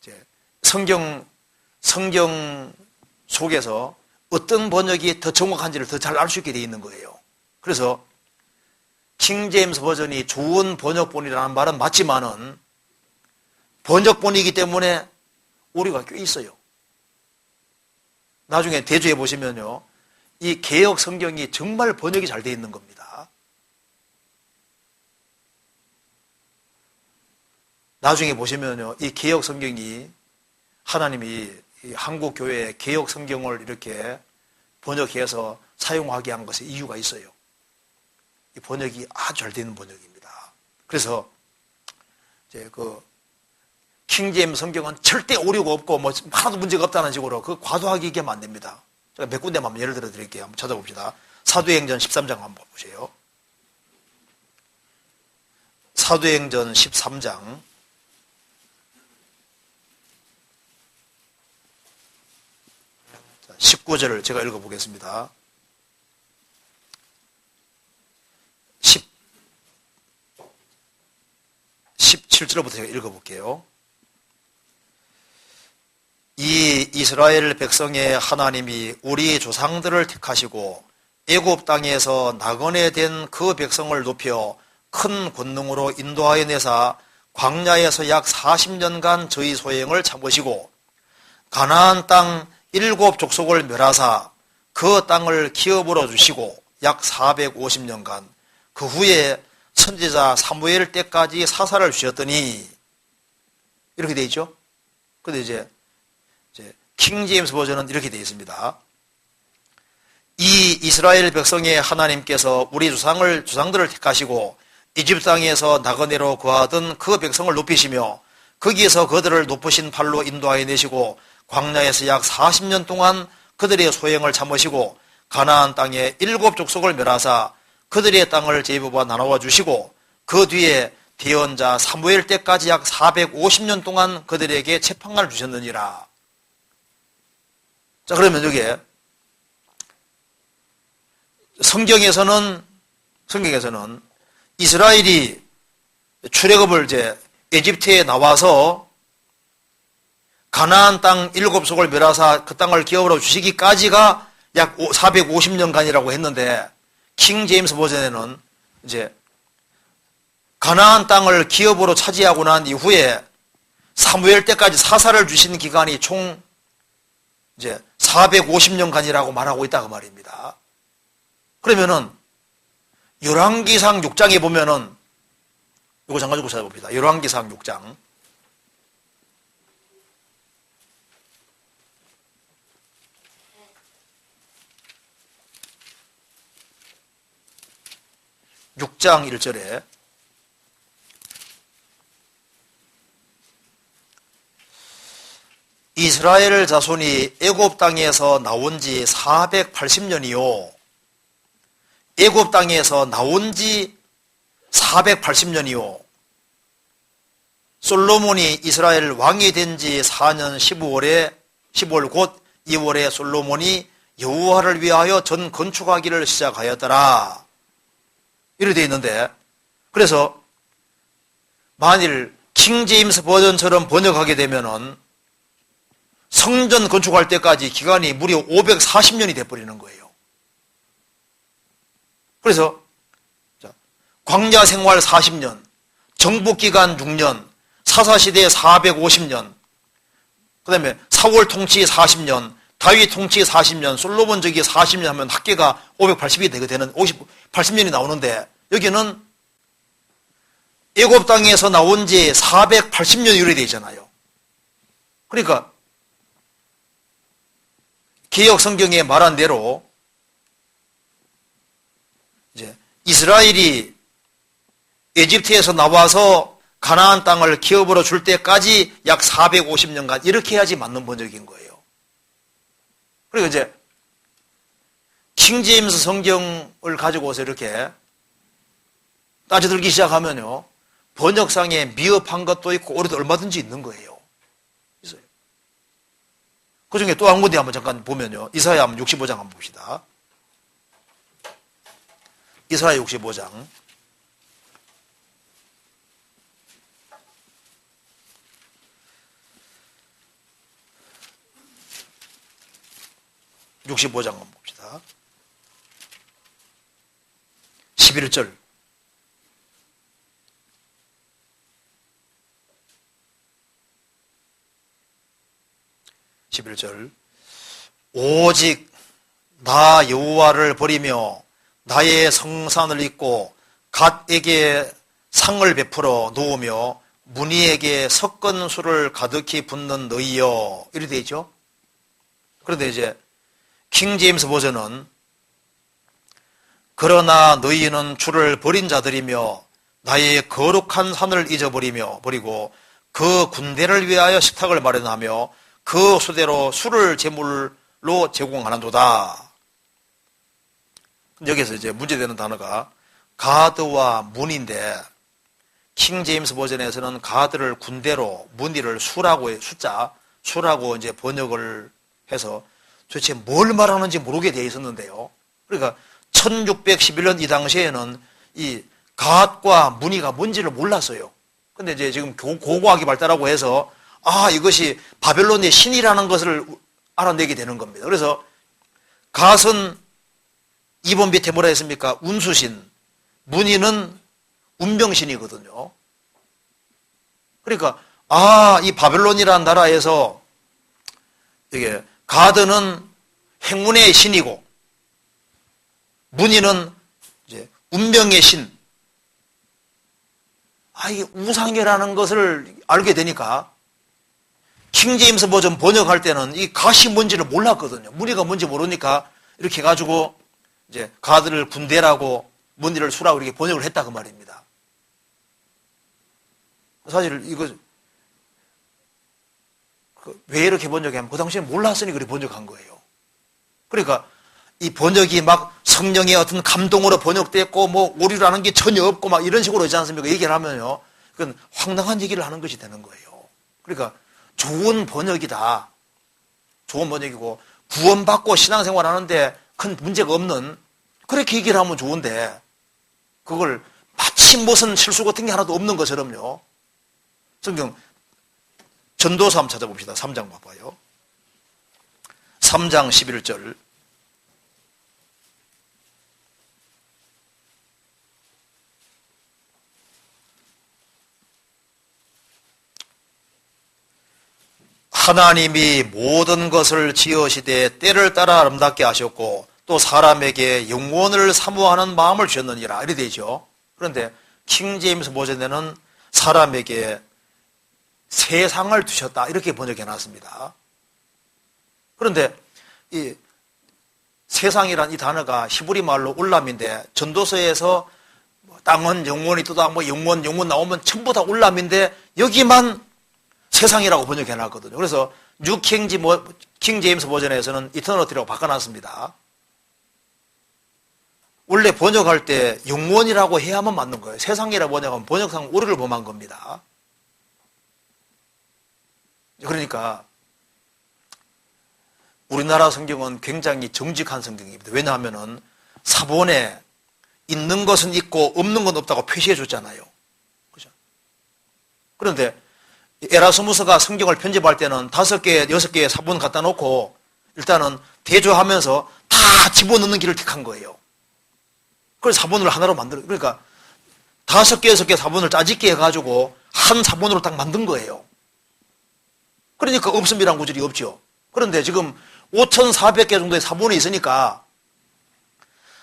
이제 성경 속에서 어떤 번역이 더 정확한지를 더 잘 알 수 있게 되어 있는 거예요. 그래서 킹제임스 버전이 좋은 번역본이라는 말은 맞지만은 번역본이기 때문에 오류가 꽤 있어요. 나중에 대조해 보시면요. 이 개역 성경이 정말 번역이 잘 되어 있는 겁니다. 나중에 보시면요. 이 개역 성경이 하나님이 이 한국 교회의 개역 성경을 이렇게 번역해서 사용하게 한 것에 이유가 있어요. 이 번역이 아주 잘 되는 번역입니다. 그래서 이제 그 킹제임스 성경은 절대 오류가 없고 뭐 하나도 문제가 없다는 식으로 그 과도하게 얘기하면 안 됩니다. 제가 몇 군데만 예를 들어 드릴게요. 한번 찾아봅시다. 사도행전 13장 한번 보세요. 사도행전 13장 19절을 제가 읽어보겠습니다. 17절부터 제가 읽어볼게요. 이 이스라엘 백성의 하나님이 우리 조상들을 택하시고 애굽 땅에서 나그네 된 그 백성을 높여 큰 권능으로 인도하여 내사 광야에서 약 40년간 저희 소행을 참으시고 가나안 땅 7 족속을 멸하사 그 땅을 기업으로 주시고 약 450년간 그 후에 선지자 사무엘 때까지 사사를 주셨더니 이렇게 되어 있죠. 근데 이제 킹제임스 버전은 이렇게 되어 있습니다. 이 이스라엘 백성의 하나님께서 우리 조상들을 택하시고 이집트 땅에서 나그네로 거하던 그 백성을 높이시며 거기에서 그들을 높으신 팔로 인도하여 내시고 광야에서 약 40년 동안 그들의 소행을 참으시고 가나안 땅에 7 족속을 멸하사 그들의 땅을 제비법과 나눠와 주시고 그 뒤에 대언자 사무엘 때까지 약 450년 동안 그들에게 재판관을 주셨느니라. 자, 그러면 여기에 성경에서는 이스라엘이 출애굽을 이제 에집트에 나와서 가나안 땅 7속을 멸하사 그 땅을 기업으로 주시기까지가 약 450년간이라고 했는데 킹 제임스 버전에는 이제 가나안 땅을 기업으로 차지하고 난 이후에 사무엘 때까지 사사를 주신 기간이 총 이제 450년간이라고 말하고 있다 그 말입니다. 그러면은 열왕기상 6장에 보면은 이거 잠깐 가지고 찾아봅니다. 열왕기상 6장. (6장) 1절에 이스라엘 자손이 애굽 땅에서 나온 지 480년이요. 애굽 땅에서 나온 지 480년이요. 솔로몬이 이스라엘 왕이 된 지 4년 10월 곧 2월에 솔로몬이 여호와를 위하여 전 건축하기를 시작하였더라. 이렇게 되어 있는데, 그래서 만일 킹 제임스 버전처럼 번역하게 되면은 성전 건축할 때까지 기간이 무려 540년이 돼버리는 거예요. 그래서 광야 생활 40년, 정복기간 6년, 사사시대 450년, 그 다음에 사울 통치 40년, 다윗 통치 40년, 솔로몬 저기 40년 하면 합계가 580이 되는 80년이 나오는데 여기는 애굽 땅에서 나온 지 480년이 유래되어 있잖아요. 그러니까 개역 성경에 말한 대로 이제 이스라엘이 에집트에서 나와서 가나안 땅을 기업으로 줄 때까지 약 450년간 이렇게 해야지 맞는 번역인 거예요. 그리고 이제 킹 제임스 성경을 가지고서 이렇게 따져들기 시작하면요, 번역상에 미흡한 것도 있고 오류도 얼마든지 있는 거예요. 있어요. 그 중에 또 한 군데 한번 잠깐 보면요, 이사야 65장 한번 봅시다. 이사야 65장. (65장) 한번 봅시다. 11절. 오직 나 여호와를 버리며 나의 성산을 잊고 갓에게 상을 베풀어 놓으며 문희에게 섞은 술을 가득히 붓는 너희여. 이렇게 되어 있죠. 그런데 이제 킹 제임스 버전은 그러나 너희는 주를 버린 자들이며 나의 거룩한 산을 버리고 그 군대를 위하여 식탁을 마련하며 그 수대로 술을 제물로 제공하는도다. 여기서 이제 문제되는 단어가 가드와 문인데 킹 제임스 버전에서는 가드를 군대로, 문의를 수라고 이제 번역을 해서 도대체 뭘 말하는지 모르게 되어 있었는데요. 그러니까 1611년 이 당시에는 이 갓과 문의가 뭔지를 몰랐어요. 근데 이제 지금 고고학이 발달하고 해서 이것이 바벨론의 신이라는 것을 알아내게 되는 겁니다. 그래서 갓은 2번 밑에 뭐라 했습니까? 운수신, 문의는 운명신이거든요. 그러니까 이 바벨론이라는 나라에서 이게 가드는 행운의 신이고 문의는 이제 운명의 신. 이게 우상이라는 것을 알게 되니까 킹 제임스 버전 번역할 때는 이 갓이 뭔지를 몰랐거든요. 문의가 뭔지 모르니까 이렇게 해가지고 이제 가드를 군대라고 문의를 수라고 이렇게 번역을 했다 그 말입니다. 사실 이거 왜 이렇게 번역하면 그 당시에 몰랐으니 그렇게 번역한 거예요. 그러니까 이 번역이 막 성령의 어떤 감동으로 번역됐고 뭐 오류라는 게 전혀 없고 막 이런 식으로 있지 않습니까? 얘기를 하면요. 그건 황당한 얘기를 하는 것이 되는 거예요. 그러니까 좋은 번역이다. 좋은 번역이고 구원받고 신앙생활 하는데 큰 문제가 없는 그렇게 얘기를 하면 좋은데 그걸 마치 무슨 실수 같은 게 하나도 없는 것처럼요. 성경 전도서 한번 찾아봅시다. 3장 봐봐요. 3장 11절. 하나님이 모든 것을 지으시되 때를 따라 아름답게 하셨고 또 사람에게 영원을 사모하는 마음을 주셨느니라 이래 되죠. 그런데 킹제임스 버전에는 사람에게 세상을 두셨다 이렇게 번역해 놨습니다. 그런데 이 세상이란 이 단어가 히브리 말로 울람인데 전도서에서 땅은 영원히 뜨다 뭐 영원 나오면 전부 다 울람인데 여기만 세상이라고 번역해 놨거든요. 그래서 뉴 킹제임스 버전에서는 이터너티라고 바꿔놨습니다. 원래 번역할 때 영원이라고 해야만 맞는 거예요. 세상이라고 번역하면 번역상 오류를 범한 겁니다. 그러니까 우리나라 성경은 굉장히 정직한 성경입니다. 왜냐하면 사본에 있는 것은 있고 없는 건 없다고 표시해 줬잖아요. 그죠? 그런데 에라스무스가 성경을 편집할 때는 5개, 6개의 사본 갖다 놓고 일단은 대조하면서 다 집어넣는 길을 택한 거예요. 그래서 사본을 하나로 만들어요. 그러니까 5개, 6개 사본을 짜집게 해가지고 한 사본으로 딱 만든 거예요. 그러니까 없음이란 구절이 없죠. 그런데 지금 5,400개 정도의 사본이 있으니까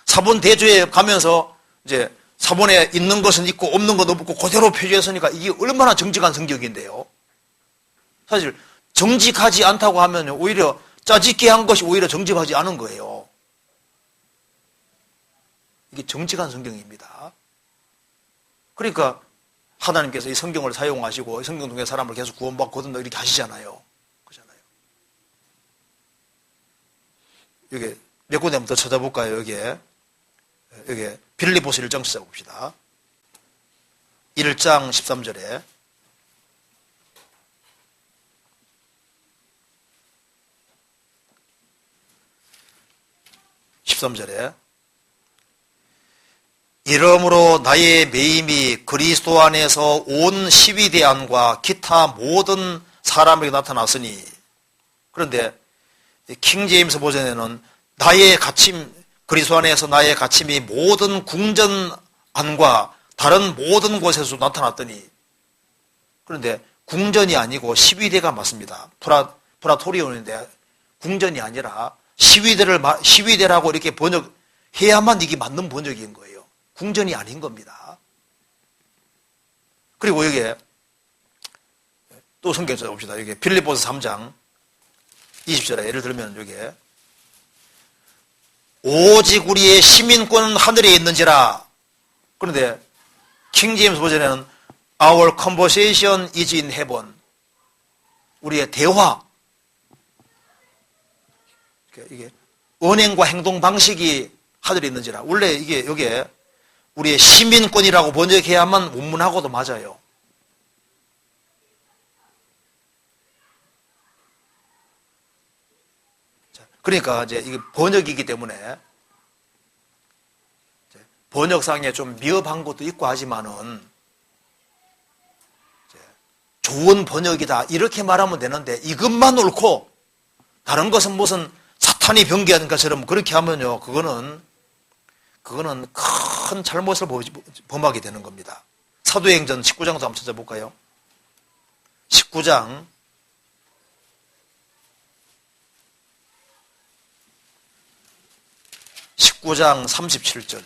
사본 대조에 가면서 이제 사본에 있는 것은 있고 없는 건 없고 그대로 표시했으니까 이게 얼마나 정직한 성격인데요. 사실 정직하지 않다고 하면 오히려 짜집게 한 것이 오히려 정직하지 않은 거예요. 이게 정직한 성경입니다. 그러니까 하나님께서 이 성경을 사용하시고 이 성경 통해 사람을 계속 구원받고 거듭나 이렇게 하시잖아요. 그렇잖아요. 여기 몇 군데 한번 더 찾아볼까요? 여기 빌립보서 1장 찾아봅시다. 1장 13절에 13절에 이러므로 나의 매임이 그리스도 안에서 온 시위대 안과 기타 모든 사람에게 나타났으니 그런데 킹제임스 버전에는 나의 갇힘 그리스도 안에서 나의 갇힘이 모든 궁전 안과 다른 모든 곳에서 나타났더니 그런데 궁전이 아니고 시위대가 맞습니다. 프라토리온인데 궁전이 아니라 시위대라고 이렇게 번역해야만 이게 맞는 번역인 거예요. 궁전이 아닌 겁니다. 그리고 여기에 또 성경 찾아봅시다. 여기 빌립보서 3장 20절에 예를 들면 여기에 오직 우리의 시민권은 하늘에 있는지라. 그런데 킹제임스 버전에는 Our conversation is in heaven. 우리의 대화. 이게 언행과 행동 방식이 하늘에 있는지라. 원래 이게 여기에 우리의 시민권이라고 번역해야만 원문하고도 맞아요. 그러니까 이제 이게 번역이기 때문에 번역상에 좀 미흡한 것도 있고 하지만은 좋은 번역이다 이렇게 말하면 되는데 이것만 옳고 다른 것은 무슨 사탄이 변개하는 것처럼 그렇게 하면요 그거는 큰 잘못을 범하게 되는 겁니다. 사도행전 19장도 한번 찾아볼까요? 19장 37절.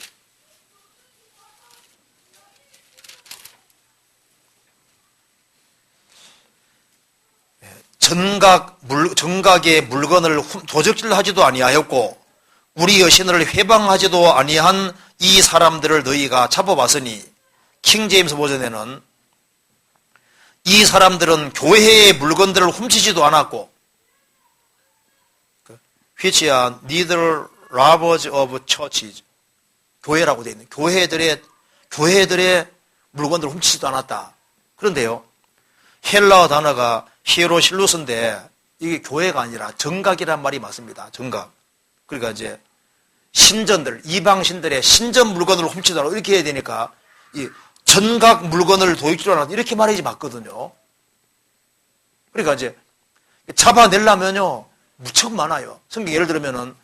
정각의 물건을 도적질하지도 아니하였고 우리 여신을 회방하지도 아니한 이 사람들을 너희가 잡아봤으니 킹제임스 버전에는 이 사람들은 교회의 물건들을 훔치지도 않았고 which are neither robbers of churches. 교회라고 되어 있는 교회들의 물건들을 훔치지도 않았다. 그런데요, 헬라어 단어가 히에로실루스인데 이게 교회가 아니라 정각이란 말이 맞습니다. 정각. 그러니까 이제 신전들, 이방신들의 신전 물건을 훔치더라 이렇게 해야 되니까 이 전각 물건을 도둑질을 하다 이렇게 말해야지 맞거든요. 그러니까 이제 잡아내려면요 무척 많아요. 성경 예를 들면은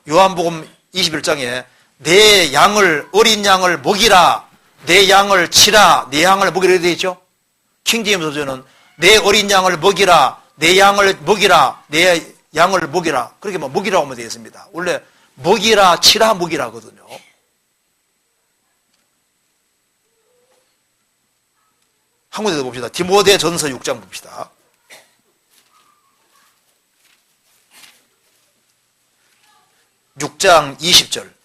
요한복음 21장에 내 양을 어린 양을 먹이라, 내 양을 치라, 내 양을 먹이라 이렇게 되어 있죠. 킹제임스 버전은 내 어린 양을 먹이라, 내 양을 먹이라, 내 양을 먹이라. 그렇게 뭐 먹이라고 하면 되어 있습니다. 원래 먹이라, 치라, 먹이라거든요. 한 군데 더 봅시다. 디모데전서 6장 봅시다. (6장) 20절.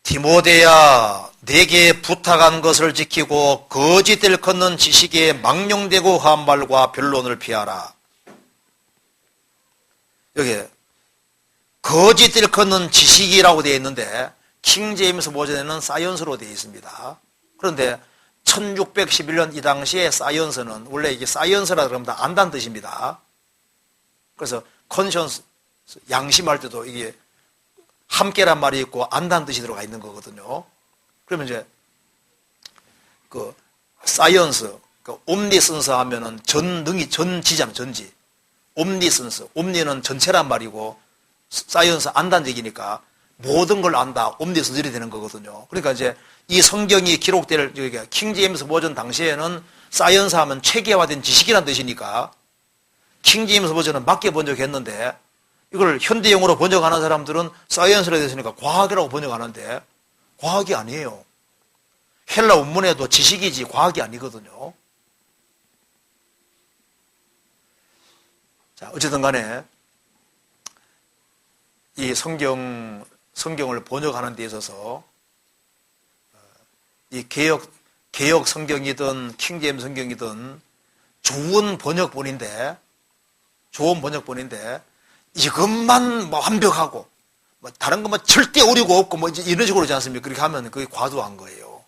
디모데야, 내게 부탁한 것을 지키고 거짓 일컫는 지식에 망령되고 한 말과 변론을 피하라. 여기 거짓 일컫는 지식이라고 되어 있는데 킹제임스 버전에는 사이언스로 되어 있습니다. 그런데 1611년 이 당시에 사이언스는 원래 이게 사이언스라 그러면 다 안다는 뜻입니다. 그래서 컨션스 양심할 때도 이게 함께란 말이 있고 안다는 뜻이 들어가 있는 거거든요. 그러면 이제 그 사이언스, 그 옴니센스 하면은 전능이 전지잖아요. 전지. 옴니센스. 옴니는 전체란 말이고 사이언스 안다는 얘기니까 모든 걸 안다. 옴니센스이 되는 거거든요. 그러니까 이제 이 성경이 기록될 킹제임스 버전 당시에는 사이언스 하면 체계화된 지식이란 뜻이니까 킹제임스 버전은 맞게 번역했는데 이걸 현대용어로 번역하는 사람들은 사이언스라 됐으니까 과학이라고 번역하는데 과학이 아니에요. 헬라 원문에도 지식이지 과학이 아니거든요. 자, 어쨌든 간에 이 성경을 번역하는 데 있어서 이 개역 성경이든 킹제임스 성경이든 좋은 번역본인데 이것만 뭐 완벽하고 뭐 다른 것만 절대 오류가 없고 뭐 이런 식으로 하지 않습니까? 그렇게 하면 그게 과도한 거예요.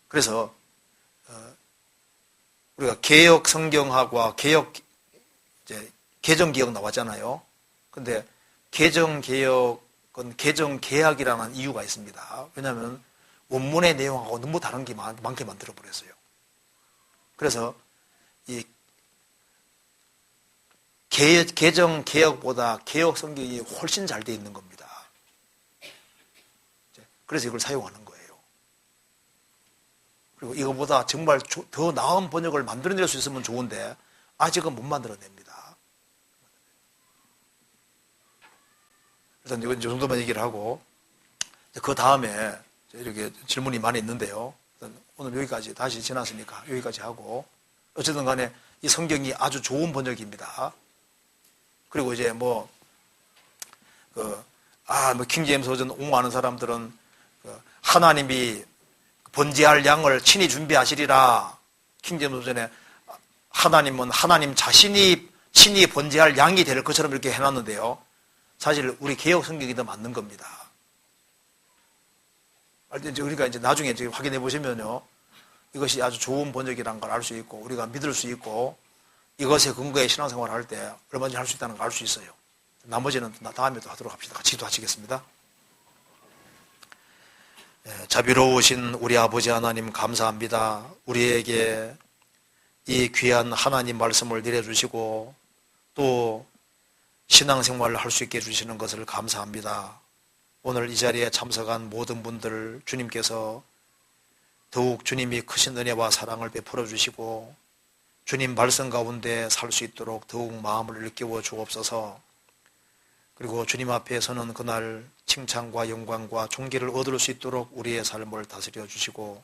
그래서 우리가 개역 성경하고 개정 개혁 나왔잖아요. 근데 개정 개혁은 개정 개혁이라는 이유가 있습니다. 왜냐하면 원문의 내용하고 너무 다른 게 많게 만들어 버렸어요. 그래서 이 개정 개혁보다 개혁 성경이 훨씬 잘 되어 있는 겁니다. 그래서 이걸 사용하는 거예요. 그리고 이거보다 정말 더 나은 번역을 만들어낼 수 있으면 좋은데 아직은 못 만들어냅니다. 일단 이건 이 정도만 얘기를 하고 그 다음에 이렇게 질문이 많이 있는데요. 오늘 여기까지 다시 지났으니까 여기까지 하고 어쨌든 간에 이 성경이 아주 좋은 번역입니다. 그리고 이제 킹제임스 버전 옹호하는 사람들은 하나님이 번제할 양을 친히 준비하시리라. 킹제임스 버전에 하나님은 하나님 자신이 친히 번제할 양이 될 것처럼 이렇게 해놨는데요. 사실 우리 개역 성경이 더 맞는 겁니다. 그러니까 이제 나중에 확인해 보시면요. 이것이 아주 좋은 번역이라는 걸 알 수 있고 우리가 믿을 수 있고 이것에 근거해 신앙생활을 할 때 얼마든지 할 수 있다는 걸 알 수 있어요. 나머지는 다음에 또 하도록 합시다. 같이 기도하시겠습니다. 자비로우신 우리 아버지 하나님 감사합니다. 우리에게 이 귀한 하나님 말씀을 내려주시고 또 신앙생활을 할 수 있게 해주시는 것을 감사합니다. 오늘 이 자리에 참석한 모든 분들 주님께서 더욱 주님이 크신 은혜와 사랑을 베풀어 주시고 주님 말씀 가운데 살 수 있도록 더욱 마음을 일깨워 주옵소서. 그리고 주님 앞에 서는 그날 칭찬과 영광과 존귀를 얻을 수 있도록 우리의 삶을 다스려 주시고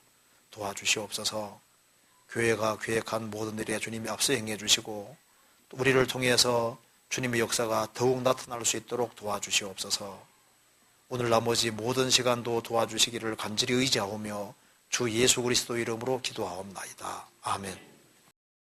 도와주시옵소서. 교회가 계획한 모든 일에 주님이 앞서 행해 주시고 또 우리를 통해서 주님의 역사가 더욱 나타날 수 있도록 도와주시옵소서. 오늘 나머지 모든 시간도 도와주시기를 간절히 의지하오며 주 예수 그리스도 이름으로 기도하옵나이다. 아멘.